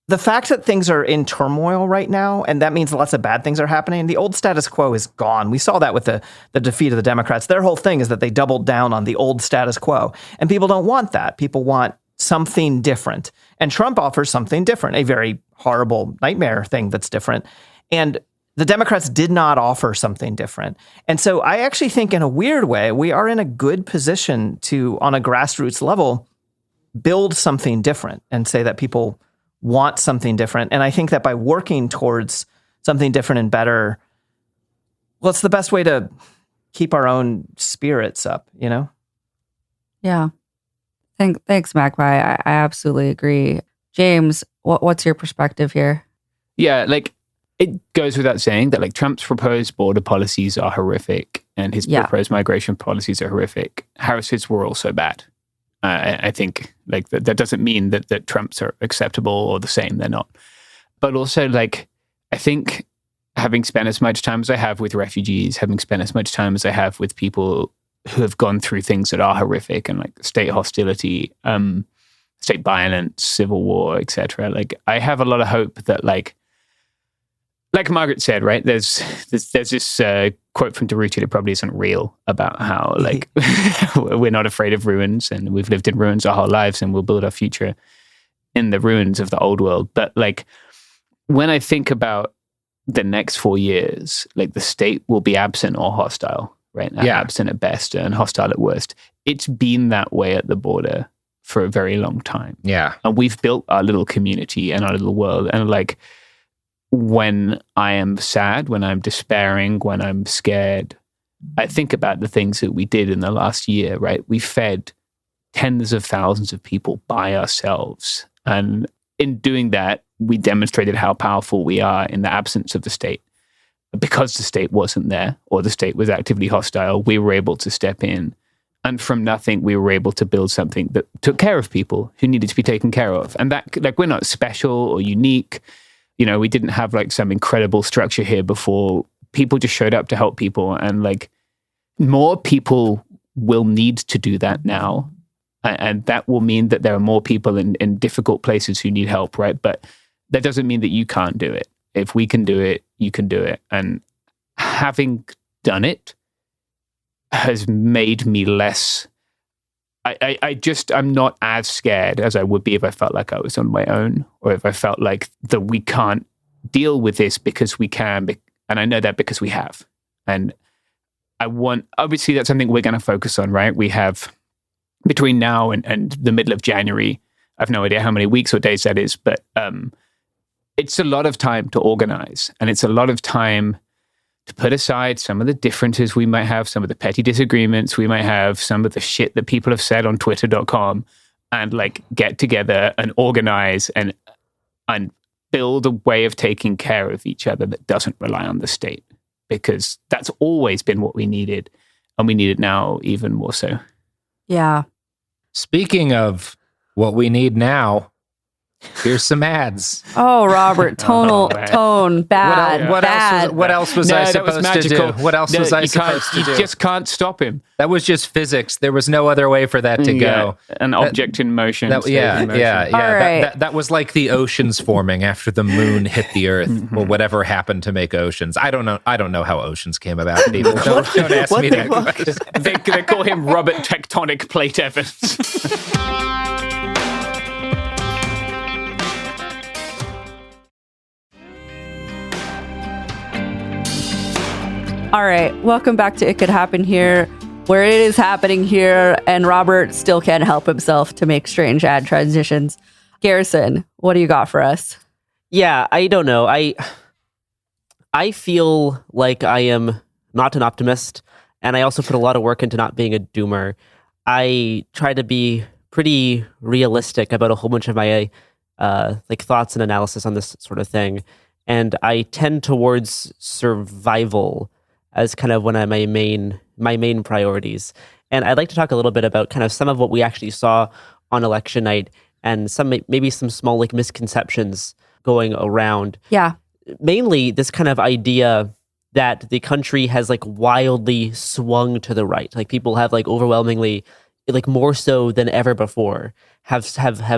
the fact that things are in turmoil right now, and that means lots of bad things are happening, the old status quo is gone. We saw that with the defeat of the Democrats. Their whole thing is that they doubled down on the old status quo. And people don't want that. People want something different. And Trump offers something different, a very horrible nightmare thing that's different. And the Democrats did not offer something different. And so I actually think in a weird way, we are in a good position to, on a grassroots level, build something different and say that people want something different. And I think that by working towards something different and better, well, it's the best way to keep our own spirits up, you know? Yeah. Thanks, Magpie. I absolutely agree. James, what's your perspective here? Yeah, like it goes without saying that like Trump's proposed border policies are horrific and his proposed migration policies are horrific. Harris's were also bad. I think like that doesn't mean that Trump's are acceptable or the same. They're not. But also like I think having spent as much time as I have with refugees, having spent as much time as I have with people who have gone through things that are horrific and like state hostility, state violence, civil war, etc. Like I have a lot of hope that like Margaret said, right? There's this quote from Deportation that probably isn't real about how like we're not afraid of ruins and we've lived in ruins our whole lives and we'll build our future in the ruins of the old world. But like when I think about the next 4 years, like the state will be absent or hostile. Right? Absent at best and hostile at worst. It's been that way at the border for a very long time. Yeah. And we've built our little community and our little world. And like when I am sad, when I'm despairing, when I'm scared, I think about the things that we did in the last year, right? We fed tens of thousands of people by ourselves. And in doing that, we demonstrated how powerful we are in the absence of the state. Because the state wasn't there or the state was actively hostile, we were able to step in. And from nothing, we were able to build something that took care of people who needed to be taken care of. And that, like, we're not special or unique. You know, we didn't have like some incredible structure here before. People just showed up to help people. And like more people will need to do that now. And that will mean that there are more people in difficult places who need help, right? But that doesn't mean that you can't do it. If we can do it, you can do it. And having done it has made me less... I'm not as scared as I would be if I felt like I was on my own, or if I felt like that we can't deal with this because we can. And I know that because we have. And obviously that's something we're going to focus on, right? We have between now and the middle of January, I have no idea how many weeks or days that is, but it's a lot of time to organize, and it's a lot of time to put aside some of the differences we might have, some of the petty disagreements we might have, some of the shit that people have said on twitter.com, and like get together and organize and build a way of taking care of each other that doesn't rely on the state, because that's always been what we needed, and we need it now even more so. Yeah. Speaking of what we need now, here's some ads. Oh, Robert, tone, bad. What else was I supposed to do? What else was I supposed to do? You just can't stop him. That was just physics. There was no other way for that to go. An object in motion. Yeah. Right. That was like the oceans forming after the moon hit the earth, or whatever happened to make oceans. I don't know how oceans came about. People don't ask me that question. They call him Robert Tectonic Plate Evans. All right, welcome back to It Could Happen Here, where it is happening here, and Robert still can't help himself to make strange ad transitions. Garrison, what do you got for us? Yeah, I don't know. I feel like I am not an optimist, and I also put a lot of work into not being a doomer. I try to be pretty realistic about a whole bunch of my thoughts and analysis on this sort of thing, and I tend towards survival as kind of one of my main priorities. And I'd like to talk a little bit about kind of some of what we actually saw on election night, and maybe some small like misconceptions going around. Yeah. Mainly this kind of idea that the country has like wildly swung to the right. Like people have like overwhelmingly, like more so than ever before, have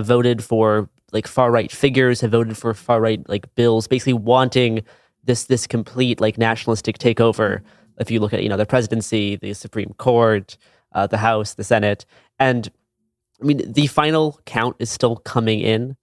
voted for like far right figures, have voted for far right like bills, basically wanting this complete like nationalistic takeover. If you look at the presidency, the Supreme Court, the House, the Senate, and I mean the final count is still coming in.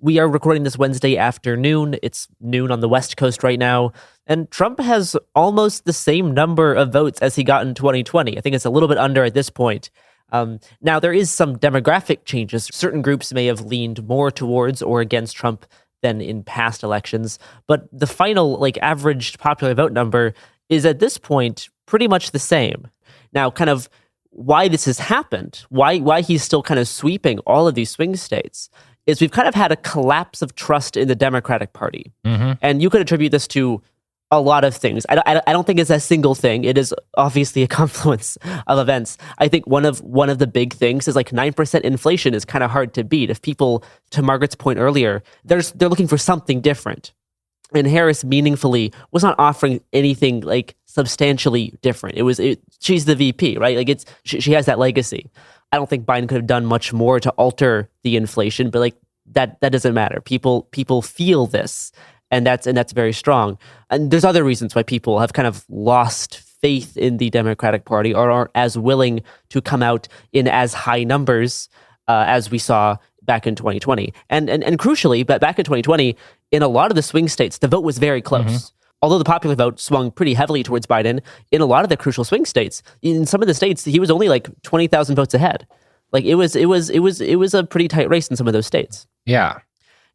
We are recording this Wednesday afternoon. It's noon on the West Coast right now, and Trump has almost the same number of votes as he got in 2020. I think it's a little bit under at this point. Now there is some demographic changes. Certain groups may have leaned more towards or against Trump than in past elections, but the final like averaged popular vote number is at this point pretty much the same. Now, kind of why this has happened, why he's still kind of sweeping all of these swing states, is we've kind of had a collapse of trust in the Democratic Party, and you could attribute this to a lot of things. I don't think it's a single thing. It is obviously a confluence of events. I think one of the big things is like 9% inflation is kind of hard to beat. If people, to Margaret's point earlier, they're looking for something different, and Harris meaningfully was not offering anything like substantially different. She's the VP, right? Like she has that legacy. I don't think Biden could have done much more to alter the inflation, but like that doesn't matter. People feel this. And that's very strong. And there's other reasons why people have kind of lost faith in the Democratic Party or aren't as willing to come out in as high numbers as we saw back in 2020. And crucially, but back in 2020, in a lot of the swing states, the vote was very close. Although the popular vote swung pretty heavily towards Biden, in a lot of the crucial swing states, in some of the states, he was only like 20,000 votes ahead. Like it was a pretty tight race in some of those states. Yeah.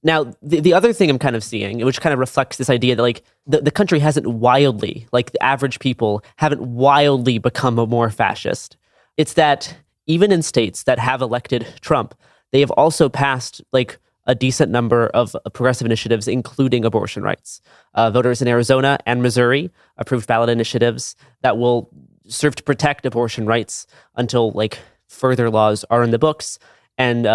Now, the other thing I'm kind of seeing, which kind of reflects this idea that like the country hasn't wildly, like the average people haven't wildly become more fascist. It's that even in states that have elected Trump, they have also passed like a decent number of progressive initiatives, including abortion rights. Voters in Arizona and Missouri approved ballot initiatives that will serve to protect abortion rights until like further laws are in the books. And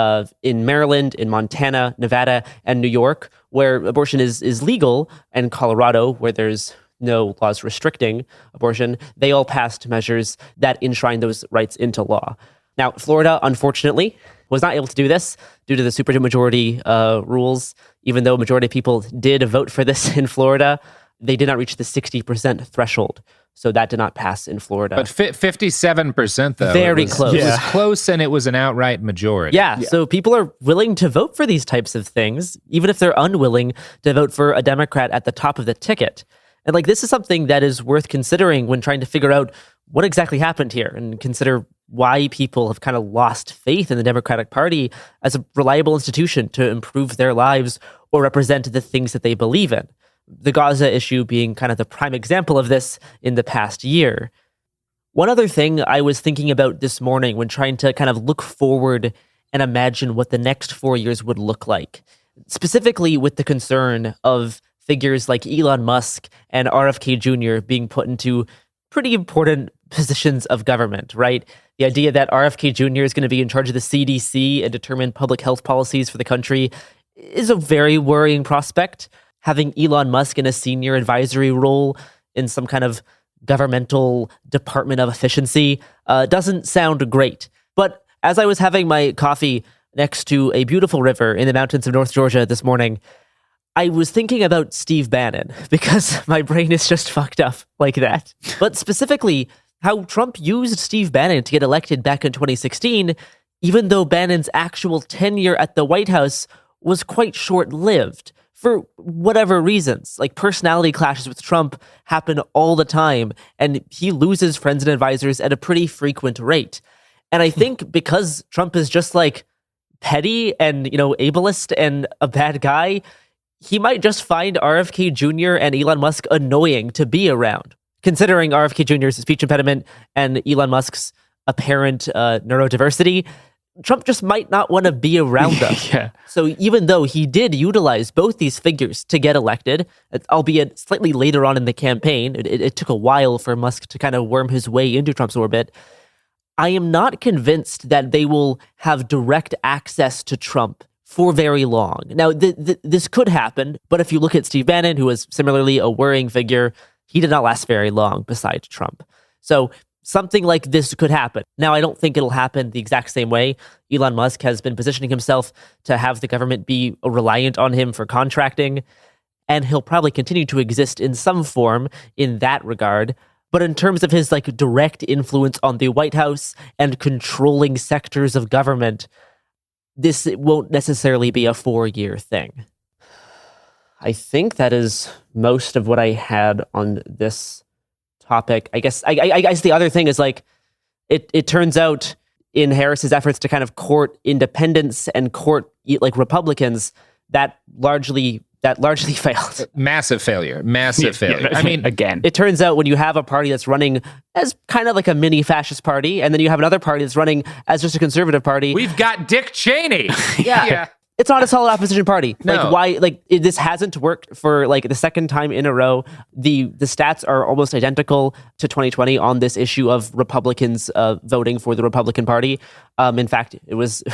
in Maryland, in Montana, Nevada, and New York, where abortion is legal, and Colorado, where there's no laws restricting abortion, they all passed measures that enshrine those rights into law. Now, Florida, unfortunately, was not able to do this due to the supermajority rules. Even though a majority of people did vote for this in Florida, they did not reach the 60% threshold. So that did not pass in Florida. But 57%, though. Very close. It was close, and it was an outright majority. Yeah, so people are willing to vote for these types of things, even if they're unwilling to vote for a Democrat at the top of the ticket. And like this is something that is worth considering when trying to figure out what exactly happened here and consider why people have kind of lost faith in the Democratic Party as a reliable institution to improve their lives or represent the things that they believe in. The Gaza issue being kind of the prime example of this in the past year. One other thing I was thinking about this morning when trying to kind of look forward and imagine what the next 4 years would look like, specifically with the concern of figures like Elon Musk and RFK Jr. being put into pretty important positions of government, right? The idea that RFK Jr. is going to be in charge of the CDC and determine public health policies for the country is a very worrying prospect. Having Elon Musk in a senior advisory role in some kind of governmental department of efficiency doesn't sound great. But as I was having my coffee next to a beautiful river in the mountains of North Georgia this morning, I was thinking about Steve Bannon because my brain is just fucked up like that. But specifically, how Trump used Steve Bannon to get elected back in 2016, even though Bannon's actual tenure at the White House was quite short-lived for whatever reasons. Like, personality clashes with Trump happen all the time, and he loses friends and advisors at a pretty frequent rate. And I think because Trump is just like petty and, ableist and a bad guy, he might just find RFK Jr. and Elon Musk annoying to be around. Considering RFK Jr.'s speech impediment and Elon Musk's apparent neurodiversity, Trump just might not want to be around them. Yeah. So even though he did utilize both these figures to get elected, albeit slightly later on in the campaign, it took a while for Musk to kind of worm his way into Trump's orbit, I am not convinced that they will have direct access to Trump for very long. Now, this could happen, but if you look at Steve Bannon, who was similarly a worrying figure, he did not last very long beside Trump. So something like this could happen. Now, I don't think it'll happen the exact same way. Elon Musk has been positioning himself to have the government be reliant on him for contracting, and he'll probably continue to exist in some form in that regard. But in terms of his direct influence on the White House and controlling sectors of government, this won't necessarily be a 4-year thing. I think that is most of what I had on this topic. I guess the other thing is it turns out in Harris's efforts to kind of court independents and court Republicans that largely failed. Massive failure. Yeah, I mean, again, it turns out when you have a party that's running as kind of like a mini fascist party, and then you have another party that's running as just a conservative party. We've got Dick Cheney. Yeah. It's not a solid opposition party. No. This hasn't worked for the second time in a row. The stats are almost identical to 2020 on this issue of Republicans voting for the Republican Party. In fact, it was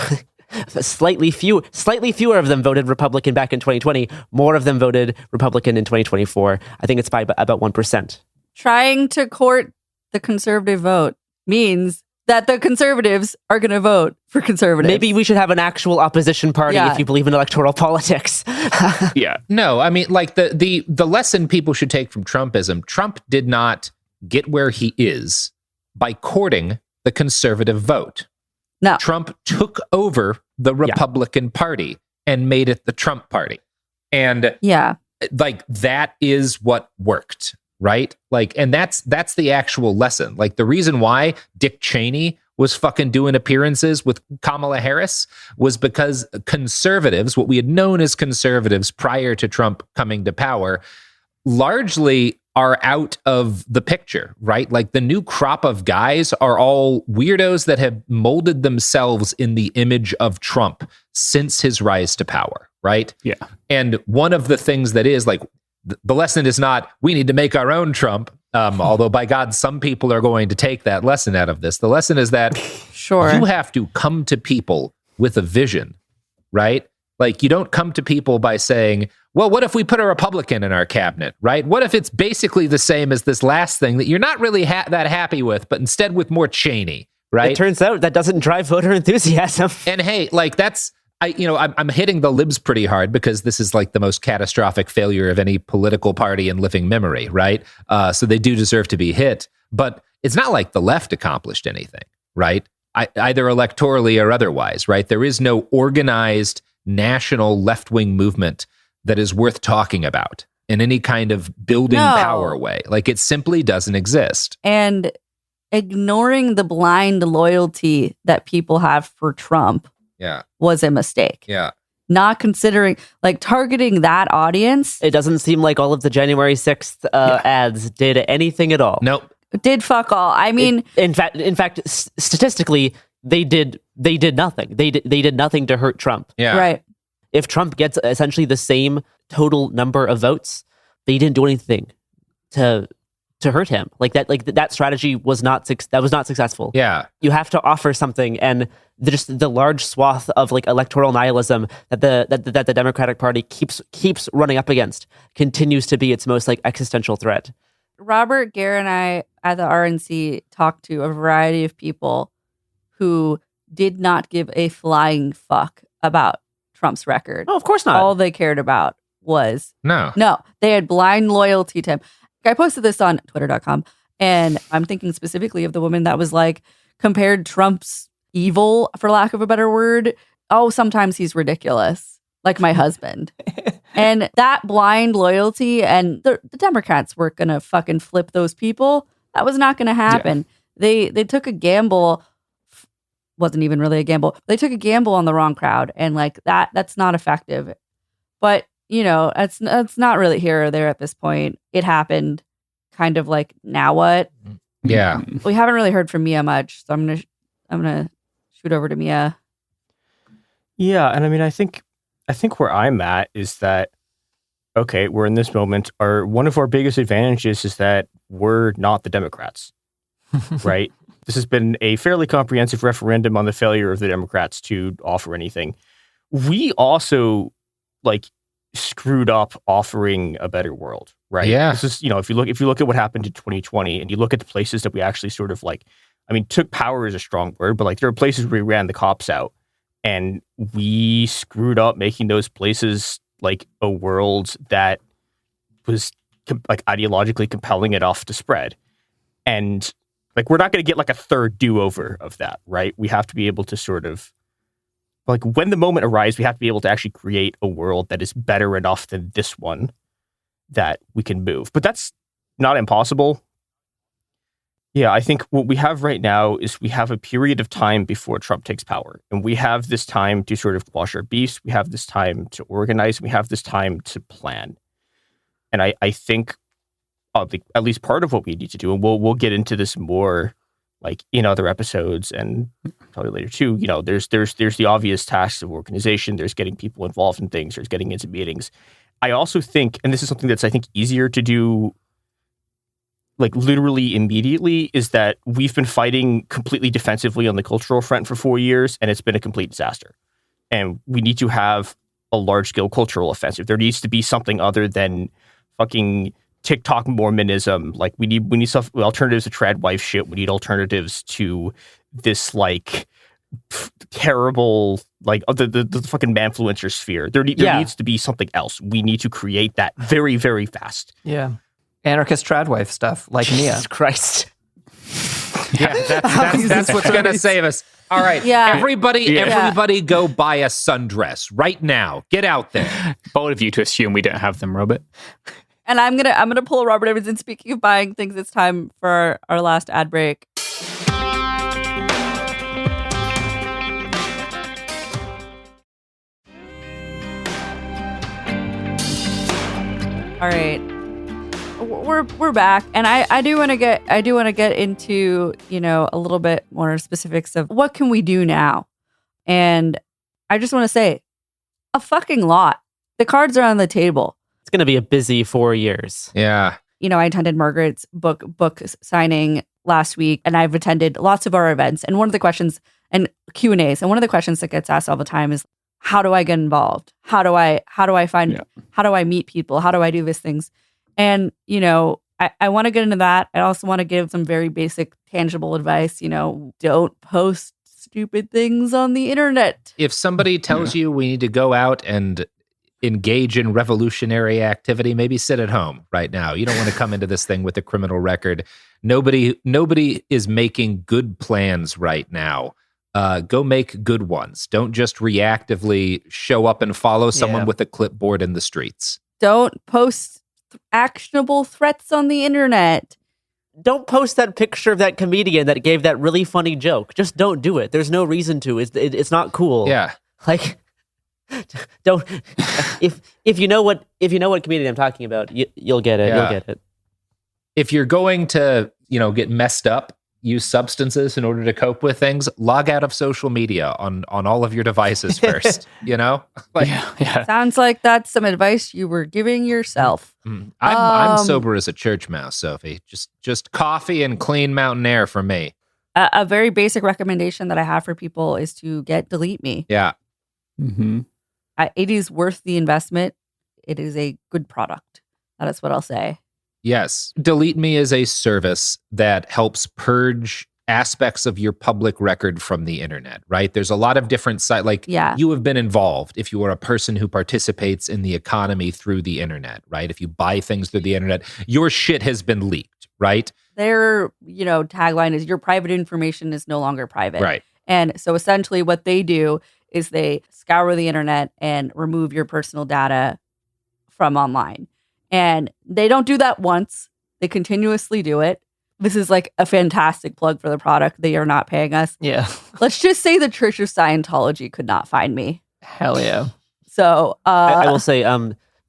slightly fewer of them voted Republican back in 2020. More of them voted Republican in 2024. I think it's by about 1%. Trying to court the conservative vote means that the conservatives are going to vote for conservatives. Maybe we should have an actual opposition party if you believe in electoral politics. Yeah. No, I mean, the lesson people should take from Trumpism, Trump did not get where he is by courting the conservative vote. No. Trump took over the Republican Party and made it the Trump Party. And that is what worked. Right? And that's the actual lesson. The reason why Dick Cheney was fucking doing appearances with Kamala Harris was because conservatives, what we had known as conservatives prior to Trump coming to power, largely are out of the picture, right? The new crop of guys are all weirdos that have molded themselves in the image of Trump since his rise to power, right? Yeah. And one of the things that is the lesson is not, we need to make our own Trump, although by God, some people are going to take that lesson out of this. The lesson is that you have to come to people with a vision, right? You don't come to people by saying, well, what if we put a Republican in our cabinet, right? What if it's basically the same as this last thing that you're not really that happy with, but instead with more Cheney, right? It turns out that doesn't drive voter enthusiasm. And hey, that's... I'm hitting the libs pretty hard because this is the most catastrophic failure of any political party in living memory, right? So they do deserve to be hit, but it's not like the left accomplished anything, right? Either electorally or otherwise, right? There is no organized national left-wing movement that is worth talking about in any kind of building power way. It simply doesn't exist. And ignoring the blind loyalty that people have for Trump was a mistake. Yeah. Not considering, like, targeting that audience. It doesn't seem like all of the January 6th ads did anything at all. Nope. Did fuck all. I mean, in fact, statistically, they did nothing. They did nothing to hurt Trump. Yeah. Right. If Trump gets essentially the same total number of votes, they didn't do anything to hurt him. That strategy was not successful. Yeah. You have to offer something, and just the large swath of like electoral nihilism that the Democratic Party keeps running up against continues to be its most like existential threat. Robert, Gare, and I at the RNC talked to a variety of people who did not give a flying fuck about Trump's record. Oh, of course not. All they cared about was No. They had blind loyalty to him. I posted this on twitter.com, and I'm thinking specifically of the woman that was like, compared Trump's evil, for lack of a better word. Oh, sometimes he's ridiculous, like my husband. And that blind loyalty, and the Democrats were going to fucking flip those people. That was not going to happen. Yeah. They took a gamble. Wasn't even really a gamble. They took a gamble on the wrong crowd, and like that's not effective. But it's not really here or there at this point. It happened. Kind of like, now what? Yeah. We haven't really heard from Mia much, so I'm gonna shoot over to Mia. Yeah, and I mean, I think where I'm at is that, okay, we're in this moment. One of our biggest advantages is that we're not the Democrats, right? This has been a fairly comprehensive referendum on the failure of the Democrats to offer anything. We also screwed up offering a better world, right? Yeah. This is, if you look at what happened in 2020 and you look at the places that we actually sort of took power is a strong word, but there are places where we ran the cops out, and we screwed up making those places a world that was ideologically compelling enough to spread. And we're not going to get a third do-over of that, right? We have to be able to sort of when the moment arrives, we have to be able to actually create a world that is better enough than this one that we can move. But that's not impossible. Yeah, I think what we have right now is we have a period of time before Trump takes power. And we have this time to sort of quash our beast. We have this time to organize. We have this time to plan. And I think at least part of what we need to do, and we'll get into this more in other episodes and probably later too, there's the obvious tasks of organization. There's getting people involved in things. There's getting into meetings. I also think, and this is something that's I think easier to do literally immediately, is that we've been fighting completely defensively on the cultural front for 4 years, and it's been a complete disaster. And we need to have a large-scale cultural offensive. There needs to be something other than fucking TikTok Mormonism. We need stuff, alternatives to trad wife shit. We need alternatives to this terrible the fucking manfluencer sphere. There needs to be something else. We need to create that very, very fast. Yeah. Anarchist trad wife stuff like Mia. Jesus Christ. Yeah, that's what's going to save us. All right. Yeah. Everybody go buy a sundress right now. Get out there. Bold of you to assume we don't have them, Robert. And I'm gonna pull Robert Evans in. Speaking of buying things, it's time for our last ad break. All right, we're back, and I do want to get into a little bit more specifics of what can we do now, and I just want to say a fucking lot. The cards are on the table. It's going to be a busy 4 years. Yeah. I attended Margaret's book signing last week, and I've attended lots of our events. And one of the questions and Q&As, and one of the questions that gets asked all the time is, how do I get involved? How do I meet people? How do I do these things? And, I want to get into that. I also want to give some very basic, tangible advice. Don't post stupid things on the internet. If somebody tells you we need to go out and engage in revolutionary activity, maybe sit at home right now. You don't want to come into this thing with a criminal record. Nobody is making good plans right now. Go make good ones. Don't just reactively show up and follow someone with a clipboard in the streets. Don't post actionable threats on the internet. don't post that picture of that comedian that gave that really funny joke. Just don't do it. There's no reason to. It's not cool. Yeah. Like, don't. if you know what comedian I'm talking about, you'll get it. Yeah. You'll get it. If you're going to, get messed up, use substances in order to cope with things, log out of social media on all of your devices first, Like, yeah. Sounds like that's some advice you were giving yourself. I'm sober as a church mouse, Sophie. Just coffee and clean mountain air for me. A very basic recommendation that I have for people is to get Delete Me. Yeah. Mm-hmm. It is worth the investment. It is a good product. That is what I'll say. Yes. Delete Me is a service that helps purge aspects of your public record from the internet, right? There's a lot of different sites. Like, you have been involved if you are a person who participates in the economy through the internet, right? If you buy things through the internet, your shit has been leaked, right? Their, tagline is your private information is no longer private. Right. And so essentially what they do is they scour the internet and remove your personal data from online. And they don't do that once. They continuously do it. This is like a fantastic plug for the product. They are not paying us. Yeah. Let's just say the Church of Scientology could not find me. Hell yeah. So I will say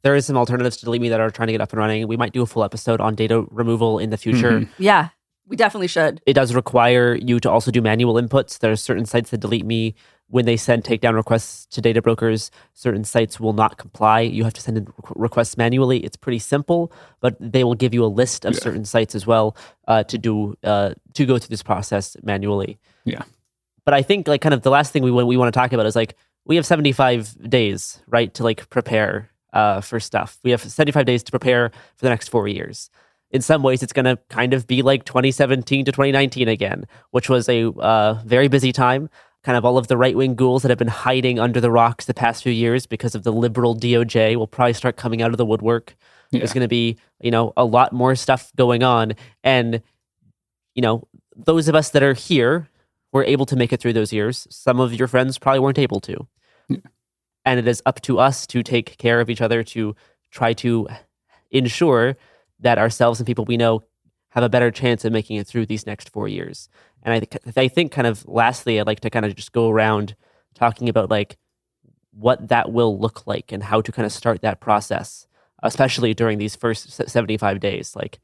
there is some alternatives to Delete Me that are trying to get up and running. We might do a full episode on data removal in the future. Mm-hmm. Yeah, we definitely should. It does require you to also do manual inputs. There are certain sites that Delete Me. When they send takedown requests to data brokers, certain sites will not comply. You have to send in requests manually. It's pretty simple, but they will give you a list of certain sites as well to go through this process manually. Yeah. But I think like kind of the last thing we want to talk about is like we have 75 days, right, to like prepare for stuff. We have 75 days to prepare for the next 4 years. In some ways, it's going to kind of be like 2017 to 2019 again, which was a very busy time. Kind of all of the right-wing ghouls that have been hiding under the rocks the past few years because of the liberal DOJ will probably start coming out of the woodwork. Yeah. There's going to be, a lot more stuff going on. And, those of us that are here were able to make it through those years. Some of your friends probably weren't able to. Yeah. And it is up to us to take care of each other, to try to ensure that ourselves and people we know have a better chance of making it through these next 4 years. And I think kind of lastly, I'd like to kind of just go around talking about like what that will look like and how to kind of start that process, especially during these first 75 days. Like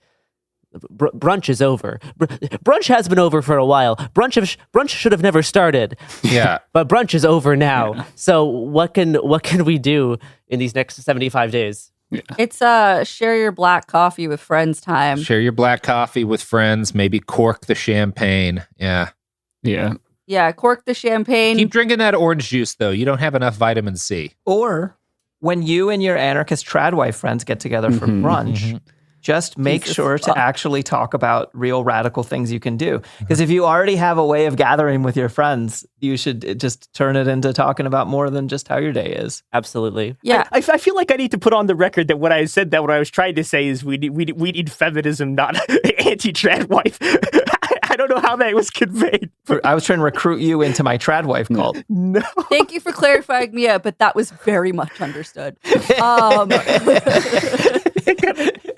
brunch is over. Brunch has been over for a while. Brunch should have never started. Yeah. But brunch is over now. Yeah. So what can we do in these next 75 days? Yeah. It's share your black coffee with friends time. Share your black coffee with friends. Maybe cork the champagne. Yeah. Yeah. Yeah, cork the champagne. Keep drinking that orange juice, though. You don't have enough vitamin C. Or when you and your anarchist tradwife friends get together for brunch, just make sure to actually talk about real radical things you can do. Because if you already have a way of gathering with your friends, you should just turn it into talking about more than just how your day is. Absolutely. Yeah. I feel like I need to put on the record that what I said, that what I was trying to say is we need feminism, not anti-tradwife. I don't know how that was conveyed. I was trying to recruit you into my tradwife cult. No. Thank you for clarifying, Mia, but that was very much understood.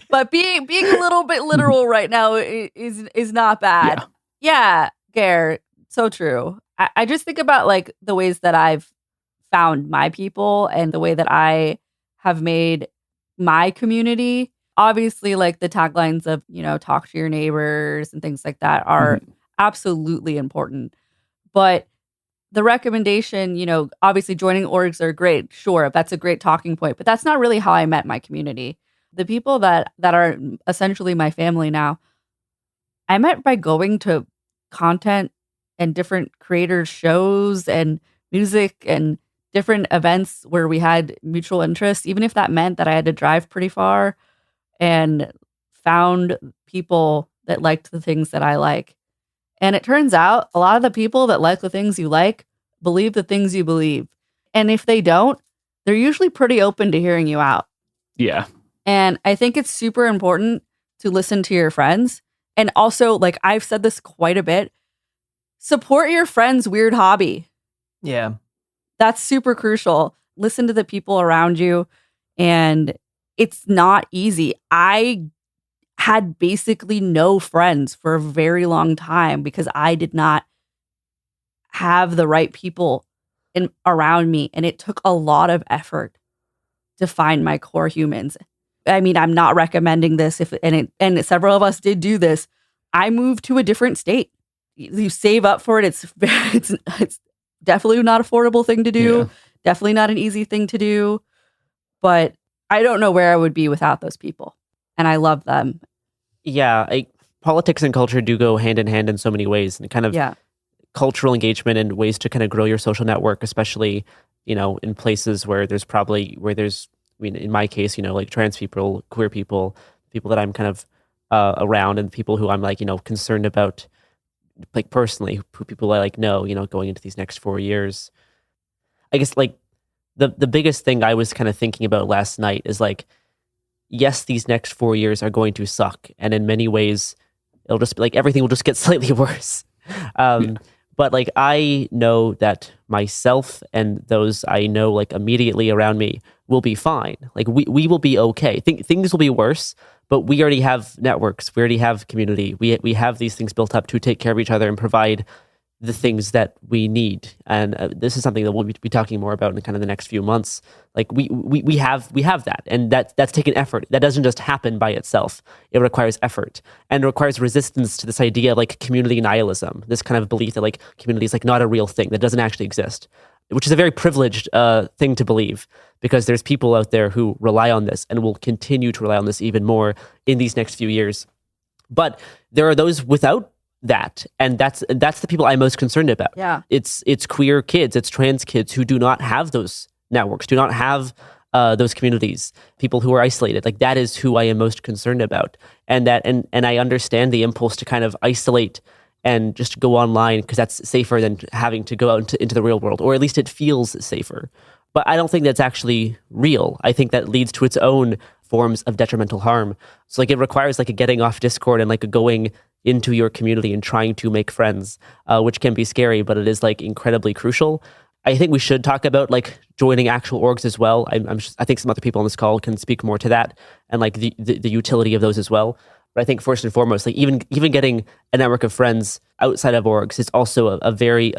But being a little bit literal right now is not bad. Yeah, Gare, so true. I just think about like the ways that I've found my people and the way that I have made my community. Obviously, like the taglines of, talk to your neighbors and things like that are absolutely important. But the recommendation, obviously joining orgs are great. Sure, that's a great talking point, but that's not really how I met my community. The people that are essentially my family now, I met by going to content and different creators' shows and music and different events where we had mutual interests, even if that meant that I had to drive pretty far, and found people that liked the things that I like. And it turns out a lot of the people that like the things you like believe the things you believe. And if they don't, they're usually pretty open to hearing you out. Yeah. And I think it's super important to listen to your friends. And also, like I've said this quite a bit, support your friend's weird hobby. Yeah. That's super crucial. Listen to the people around you. And it's not easy. I had basically no friends for a very long time because I did not have the right people around me. And it took a lot of effort to find my core humans. I mean, I'm not recommending this and several of us did do this. I moved to a different state. You save up for it. It's definitely not affordable thing to do. Yeah. Definitely not an easy thing to do. But I don't know where I would be without those people. And I love them. Yeah, politics and culture do go hand in hand in so many ways, and kind of cultural engagement and ways to kind of grow your social network, especially, in places where there's, in my case, like trans people, queer people that I'm kind of around, and people who I'm like, concerned about, like personally, people I like know, going into these next 4 years. I guess like the biggest thing I was kind of thinking about last night is like, yes, these next 4 years are going to suck. And in many ways, it'll just be like, everything will just get slightly worse. But like, I know that myself and those I know like immediately around me will be fine. Like we will be okay. Things will be worse, but we already have networks. We already have community. We have these things built up to take care of each other and provide the things that we need. And this is something that we'll be talking more about in kind of the next few months. Like we have that, and that's taken effort. That doesn't just happen by itself. It requires effort, and it requires resistance to this idea of like community nihilism, this kind of belief that like community is like not a real thing, that doesn't actually exist, which is a very privileged thing to believe, because there's people out there who rely on this and will continue to rely on this even more in these next few years. But there are those without that, and that's the people I'm most concerned about. Yeah, it's queer kids, it's trans kids who do not have those networks, do not have those communities, people who are isolated. Like that is who I am most concerned about, and I understand the impulse to kind of isolate and just go online because that's safer than having to go out into the real world, or at least it feels safer. But I don't think that's actually real. I think that leads to its own forms of detrimental harm. So like it requires like a getting off Discord and like a going into your community and trying to make friends, which can be scary, but it is like incredibly crucial. I think we should talk about like joining actual orgs as well. I think some other people on this call can speak more to that and like the utility of those as well. But I think first and foremost, like even getting a network of friends outside of orgs is also a very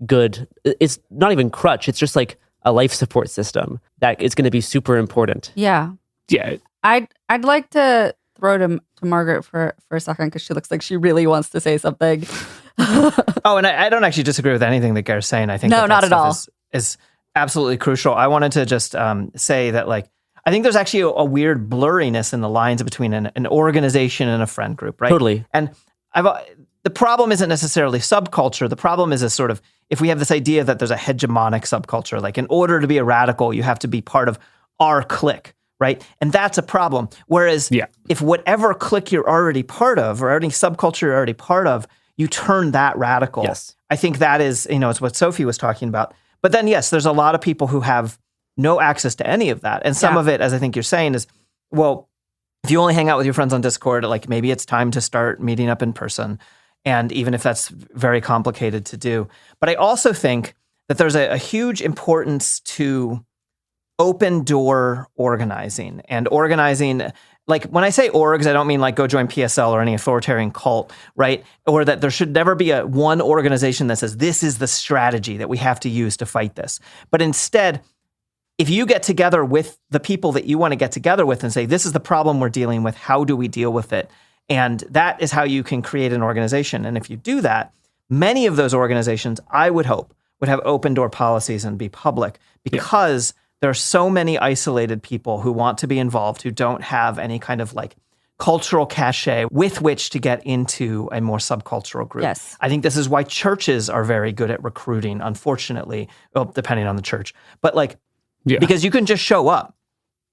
good. It's not even crutch. It's just like a life support system that is going to be super important. Yeah. Yeah. I'd like to throw to Margaret for a second, because she looks like she really wants to say something. Oh, and I don't actually disagree with anything that Gare's saying. I think no, not at all. Is absolutely crucial. I wanted to just say that like, I think there's actually a weird blurriness in the lines between an organization and a friend group, right? Totally. And the problem isn't necessarily subculture. The problem is a sort of, if we have this idea that there's a hegemonic subculture, like in order to be a radical, you have to be part of our clique, right? And that's a problem. Whereas if whatever clique you're already part of, or any subculture you're already part of, you turn that radical. Yes. I think that is, it's what Sophie was talking about. But then, yes, there's a lot of people who have no access to any of that. And some of it, as I think you're saying, is, well, if you only hang out with your friends on Discord, like maybe it's time to start meeting up in person. And even if that's very complicated to do. But I also think that there's a huge importance to open door organizing, and organizing. Like when I say orgs, I don't mean like go join PSL or any authoritarian cult, right? Or that there should never be one organization that says this is the strategy that we have to use to fight this. But instead, if you get together with the people that you want to get together with and say, this is the problem we're dealing with, how do we deal with it? And that is how you can create an organization. And if you do that, many of those organizations, I would hope, would have open door policies and be public, because there are so many isolated people who want to be involved, who don't have any kind of like cultural cachet with which to get into a more subcultural group. Yes. I think this is why churches are very good at recruiting, unfortunately, well, depending on the church. But like, because you can just show up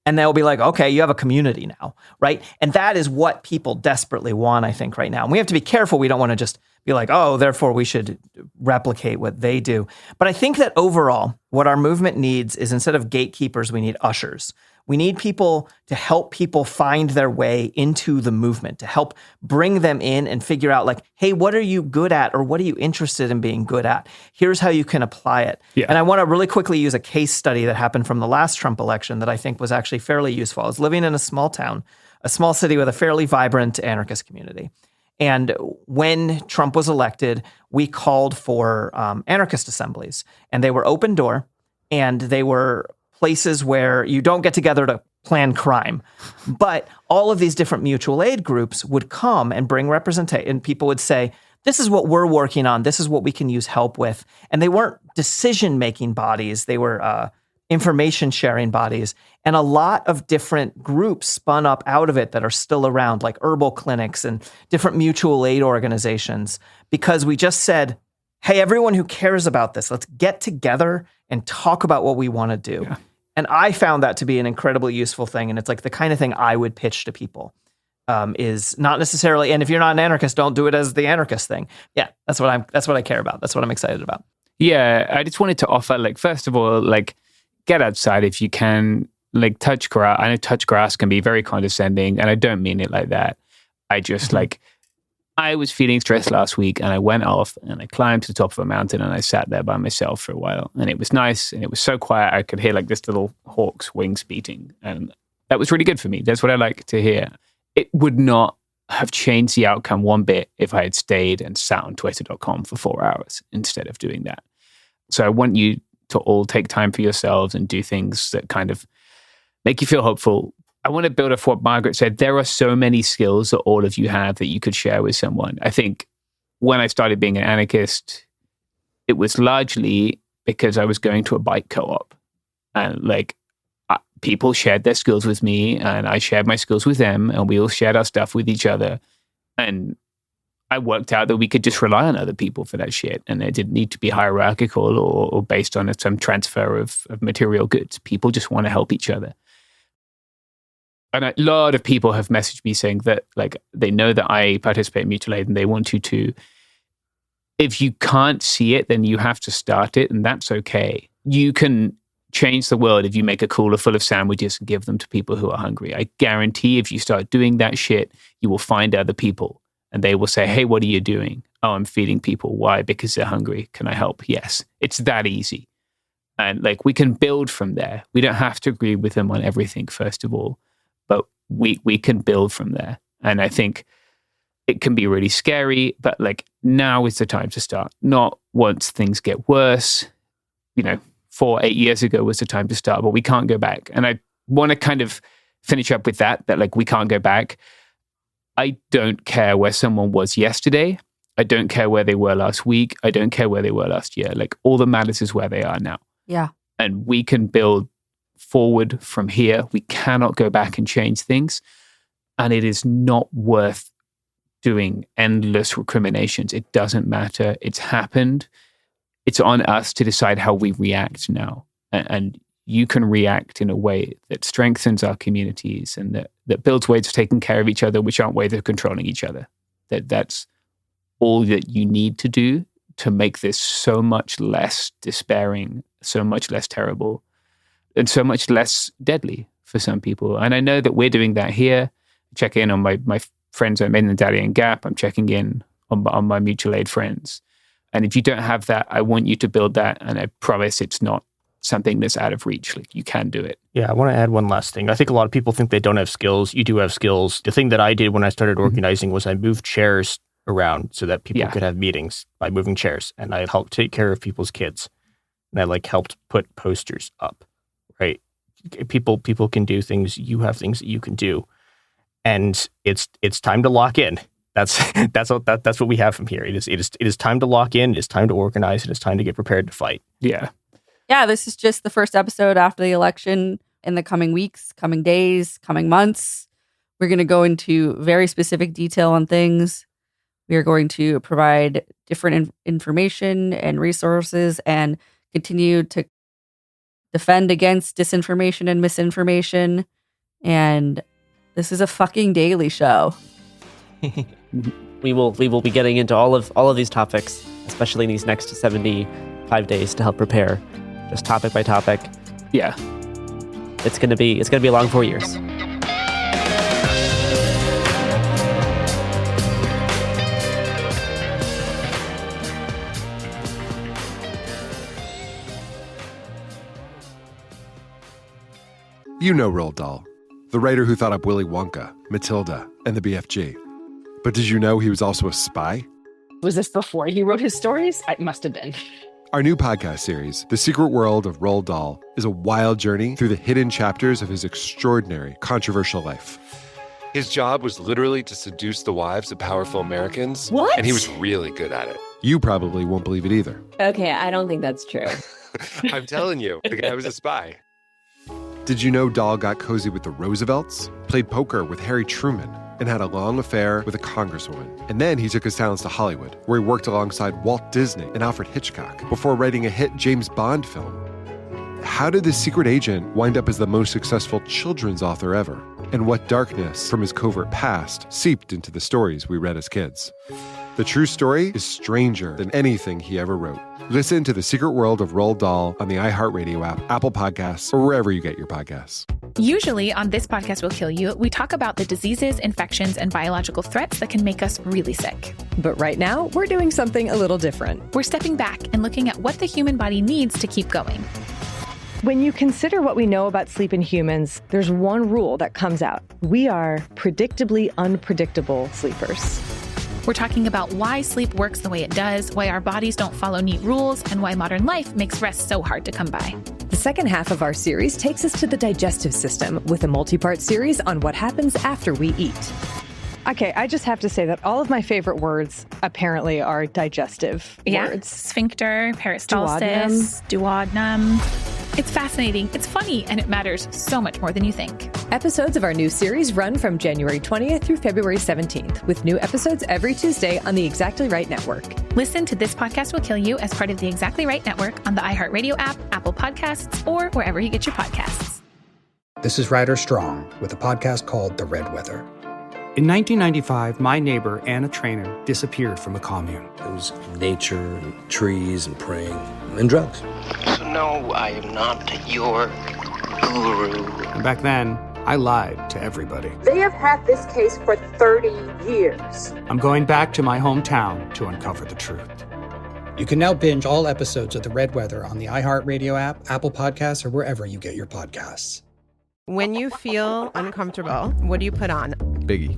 and they'll be like, okay, you have a community now, right? And that is what people desperately want, I think, right now. And we have to be careful. We don't want to just be like, oh, therefore we should replicate what they do. But I think that overall, what our movement needs is, instead of gatekeepers, we need ushers. We need people to help people find their way into the movement, to help bring them in and figure out like, hey, what are you good at or what are you interested in being good at? Here's how you can apply it. Yeah. And I want to really quickly use a case study that happened from the last Trump election that I think was actually fairly useful. I was living in a small town, a small city with a fairly vibrant anarchist community. And when Trump was elected, we called for anarchist assemblies, and they were open door, and they were places where you don't get together to plan crime. But all of these different mutual aid groups would come and bring representation, and people would say, this is what we're working on. This is what we can use help with. And they weren't decision-making bodies. They were information-sharing bodies. And a lot of different groups spun up out of it that are still around, like herbal clinics and different mutual aid organizations, because we just said, hey, everyone who cares about this, let's get together and talk about what we want to do. Yeah. And I found that to be an incredibly useful thing. And it's like the kind of thing I would pitch to people. Is not necessarily, and if you're not an anarchist, don't do it as the anarchist thing. Yeah, that's what I care about. That's what I'm excited about. Yeah, I just wanted to offer, like, first of all, like, get outside if you can, like, touch grass. I know touch grass can be very condescending, and I don't mean it like that. I just, like, I was feeling stressed last week, and I went off, and I climbed to the top of a mountain, and I sat there by myself for a while, and it was nice, and it was so quiet, I could hear, like, this little hawk's wings beating, and that was really good for me. That's what I like to hear. It would not have changed the outcome one bit if I had stayed and sat on twitter.com for 4 hours instead of doing that. So I want you to all take time for yourselves and do things that kind of make you feel hopeful. I want to build off what Margaret said. There are so many skills that all of you have that you could share with someone. I think when I started being an anarchist, it was largely because I was going to a bike co-op, and like, people shared their skills with me, and I shared my skills with them, and we all shared our stuff with each other. And I worked out that we could just rely on other people for that shit, and it didn't need to be hierarchical or based on some transfer of material goods. People just want to help each other. And a lot of people have messaged me saying that, like, they know that I participate in mutual aid and they want you to. If you can't see it, then you have to start it, and that's okay. You can change the world if you make a cooler full of sandwiches and give them to people who are hungry. I guarantee if you start doing that shit, you will find other people and they will say, hey, what are you doing? Oh, I'm feeding people. Why? Because they're hungry. Can I help? Yes. It's that easy. And like, we can build from there. We don't have to agree with them on everything, first of all, but we can build from there. And I think it can be really scary, but like, now is the time to start. Not once things get worse, 4-8 years ago was the time to start, but we can't go back. And I want to kind of finish up with that like, we can't go back. I don't care where someone was yesterday. I don't care where they were last week. I don't care where they were last year. Like, all that matters is where they are now. Yeah. And we can build forward from here. We cannot go back and change things. And it is not worth doing endless recriminations. It doesn't matter. It's happened. It's on us to decide how we react now. And you can react in a way that strengthens our communities and that builds ways of taking care of each other, which aren't ways of controlling each other. That's all that you need to do to make this so much less despairing, so much less terrible, and so much less deadly for some people. And I know that we're doing that here. Check in on my friends I'm in the Darien Gap. I'm checking in on my mutual aid friends. And if you don't have that, I want you to build that. And I promise it's not something that's out of reach. Like, you can do it. Yeah, I want to add one last thing. I think a lot of people think they don't have skills. You do have skills. The thing that I did when I started organizing was I moved chairs around so that people could have meetings by moving chairs. And I helped take care of people's kids. And I helped put posters up, right? People can do things. You have things that you can do. And it's time to lock in. That's what we have from here. It is time to lock in. It is time to organize. It is time to get prepared to fight. Yeah. Yeah, this is just the first episode after the election. In the coming weeks, coming days, coming months, we're going to go into very specific detail on things. We are going to provide different information and resources and continue to defend against disinformation and misinformation. And this is a fucking daily show. We will be getting into all of these topics, especially in these next 75 days to help prepare, just topic by topic. Yeah. It's gonna be a long 4 years. You know Roald Dahl, the writer who thought up Willy Wonka, Matilda, and the BFG. But did you know he was also a spy? Was this before he wrote his stories? It must have been. Our new podcast series, The Secret World of Roald Dahl, is a wild journey through the hidden chapters of his extraordinary, controversial life. His job was literally to seduce the wives of powerful Americans. What? And he was really good at it. You probably won't believe it either. Okay, I don't think that's true. I'm telling you, the guy was a spy. Did you know Dahl got cozy with the Roosevelts, played poker with Harry Truman, and had a long affair with a congresswoman? And then he took his talents to Hollywood, where he worked alongside Walt Disney and Alfred Hitchcock before writing a hit James Bond film. How did this secret agent wind up as the most successful children's author ever? And what darkness from his covert past seeped into the stories we read as kids? The true story is stranger than anything he ever wrote. Listen to The Secret World of Roald Dahl on the iHeartRadio app, Apple Podcasts, or wherever you get your podcasts. Usually on This Podcast Will Kill You, we talk about the diseases, infections, and biological threats that can make us really sick. But right now, we're doing something a little different. We're stepping back and looking at what the human body needs to keep going. When you consider what we know about sleep in humans, there's one rule that comes out. We are predictably unpredictable sleepers. We're talking about why sleep works the way it does, why our bodies don't follow neat rules, and why modern life makes rest so hard to come by. The second half of our series takes us to the digestive system with a multi-part series on what happens after we eat. Okay, I just have to say that all of my favorite words apparently are digestive words. Sphincter, peristalsis, duodenum. It's fascinating, it's funny, and it matters so much more than you think. Episodes of our new series run from January 20th through February 17th, with new episodes every Tuesday on the Exactly Right Network. Listen to This Podcast Will Kill You as part of the Exactly Right Network on the iHeartRadio app, Apple Podcasts, or wherever you get your podcasts. This is Ryder Strong with a podcast called The Red Weather. In 1995, my neighbor, Anna Trainer, disappeared from a commune. It was nature and trees and praying and drugs. So no, I am not your guru. And back then, I lied to everybody. They have had this case for 30 years. I'm going back to my hometown to uncover the truth. You can now binge all episodes of The Red Weather on the iHeartRadio app, Apple Podcasts, or wherever you get your podcasts. When you feel uncomfortable, what do you put on? Biggie.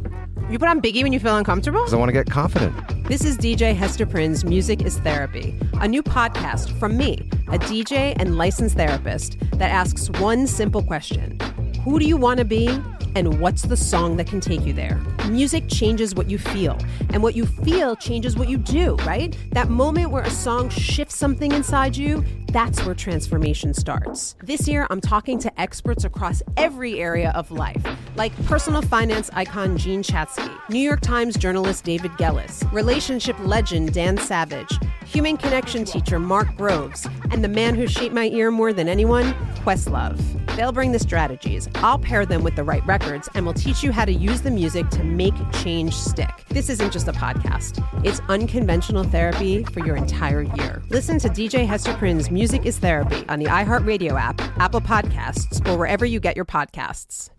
You put on Biggie when you feel uncomfortable? Because I want to get confident. This is DJ Hester Prynne's Music is Therapy, a new podcast from me, a DJ and licensed therapist that asks one simple question. Who do you want to be? And what's the song that can take you there? Music changes what you feel, and what you feel changes what you do, right? That moment where a song shifts something inside you, that's where transformation starts. This year, I'm talking to experts across every area of life, like personal finance icon Gene Chatsky, New York Times journalist David Gellis, relationship legend Dan Savage, human connection teacher Mark Groves, and the man who shaped my ear more than anyone, Questlove. They'll bring the strategies, I'll pair them with the right records, and we'll teach you how to use the music to make change stick. This isn't just a podcast. It's unconventional therapy for your entire year. Listen to DJ Hester Prynne's Music is Therapy on the iHeartRadio app, Apple Podcasts, or wherever you get your podcasts.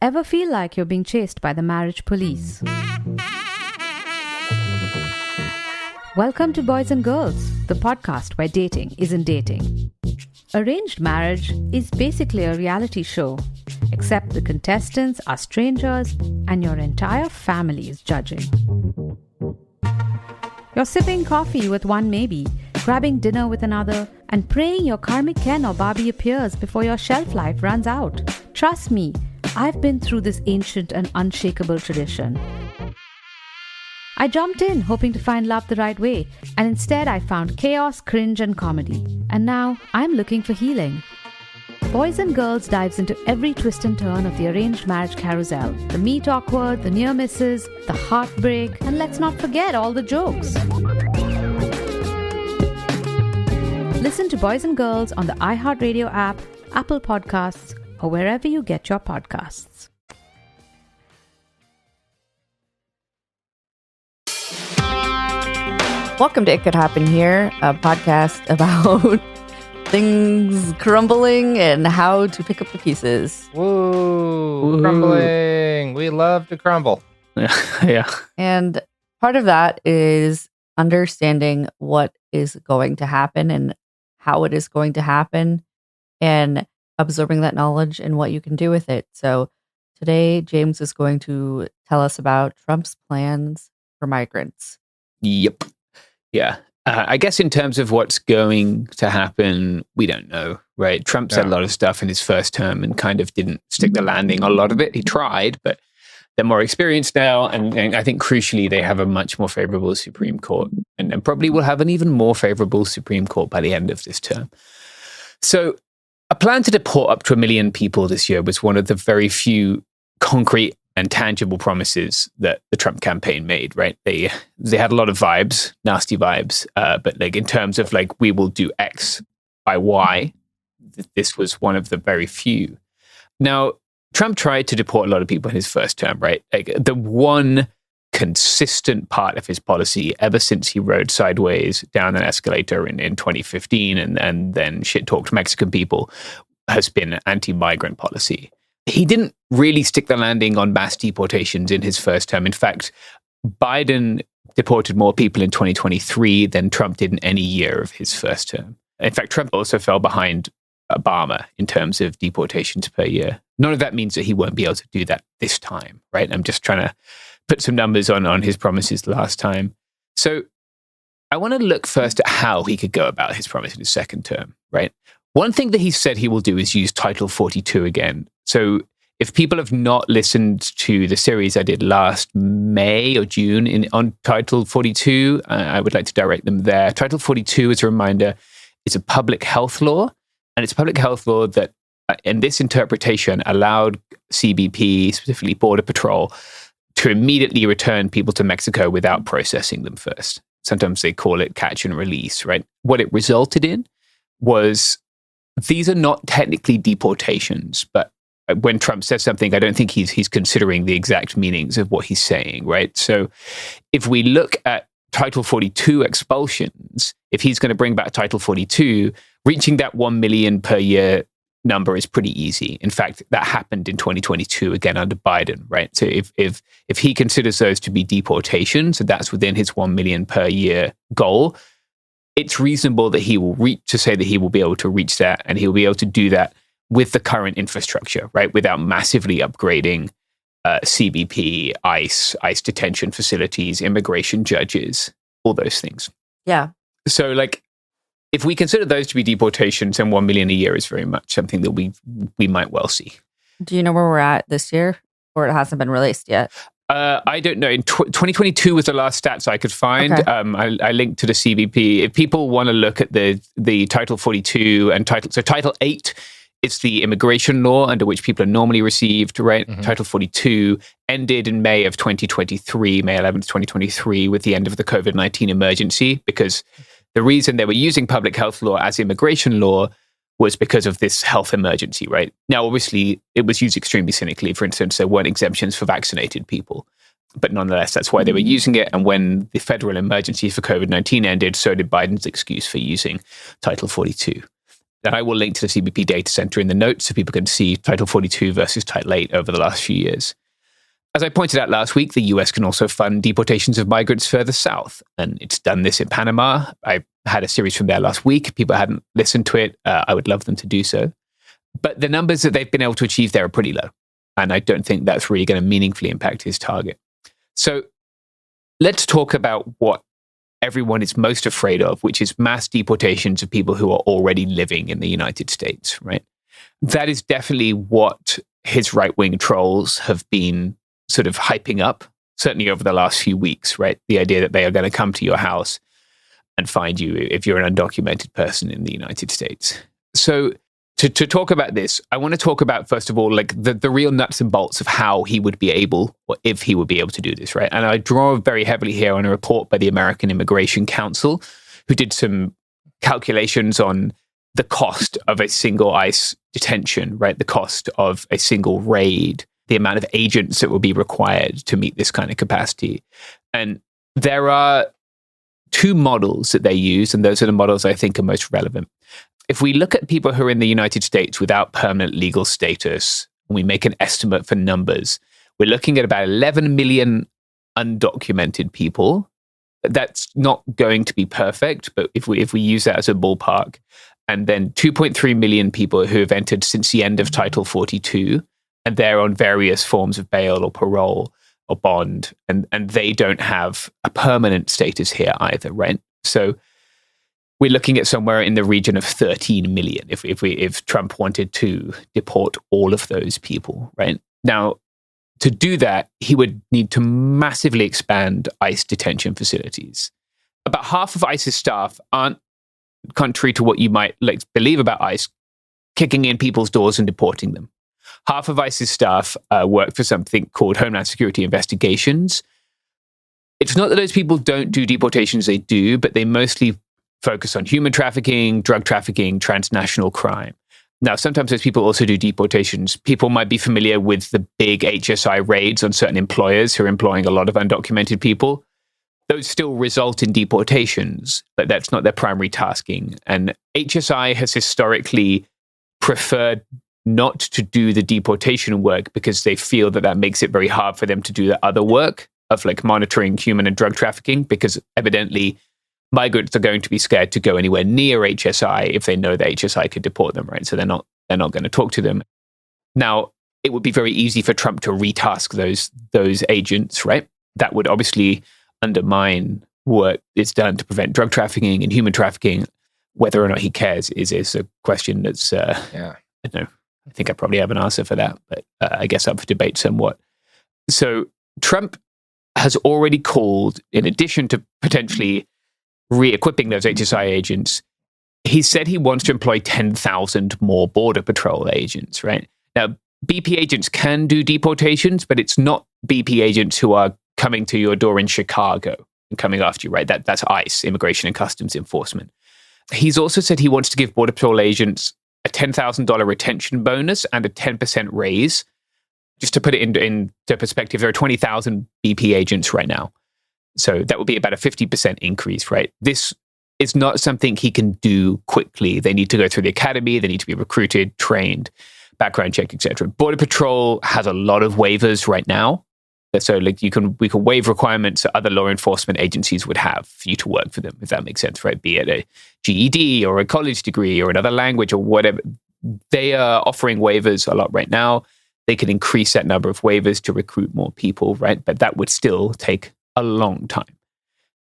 Ever feel like you're being chased by the marriage police? Welcome to Boys and Girls, the podcast where dating isn't dating. Arranged marriage is basically a reality show, except the contestants are strangers and your entire family is judging. You're sipping coffee with one maybe, grabbing dinner with another, and praying your karmic Ken or Barbie appears before your shelf life runs out. Trust me, I've been through this ancient and unshakable tradition. I jumped in hoping to find love the right way, and instead I found chaos, cringe, and comedy. And now I'm looking for healing. Boys and Girls dives into every twist and turn of the arranged marriage carousel. The meet awkward, the near misses, the heartbreak, and let's not forget all the jokes. Listen to Boys and Girls on the iHeartRadio app, Apple Podcasts, or wherever you get your podcasts. Welcome to It Could Happen Here, a podcast about things crumbling and how to pick up the pieces. Woo! Crumbling. We love to crumble. Yeah. And part of that is understanding what is going to happen and how it is going to happen and absorbing that knowledge and what you can do with it. So today, James is going to tell us about Trump's plans for migrants. Yep. Yeah. I guess in terms of what's going to happen, we don't know, right? Trump said a lot of stuff in his first term and kind of didn't stick the landing on a lot of it. He tried, but they're more experienced now. And I think crucially, they have a much more favorable Supreme Court and probably will have an even more favorable Supreme Court by the end of this term. So a plan to deport up to 1 million people this year was one of the very few concrete and tangible promises that the Trump campaign made, right? They had a lot of vibes, nasty vibes, but like in terms of like, we will do X by Y, this was one of the very few. Now, Trump tried to deport a lot of people in his first term, right? Like the one consistent part of his policy ever since he rode sideways down an escalator in 2015 and then shit-talked Mexican people has been anti-migrant policy. He didn't really stick the landing on mass deportations in his first term. In fact, Biden deported more people in 2023 than Trump did in any year of his first term. In fact, Trump also fell behind Obama in terms of deportations per year. None of that means that he won't be able to do that this time, right? I'm just trying to put some numbers on his promises last time. So I want to look first at how he could go about his promise in his second term, right? One thing that he said he will do is use Title 42 again. So if people have not listened to the series I did last May or June on Title 42, I would like to direct them there. Title 42, as a reminder, is a public health law. And it's a public health law that, in this interpretation, allowed CBP, specifically Border Patrol, to immediately return people to Mexico without processing them first. Sometimes they call it catch and release, right? What it resulted in was these are not technically deportations, but when Trump says something, I don't think he's considering the exact meanings of what he's saying, right? So if we look at Title 42 expulsions, if he's going to bring back Title 42, reaching that 1 million per year number is pretty easy. In fact, that happened in 2022 again under Biden, right? So if he considers those to be deportations, so that's within his 1 million per year goal, it's reasonable that he will say that he will be able to reach that, and he'll be able to do that with the current infrastructure, right? Without massively upgrading CBP, ICE detention facilities, immigration judges, all those things. Yeah. So like, if we consider those to be deportations, then 1 million a year is very much something that we might well see. Do you know where we're at this year? Or it hasn't been released yet? I don't know. In 2022 was the last stats I could find. Okay. I linked to the CBP. If people want to look at the Title 42 and Title 8, it's the immigration law under which people are normally received, right? Mm-hmm. Title 42 ended in May of 2023, May 11th, 2023, with the end of the COVID-19 emergency, because the reason they were using public health law as immigration law was because of this health emergency, right? Now, obviously, it was used extremely cynically. For instance, there weren't exemptions for vaccinated people. But nonetheless, that's why they were using it. And when the federal emergency for COVID-19 ended, so did Biden's excuse for using Title 42. And I will link to the CBP data center in the notes so people can see Title 42 versus Title 8 over the last few years. As I pointed out last week, the US can also fund deportations of migrants further south. And it's done this in Panama. I had a series from there last week. If people hadn't listened to it, I would love them to do so. But the numbers that they've been able to achieve there are pretty low. And I don't think that's really going to meaningfully impact his target. So let's talk about what everyone is most afraid of, which is mass deportations of people who are already living in the United States, right? That is definitely what his right-wing trolls have been sort of hyping up, certainly over the last few weeks, right? The idea that they are going to come to your house and find you if you're an undocumented person in the United States. So to talk about this, I want to talk about, first of all, like the real nuts and bolts of how he would be able, or if he would be able to do this, right? And I draw very heavily here on a report by the American Immigration Council, who did some calculations on the cost of a single ICE detention, right? The cost of a single raid, the amount of agents that will be required to meet this kind of capacity. And there are two models that they use, and those are the models I think are most relevant. if we look at people who are in the United States without permanent legal status, and we make an estimate for numbers, we're looking at about 11 million undocumented people. That's not going to be perfect, but if we use that as a ballpark, and then 2.3 million people who have entered since the end of Title 42, and they're on various forms of bail or parole or bond, and they don't have a permanent status here either, right? So we're looking at somewhere in the region of 13 million if Trump wanted to deport all of those people, right? Now, to do that, he would need to massively expand ICE detention facilities. About half of ICE's staff aren't, contrary to what you might believe about ICE, kicking in people's doors and deporting them. Half of ICE's staff work for something called Homeland Security Investigations. It's not that those people don't do deportations, they do, but they mostly focus on human trafficking, drug trafficking, transnational crime. Now, sometimes those people also do deportations. People might be familiar with the big HSI raids on certain employers who are employing a lot of undocumented people. Those still result in deportations, but that's not their primary tasking. And HSI has historically preferred not to do the deportation work because they feel that makes it very hard for them to do the other work of monitoring human and drug trafficking, because evidently migrants are going to be scared to go anywhere near HSI if they know that HSI could deport them, right? So they're not going to talk to them. Now, it would be very easy for Trump to retask those agents, right? That would obviously undermine what is done to prevent drug trafficking and human trafficking. Whether or not he cares is a question that's, I don't know. I think I probably have an answer for that, but I guess up for debate somewhat. So Trump has already called, in addition to potentially re-equipping those HSI agents, he said he wants to employ 10,000 more Border Patrol agents, right? Now, BP agents can do deportations, but it's not BP agents who are coming to your door in Chicago and coming after you, right? That's ICE, Immigration and Customs Enforcement. He's also said he wants to give Border Patrol agents a $10,000 retention bonus and a 10% raise. Just to put it into perspective, there are 20,000 BP agents right now. So that would be about a 50% increase, right? This is not something he can do quickly. They need to go through the academy. They need to be recruited, trained, background check, etc. Border Patrol has a lot of waivers right now. So we can waive requirements that other law enforcement agencies would have for you to work for them, if that makes sense, right? Be it a GED or a college degree or another language or whatever. They are offering waivers a lot right now. They could increase that number of waivers to recruit more people, right? But that would still take a long time.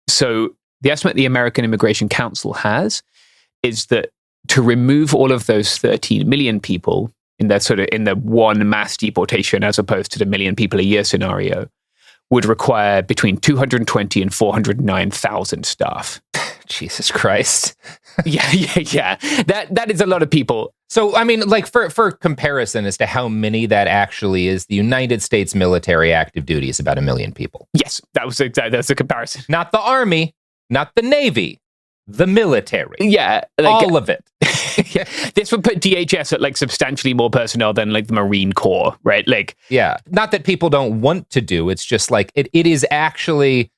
So the estimate the American Immigration Council has is that to remove all of those 13 million people in the one mass deportation, as opposed to the million people a year scenario, would require between 220 and 409,000 staff. Jesus Christ. Yeah. That is a lot of people. So, I mean, for comparison as to how many that actually is, the United States military active duty is about 1 million people. Yes, that's a comparison. Not the Army, not the Navy, the military. Yeah. All of it. Yeah. This would put DHS at substantially more personnel than the Marine Corps, right? Yeah. Not that people don't want to do. It's just it is actually,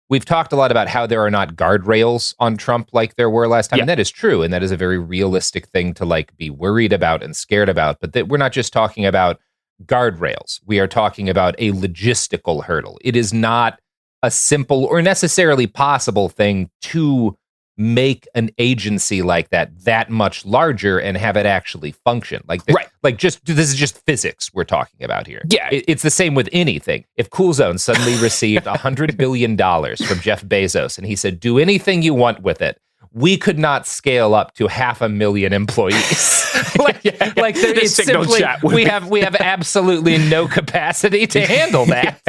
we've talked a lot about how there are not guardrails on Trump like there were last time. Yeah. And that is true. And that is a very realistic thing to be worried about and scared about. But that we're not just talking about guardrails. We are talking about a logistical hurdle. It is not a simple or necessarily possible thing to make an agency like that much larger and have it actually function. This is just physics we're talking about here. Yeah. It's the same with anything. If Cool Zone suddenly received $100 billion from Jeff Bezos and he said, do anything you want with it, we could not scale up to 500,000 employees. It's simply, we have absolutely no capacity to handle that.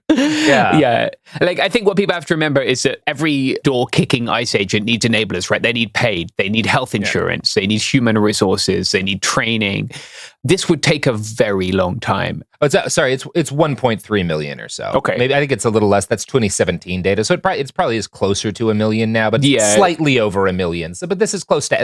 Yeah. I think what people have to remember is that every door-kicking ICE agent needs enablers, right? They need paid, they need health insurance, they need human resources, they need training. This would take a very long time. It's 1.3 million or so. Okay. Maybe I think it's a little less. That's 2017 data. So it's probably is closer to 1 million now, but slightly over 1 million. So, but this is close to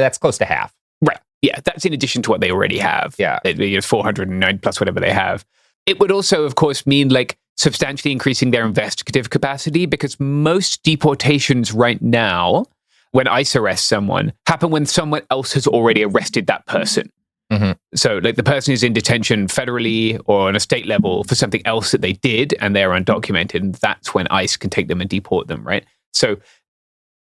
half. Right. Yeah. That's in addition to what they already have. Yeah. 409 plus whatever they have. It would also, of course, mean substantially increasing their investigative capacity, because most deportations right now when ICE arrests someone happen when someone else has already arrested that person. So like the person is in detention federally or on a state level for something else that they did and they're undocumented, and that's when ICE can take them and deport them, right? So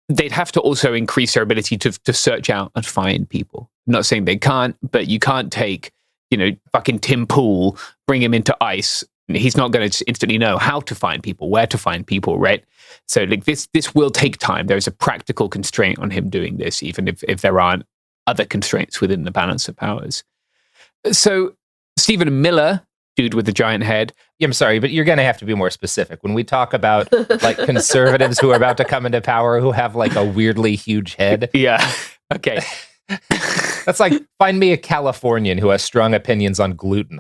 they'd have to also increase their ability to search out and find people. I'm not saying they can't, but you can't take, fucking Tim Pool, bring him into ICE. He's not going to instantly know how to find people, where to find people, right? So like this will take time. There's a practical constraint on him doing this, even if there aren't other constraints within the balance of powers. So Stephen Miller, dude with the giant head. I'm sorry, but you're going to have to be more specific. When we talk about like conservatives who are about to come into power who have like a weirdly huge head. Yeah. Okay. That's like, find me a Californian who has strong opinions on gluten.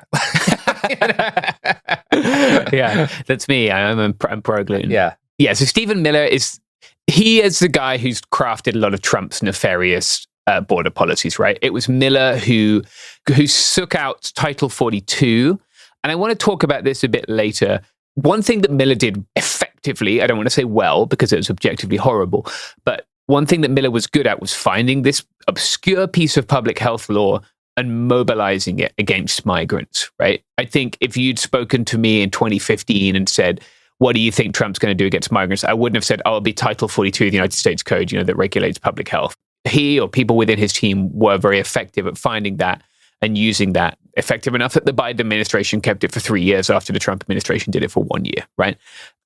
Yeah, that's me. I'm pro-gluten. Yeah. Yeah, so Stephen Miller is the guy who's crafted a lot of Trump's nefarious border policies, right? It was Miller who took out Title 42. And I want to talk about this a bit later. One thing that Miller did effectively, I don't want to say well, because it was objectively horrible, but one thing that Miller was good at was finding this obscure piece of public health law and mobilizing it against migrants, right? I think if you'd spoken to me in 2015 and said, what do you think Trump's going to do against migrants? I wouldn't have said, it'll be Title 42 of the United States Code, that regulates public health. He or people within his team were very effective at finding that and using that, effective enough that the Biden administration kept it for 3 years after the Trump administration did it for 1 year, right?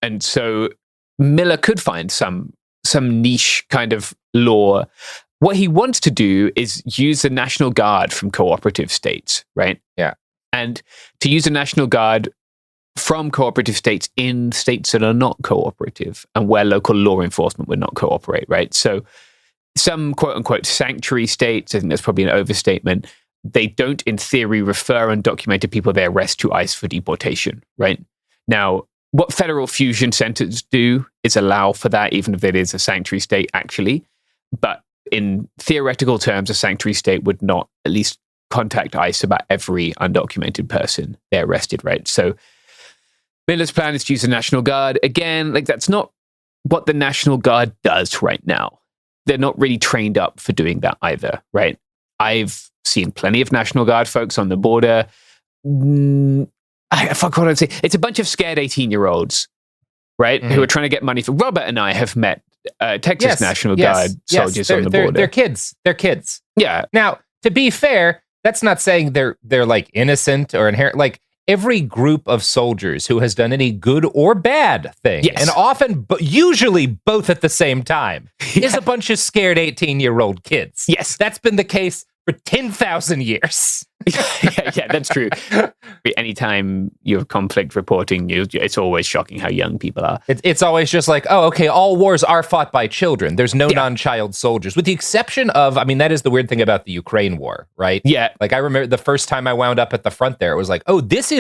And so Miller could find some niche kind of law. What he wants to do is use the National Guard from cooperative states, right? Yeah. And to use the National Guard from cooperative states in states that are not cooperative and where local law enforcement would not cooperate, right? So some quote unquote sanctuary states, I think that's probably an overstatement, they don't in theory refer undocumented people they arrest to ICE for deportation, right? Now, what federal fusion centers do is allow for that, even if it is a sanctuary state actually. But in theoretical terms, a sanctuary state would not at least contact ICE about every undocumented person they arrested, right? So Miller's plan is to use the National Guard. Again, like that's not what the National Guard does right now. They're not really trained up for doing that either, right? I've seen plenty of National Guard folks on the border. I forgot what I'd say. It's a bunch of scared 18-year-olds, right? Who are trying to get money for. Robert and I have met Texas National Guard soldiers on the border. They're kids. They're kids. Yeah. Now, to be fair, that's not saying they're like innocent or inherent. Like every group of soldiers who has done any good or bad thing, and often, but usually both at the same time, is a bunch of scared 18-year-old kids. Yes. That's been the case for 10,000 years. yeah, that's true. Anytime you have conflict reporting, it's always shocking how young people are. It's always just like, oh, okay, all wars are fought by children. There's no non-child soldiers, with the exception of, I mean, that is the weird thing about the Ukraine war, right? Yeah. Like I remember the first time I wound up at the front there, it was like, oh, it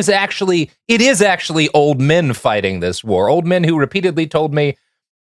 is actually old men fighting this war. Old men who repeatedly told me,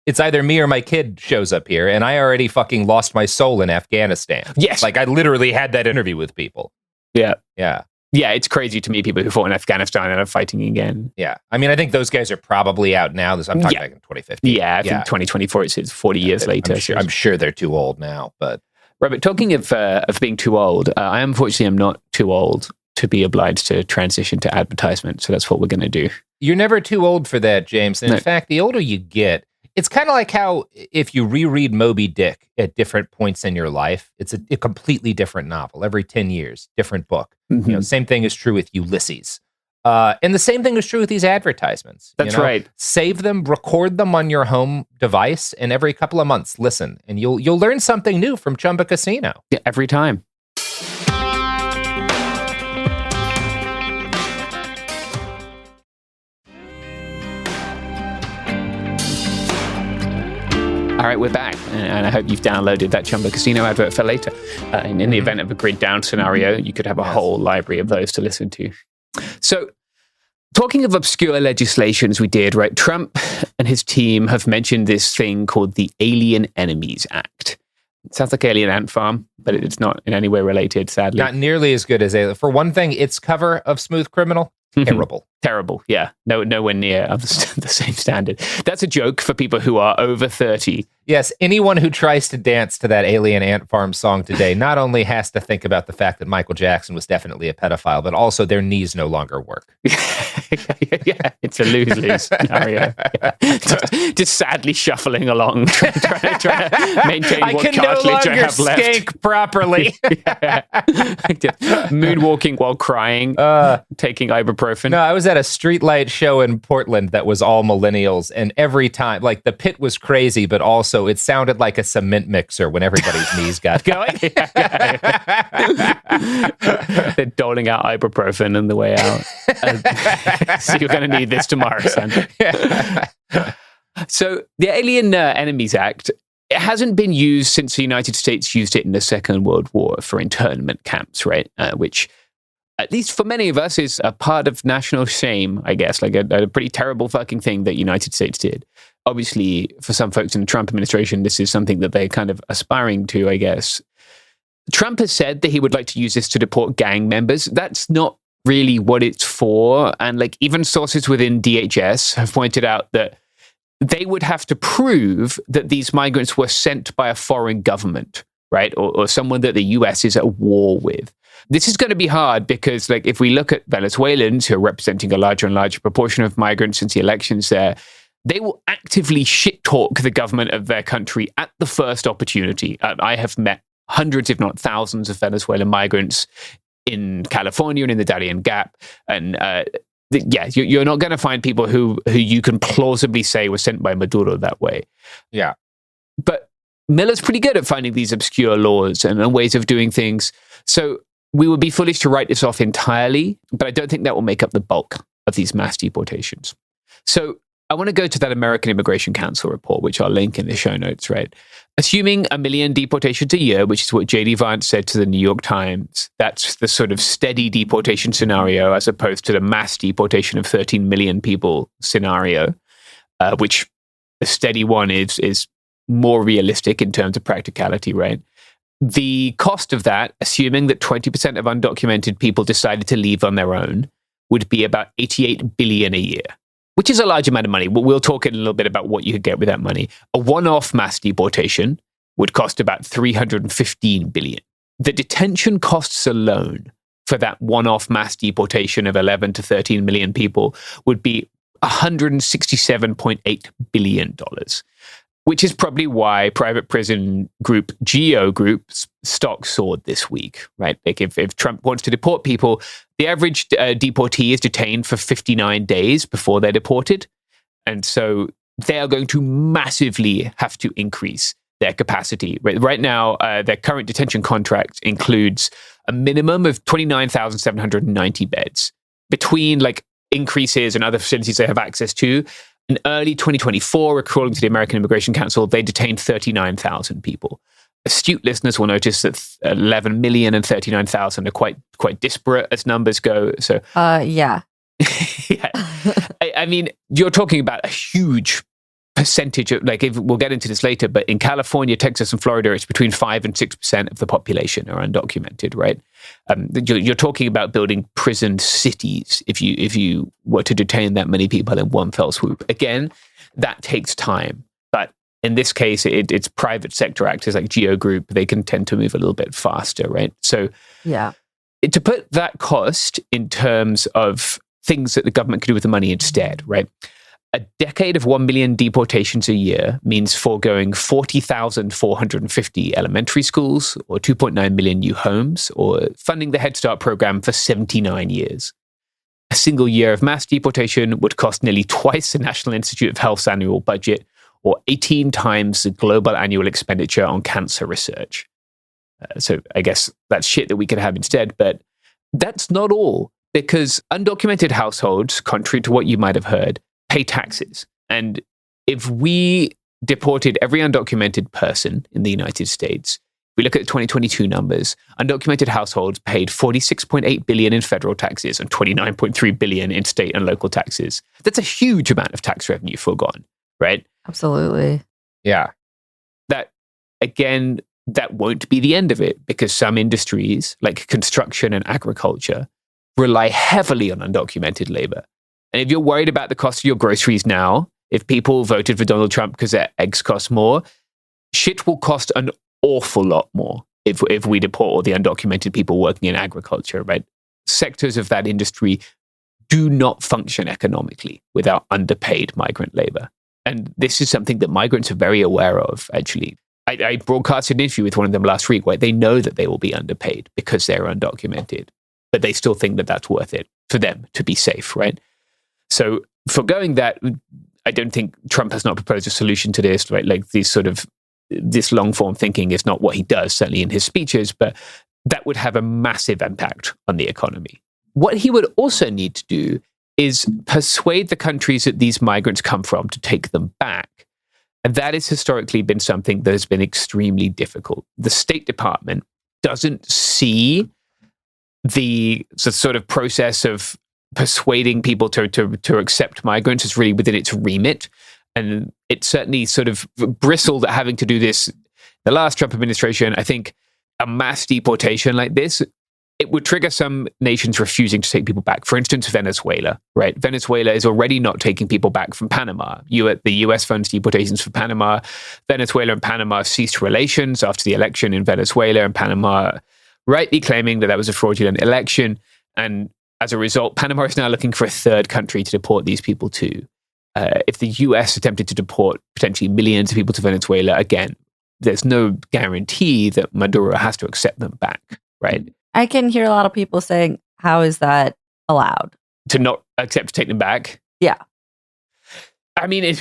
it's either me or my kid shows up here, and I already fucking lost my soul in Afghanistan. Yes. Like I literally had that interview with people. Yeah. Yeah. Yeah, it's crazy to me, people who fought in Afghanistan and are fighting again. Yeah. I mean, I think those guys are probably out now. I'm talking back in 2015. Yeah, I think 2024, it's 40 years later. I'm sure they're too old now, but... Right, but talking of being too old, I unfortunately am not too old to be obliged to transition to advertisement, so that's what we're going to do. You're never too old for that, James. And in fact, the older you get, it's kind of like how if you reread Moby Dick at different points in your life, it's a completely different novel. Every 10 years, different book. Mm-hmm. Same thing is true with Ulysses. And the same thing is true with these advertisements. That's right. Save them, record them on your home device, and every couple of months, listen. And you'll learn something new from Chumba Casino. Yeah, every time. All right, we're back, and I hope you've downloaded that Chumba Casino advert for later. In the event of a grid down scenario, you could have a whole library of those to listen to. So, talking of obscure legislations we did, right? Trump and his team have mentioned this thing called the Alien Enemies Act. It sounds like Alien Ant Farm, but it's not in any way related, sadly. Not nearly as good as Alien. For one thing, its cover of Smooth Criminal Terrible. Terrible. Yeah. Nowhere near of the same standard. That's a joke for people who are over 30. Yes, anyone who tries to dance to that Alien Ant Farm song today not only has to think about the fact that Michael Jackson was definitely a pedophile, but also their knees no longer work. Yeah, it's a lose-lose scenario. Yeah. Just sadly shuffling along, trying to maintain I what can no cartilage I longer have left. skank properly. Moonwalking while crying, taking ibuprofen. No, I was at a streetlight show in Portland that was all millennials, and every time, like, the pit was crazy, but also it sounded like a cement mixer when everybody's knees got going. They're doling out ibuprofen on the way out. So you're going to need this tomorrow, son. So the Alien Enemies Act, it hasn't been used since the United States used it in the Second World War for internment camps, right? Which, at least for many of us, is a part of national shame, I guess, like a pretty terrible fucking thing that United States did. Obviously, for some folks in the Trump administration, this is something that they're kind of aspiring to, I guess. Trump has said that he would like to use this to deport gang members. That's not really what it's for. And like even sources within DHS have pointed out that they would have to prove that these migrants were sent by a foreign government, right? Or someone that the US is at war with. This is going to be hard because, like, if we look at Venezuelans who are representing a larger and larger proportion of migrants since the elections there, they will actively shit talk the government of their country at the first opportunity. I have met hundreds, if not thousands, of Venezuelan migrants in California and in the Darien Gap. And you're not going to find people who you can plausibly say were sent by Maduro that way. Yeah. But Miller's pretty good at finding these obscure laws and ways of doing things. So we would be foolish to write this off entirely, but I don't think that will make up the bulk of these mass deportations. So I want to go to that American Immigration Council report, which I'll link in the show notes, right? Assuming 1 million deportations a year, which is what J.D. Vance said to the New York Times, that's the sort of steady deportation scenario as opposed to the mass deportation of 13 million people scenario, which the steady one is more realistic in terms of practicality, right? The cost of that, assuming that 20% of undocumented people decided to leave on their own, would be about $88 billion a year, which is a large amount of money. We'll talk in a little bit about what you could get with that money. A one-off mass deportation would cost about $315 billion. The detention costs alone for that one-off mass deportation of 11 to 13 million people would be $167.8 billion, which is probably why private prison group Geo Group's stock soared this week, right? Like if Trump wants to deport people, the average deportee is detained for 59 days before they're deported. And so they are going to massively have to increase their capacity. Right now, their current detention contract includes a minimum of 29,790 beds. Between like increases and other facilities they have access to, in early 2024, according to the American Immigration Council, they detained 39,000 people. Astute listeners will notice that 11 million and 39,000 are quite disparate as numbers go. So, yeah. Yeah. I mean, you're talking about a huge percentage of, like, we'll get into this later, but in California, Texas, and Florida, it's between 5 and 6% of the population are undocumented, right? You're talking about building prison cities if you were to detain that many people in one fell swoop. Again, that takes time. But in this case, it's private sector actors like Geo Group. They can tend to move a little bit faster, right? So yeah, to put that cost in terms of things that the government could do with the money instead, right? A decade of 1 million deportations a year means foregoing 40,450 elementary schools or 2.9 million new homes or funding the Head Start program for 79 years. A single year of mass deportation would cost nearly twice the National Institute of Health's annual budget or 18 times the global annual expenditure on cancer research. So I guess that's shit that we could have instead, but that's not all, because undocumented households, contrary to what you might have heard, pay taxes. And if we deported every undocumented person in the United States, if we look at the 2022 numbers, undocumented households paid $46.8 billion in federal taxes and $29.3 billion in state and local taxes. That's a huge amount of tax revenue foregone, right? Absolutely. Yeah. That, again, that won't be the end of it, because some industries like construction and agriculture rely heavily on undocumented labor. And if you're worried about the cost of your groceries now, if people voted for Donald Trump because their eggs cost more, shit will cost an awful lot more if we deport all the undocumented people working in agriculture, right? Sectors of that industry do not function economically without underpaid migrant labor. And this is something that migrants are very aware of, actually. I broadcasted an interview with one of them last week where they know that they will be underpaid because they're undocumented, but they still think that that's worth it for them to be safe, right? So forgoing that, I don't think Trump has not proposed a solution to this, right? Like this long form thinking is not what he does, certainly in his speeches, but that would have a massive impact on the economy. What he would also need to do is persuade the countries that these migrants come from to take them back. And that has historically been something that has been extremely difficult. The State Department doesn't see the sort of process of persuading people to accept migrants as really within its remit. And it certainly sort of bristled at having to do this. The last Trump administration, I think a mass deportation like this, it would trigger some nations refusing to take people back. For instance, Venezuela, right? Venezuela is already not taking people back from Panama. The US funds deportations for Panama. Venezuela and Panama ceased relations after the election in Venezuela, and Panama rightly claiming that was a fraudulent election. And as a result, Panama is now looking for a third country to deport these people to. If the US attempted to deport potentially millions of people to Venezuela, again, there's no guarantee that Maduro has to accept them back, right? I can hear a lot of people saying, how is that allowed? To not accept to take them back? Yeah. I mean,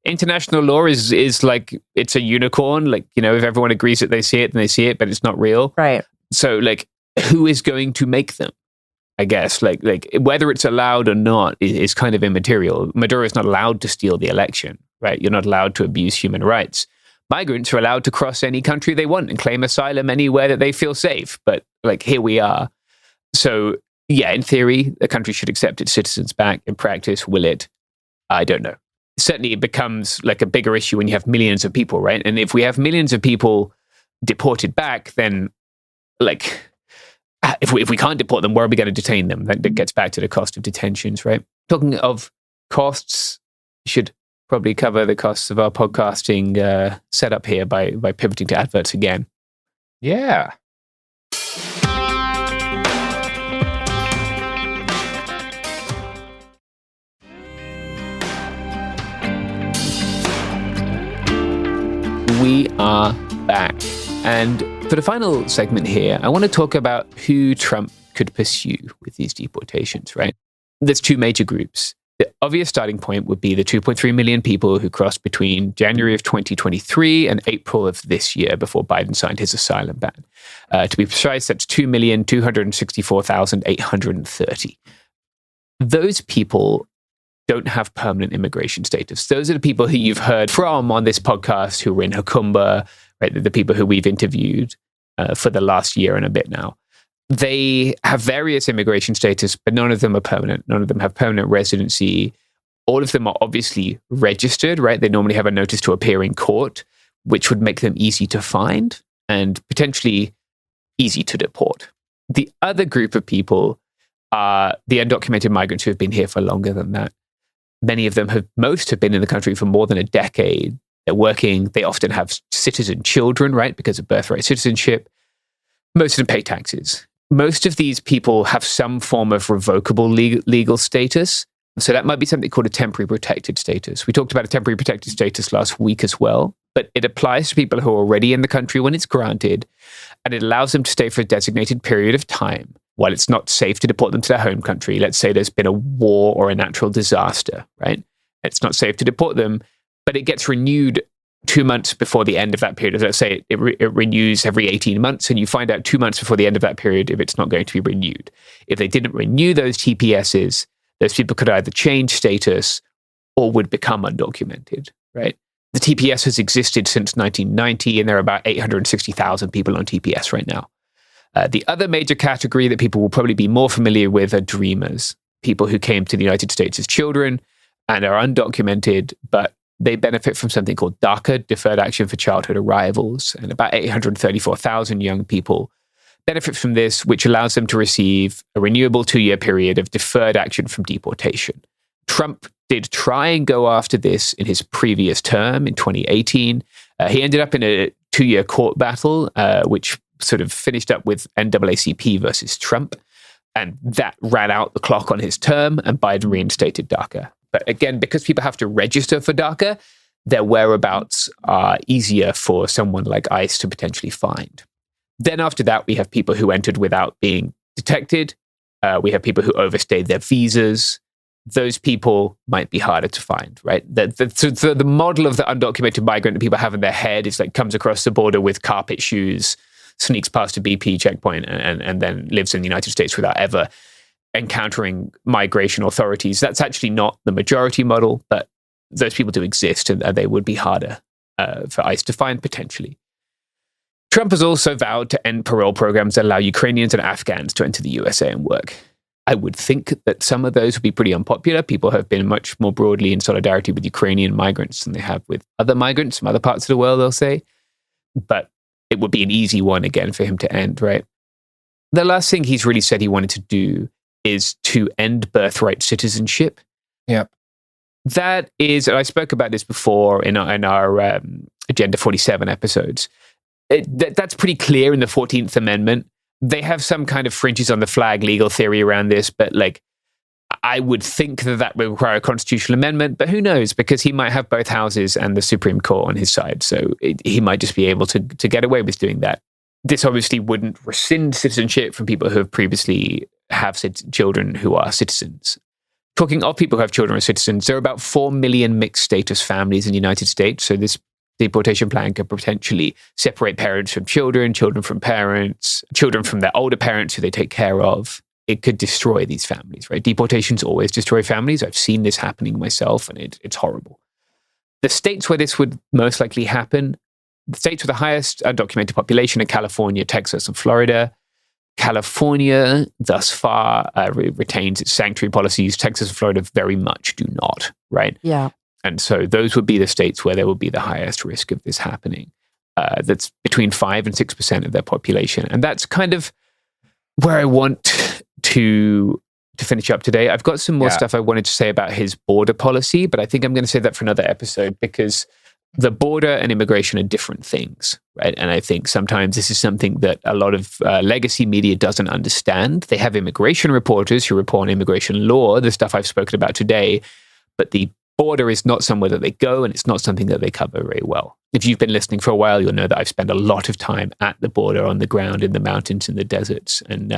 international law is like, it's a unicorn. Like, you know, if everyone agrees that they see it, then they see it, but it's not real. Right. So, like, who is going to make them? I guess, like whether it's allowed or not is kind of immaterial. Maduro is not allowed to steal the election, right? You're not allowed to abuse human rights. Migrants are allowed to cross any country they want and claim asylum anywhere that they feel safe. But like, here we are. So yeah, in theory, the country should accept its citizens back. In practice, will it? I don't know. Certainly it becomes like a bigger issue when you have millions of people, right? And if we have millions of people deported back, then like, if we can't deport them, where are we going to detain them? That gets back to the cost of detentions, right? Talking of costs, we should probably cover the costs of our podcasting setup here by pivoting to adverts again. Yeah. We are back. And for the final segment here, I want to talk about who Trump could pursue with these deportations, right? There's two major groups. The obvious starting point would be the 2.3 million people who crossed between January of 2023 and April of this year before Biden signed his asylum ban. To be precise, that's 2,264,830. Those people don't have permanent immigration status. Those are the people who you've heard from on this podcast who were in Hukumba, right? The people who we've interviewed for the last year and a bit now. They have various immigration status, but none of them are permanent. None of them have permanent residency. All of them are obviously registered, right? They normally have a notice to appear in court, which would make them easy to find and potentially easy to deport. The other group of people are the undocumented migrants who have been here for longer than that. Many of them most have been in the country for more than a decade. They're working. They often have citizen children, right? Because of birthright citizenship. Most of them pay taxes. Most of these people have some form of revocable legal status. So that might be something called a temporary protected status. We talked about a temporary protected status last week as well, but it applies to people who are already in the country when it's granted, and it allows them to stay for a designated period of time while it's not safe to deport them to their home country. Let's say there's been a war or a natural disaster, right? It's not safe to deport them, but it gets renewed 2 months before the end of that period. Let's say it renews every 18 months, and you find out 2 months before the end of that period if it's not going to be renewed. If they didn't renew those TPSs, those people could either change status or would become undocumented, right? The TPS has existed since 1990, and there are about 860,000 people on TPS right now. The other major category that people will probably be more familiar with are dreamers, people who came to the United States as children and are undocumented, but they benefit from something called DACA, Deferred Action for Childhood Arrivals, and about 834,000 young people benefit from this, which allows them to receive a renewable 2-year period of deferred action from deportation. Trump did try and go after this in his previous term in 2018. He ended up in a 2-year court battle, which sort of finished up with NAACP versus Trump. And that ran out the clock on his term, and Biden reinstated DACA. But again, because people have to register for DACA, their whereabouts are easier for someone like ICE to potentially find. Then after that, we have people who entered without being detected. We have people who overstayed their visas. Those people might be harder to find, right? The model of the undocumented migrant that people have in their head is like comes across the border with carpet shoes, sneaks past a BP checkpoint, and then lives in the United States without ever encountering migration authorities. That's actually not the majority model, but those people do exist, and they would be harder for ICE to find potentially. Trump has also vowed to end parole programs that allow Ukrainians and Afghans to enter the USA and work. I would think that some of those would be pretty unpopular. People have been much more broadly in solidarity with Ukrainian migrants than they have with other migrants from other parts of the world, they'll say. But it would be an easy one again for him to end, right? The last thing he's really said he wanted to do is to end birthright citizenship. Yep. That is, and I spoke about this before in our Agenda 47 episodes. That's pretty clear in the 14th Amendment. They have some kind of fringes on the flag legal theory around this, but like, I would think that would require a constitutional amendment, but who knows? Because he might have both houses and the Supreme Court on his side. So he might just be able to get away with doing that. This obviously wouldn't rescind citizenship from people who have previously have children who are citizens. Talking of people who have children who are citizens, there are about 4 million mixed status families in the United States. So this deportation plan could potentially separate parents from children, children from parents, children from their older parents who they take care of. It could destroy these families, right? Deportations always destroy families. I've seen this happening myself, and it's horrible. The states where this would most likely happen, the states with the highest undocumented population are California, Texas, and Florida. California, thus far, retains its sanctuary policies. Texas and Florida very much do not, right? Yeah. And so those would be the states where there would be the highest risk of this happening. That's between 5 and 6% of their population. And that's kind of where I want to finish up today. I've got some more stuff I wanted to say about his border policy, but I think I'm going to save that for another episode because the border and immigration are different things, right? And I think sometimes this is something that a lot of legacy media doesn't understand. They have immigration reporters who report on immigration law, the stuff I've spoken about today, but the border is not somewhere that they go, and it's not something that they cover very well. If you've been listening for a while, you'll know that I've spent a lot of time at the border, on the ground, in the mountains, in the deserts, and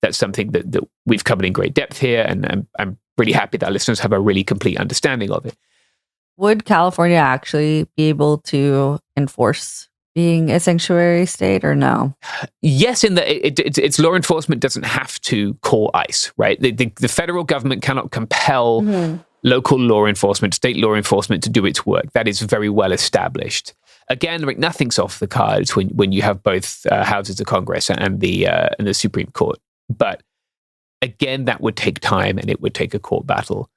that's something that we've covered in great depth here, and I'm really happy that listeners have a really complete understanding of it. Would California actually be able to enforce being a sanctuary state or no? Yes, in that its law enforcement doesn't have to call ICE, right? The federal government cannot compel local law enforcement, state law enforcement to do its work. That is very well established. Again, like nothing's off the cards when you have both houses of Congress and the Supreme Court. But again, that would take time and it would take a court battle.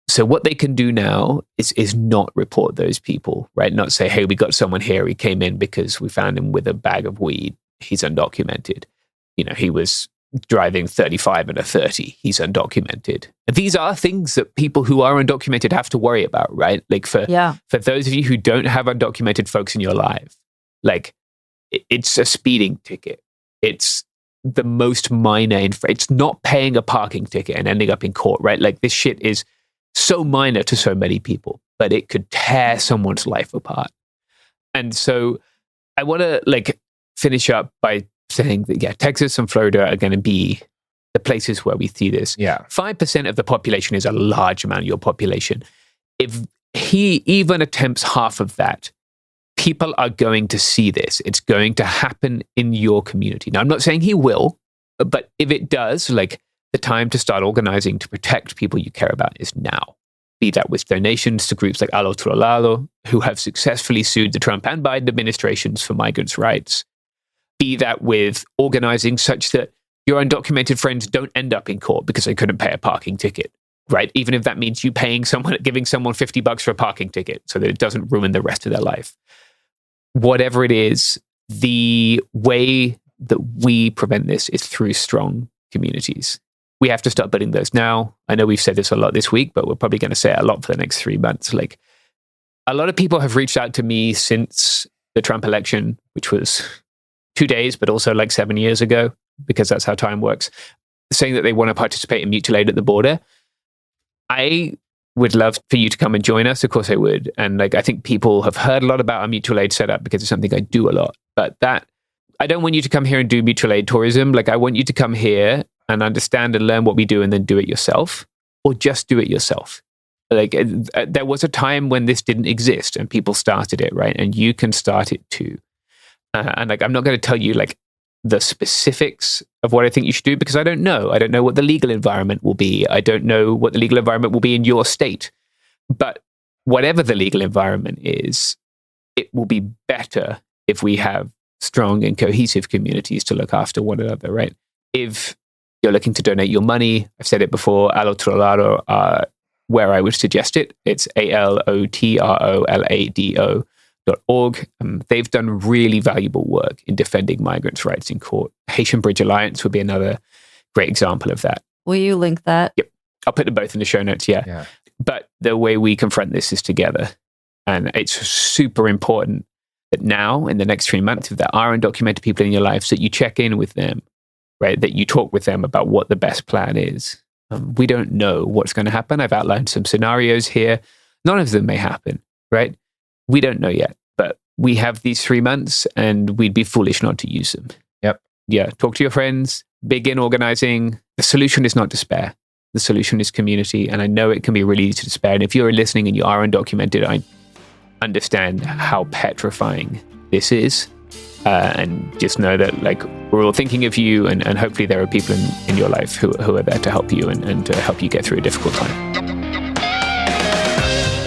So what they can do now is not report those people, right? Not say, hey, we got someone here. He came in because we found him with a bag of weed. He's undocumented. You know, he was driving 35 and a 30. He's undocumented. And these are things that people who are undocumented have to worry about, right? Like for those of you who don't have undocumented folks in your life, like it's a speeding ticket. It's the most minor. It's not paying a parking ticket and ending up in court, right? Like this shit is so minor to so many people, but it could tear someone's life apart. And so I want to like finish up by saying that, Texas and Florida are going to be the places where we see this. 5% of the population is a large amount of your population. If he even attempts half of that, people are going to see this. It's going to happen in your community. Now, I'm not saying he will, but if it does, like the time to start organizing to protect people you care about is now. Be that with donations to groups like Al Otro Lado, who have successfully sued the Trump and Biden administrations for migrants' rights. Be that with organizing such that your undocumented friends don't end up in court because they couldn't pay a parking ticket, right? Even if that means you giving someone $50 for a parking ticket so that it doesn't ruin the rest of their life. Whatever it is, the way that we prevent this is through strong communities. We have to start building those now. I know we've said this a lot this week, but we're probably going to say it a lot for the next 3 months. Like, a lot of people have reached out to me since the Trump election, which was 2 days, but also like 7 years ago, because that's how time works, saying that they want to participate in mutual aid at the border. I would love for you to come and join us. Of course I would. And like, I think people have heard a lot about our mutual aid setup because it's something I do a lot. But that, I don't want you to come here and do mutual aid tourism. Like, I want you to come here and understand and learn what we do and then do it yourself, or just do it yourself. Like, there was a time when this didn't exist and people started it, right? And you can start it too. And like, I'm not going to tell you like the specifics of what I think you should do, because I don't know. I don't know what the legal environment will be. I don't know what the legal environment will be in your state. But whatever the legal environment is, it will be better if we have strong and cohesive communities to look after one another, right? If you're looking to donate your money, I've said it before, Al Otro Lado, where I would suggest it. It's ALOTROLADO.org. They've done really valuable work in defending migrants' rights in court. Haitian Bridge Alliance would be another great example of that. Will you link that? Yep. I'll put them both in the show notes, yeah. But the way we confront this is together. And it's super important that now, in the next 3 months, if there are undocumented people in your lives, that you check in with them, right? That you talk with them about what the best plan is. We don't know what's going to happen. I've outlined some scenarios here. None of them may happen, right? We don't know yet, but we have these 3 months and we'd be foolish not to use them. Yep. Yeah. Talk to your friends, begin organizing. The solution is not despair. The solution is community. And I know it can be really easy to despair. And if you're listening and you are undocumented, I understand how petrifying this is. And just know that like we're all thinking of you, and hopefully there are people in your life who are there to help you and to help you get through a difficult time.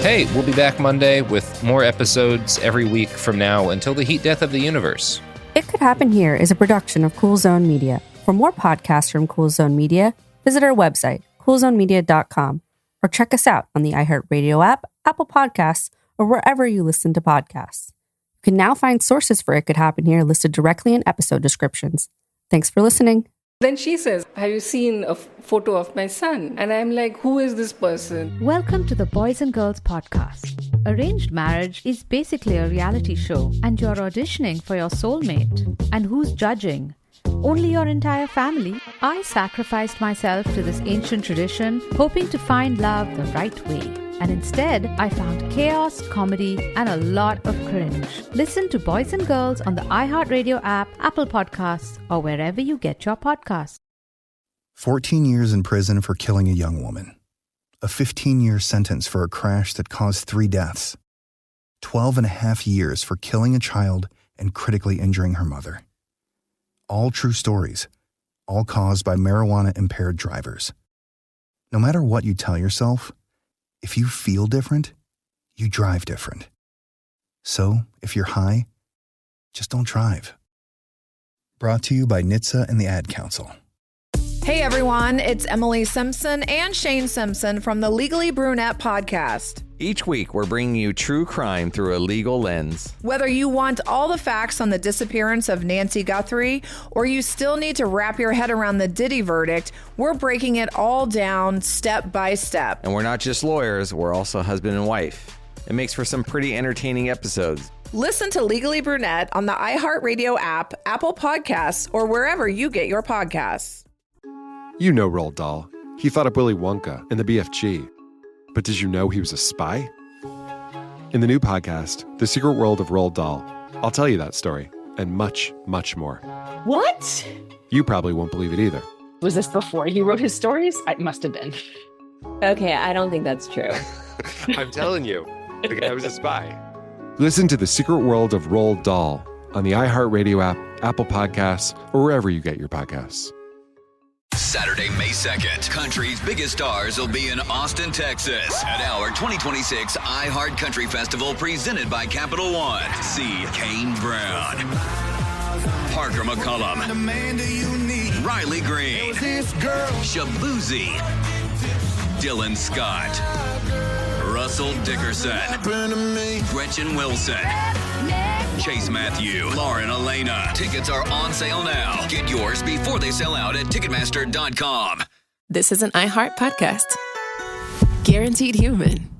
Hey, we'll be back Monday with more episodes every week from now until the heat death of the universe. It Could Happen Here is a production of Cool Zone Media. For more podcasts from Cool Zone Media, visit our website, coolzonemedia.com, or check us out on the iHeartRadio app, Apple Podcasts, or wherever you listen to podcasts. You can now find sources for It Could Happen Here listed directly in episode descriptions. Thanks for listening. Then she says, "Have you seen a photo of my son?" And I'm like, "Who is this person?" Welcome to the Boys and Girls Podcast. Arranged marriage is basically a reality show, and you're auditioning for your soulmate. And who's judging? Only your entire family. I sacrificed myself to this ancient tradition, hoping to find love the right way. And instead, I found chaos, comedy, and a lot of cringe. Listen to Boys and Girls on the iHeartRadio app, Apple Podcasts, or wherever you get your podcasts. 14 years in prison for killing a young woman. A 15-year sentence for a crash that caused 3 deaths. 12 and a half years for killing a child and critically injuring her mother. All true stories, all caused by marijuana-impaired drivers. No matter what you tell yourself, if you feel different, you drive different. So, if you're high, just don't drive. Brought to you by NHTSA and the Ad Council. Hey everyone, it's Emily Simpson and Shane Simpson from the Legally Brunette podcast. Each week, we're bringing you true crime through a legal lens. Whether you want all the facts on the disappearance of Nancy Guthrie, or you still need to wrap your head around the Diddy verdict, we're breaking it all down step by step. And we're not just lawyers, we're also husband and wife. It makes for some pretty entertaining episodes. Listen to Legally Brunette on the iHeartRadio app, Apple Podcasts, or wherever you get your podcasts. You know Roald Dahl. He thought up Willy Wonka and the BFG. But did you know he was a spy? In the new podcast, The Secret World of Roald Dahl, I'll tell you that story and much, much more. What? You probably won't believe it either. Was this before he wrote his stories? It must have been. Okay, I don't think that's true. I'm telling you, the guy was a spy. Listen to The Secret World of Roald Dahl on the iHeartRadio app, Apple Podcasts, or wherever you get your podcasts. Saturday, May 2nd, country's biggest stars will be in Austin, Texas at our 2026 iHeart Country Festival presented by Capital One. See Kane Brown, Parker McCollum, Riley Green, Shabuzi, Dylan Scott, Russell Dickerson, Gretchen Wilson, Chase Matthew, Lauren Elena. Tickets are on sale now. Get yours before they sell out at Ticketmaster.com. This is an iHeart podcast. Guaranteed Human.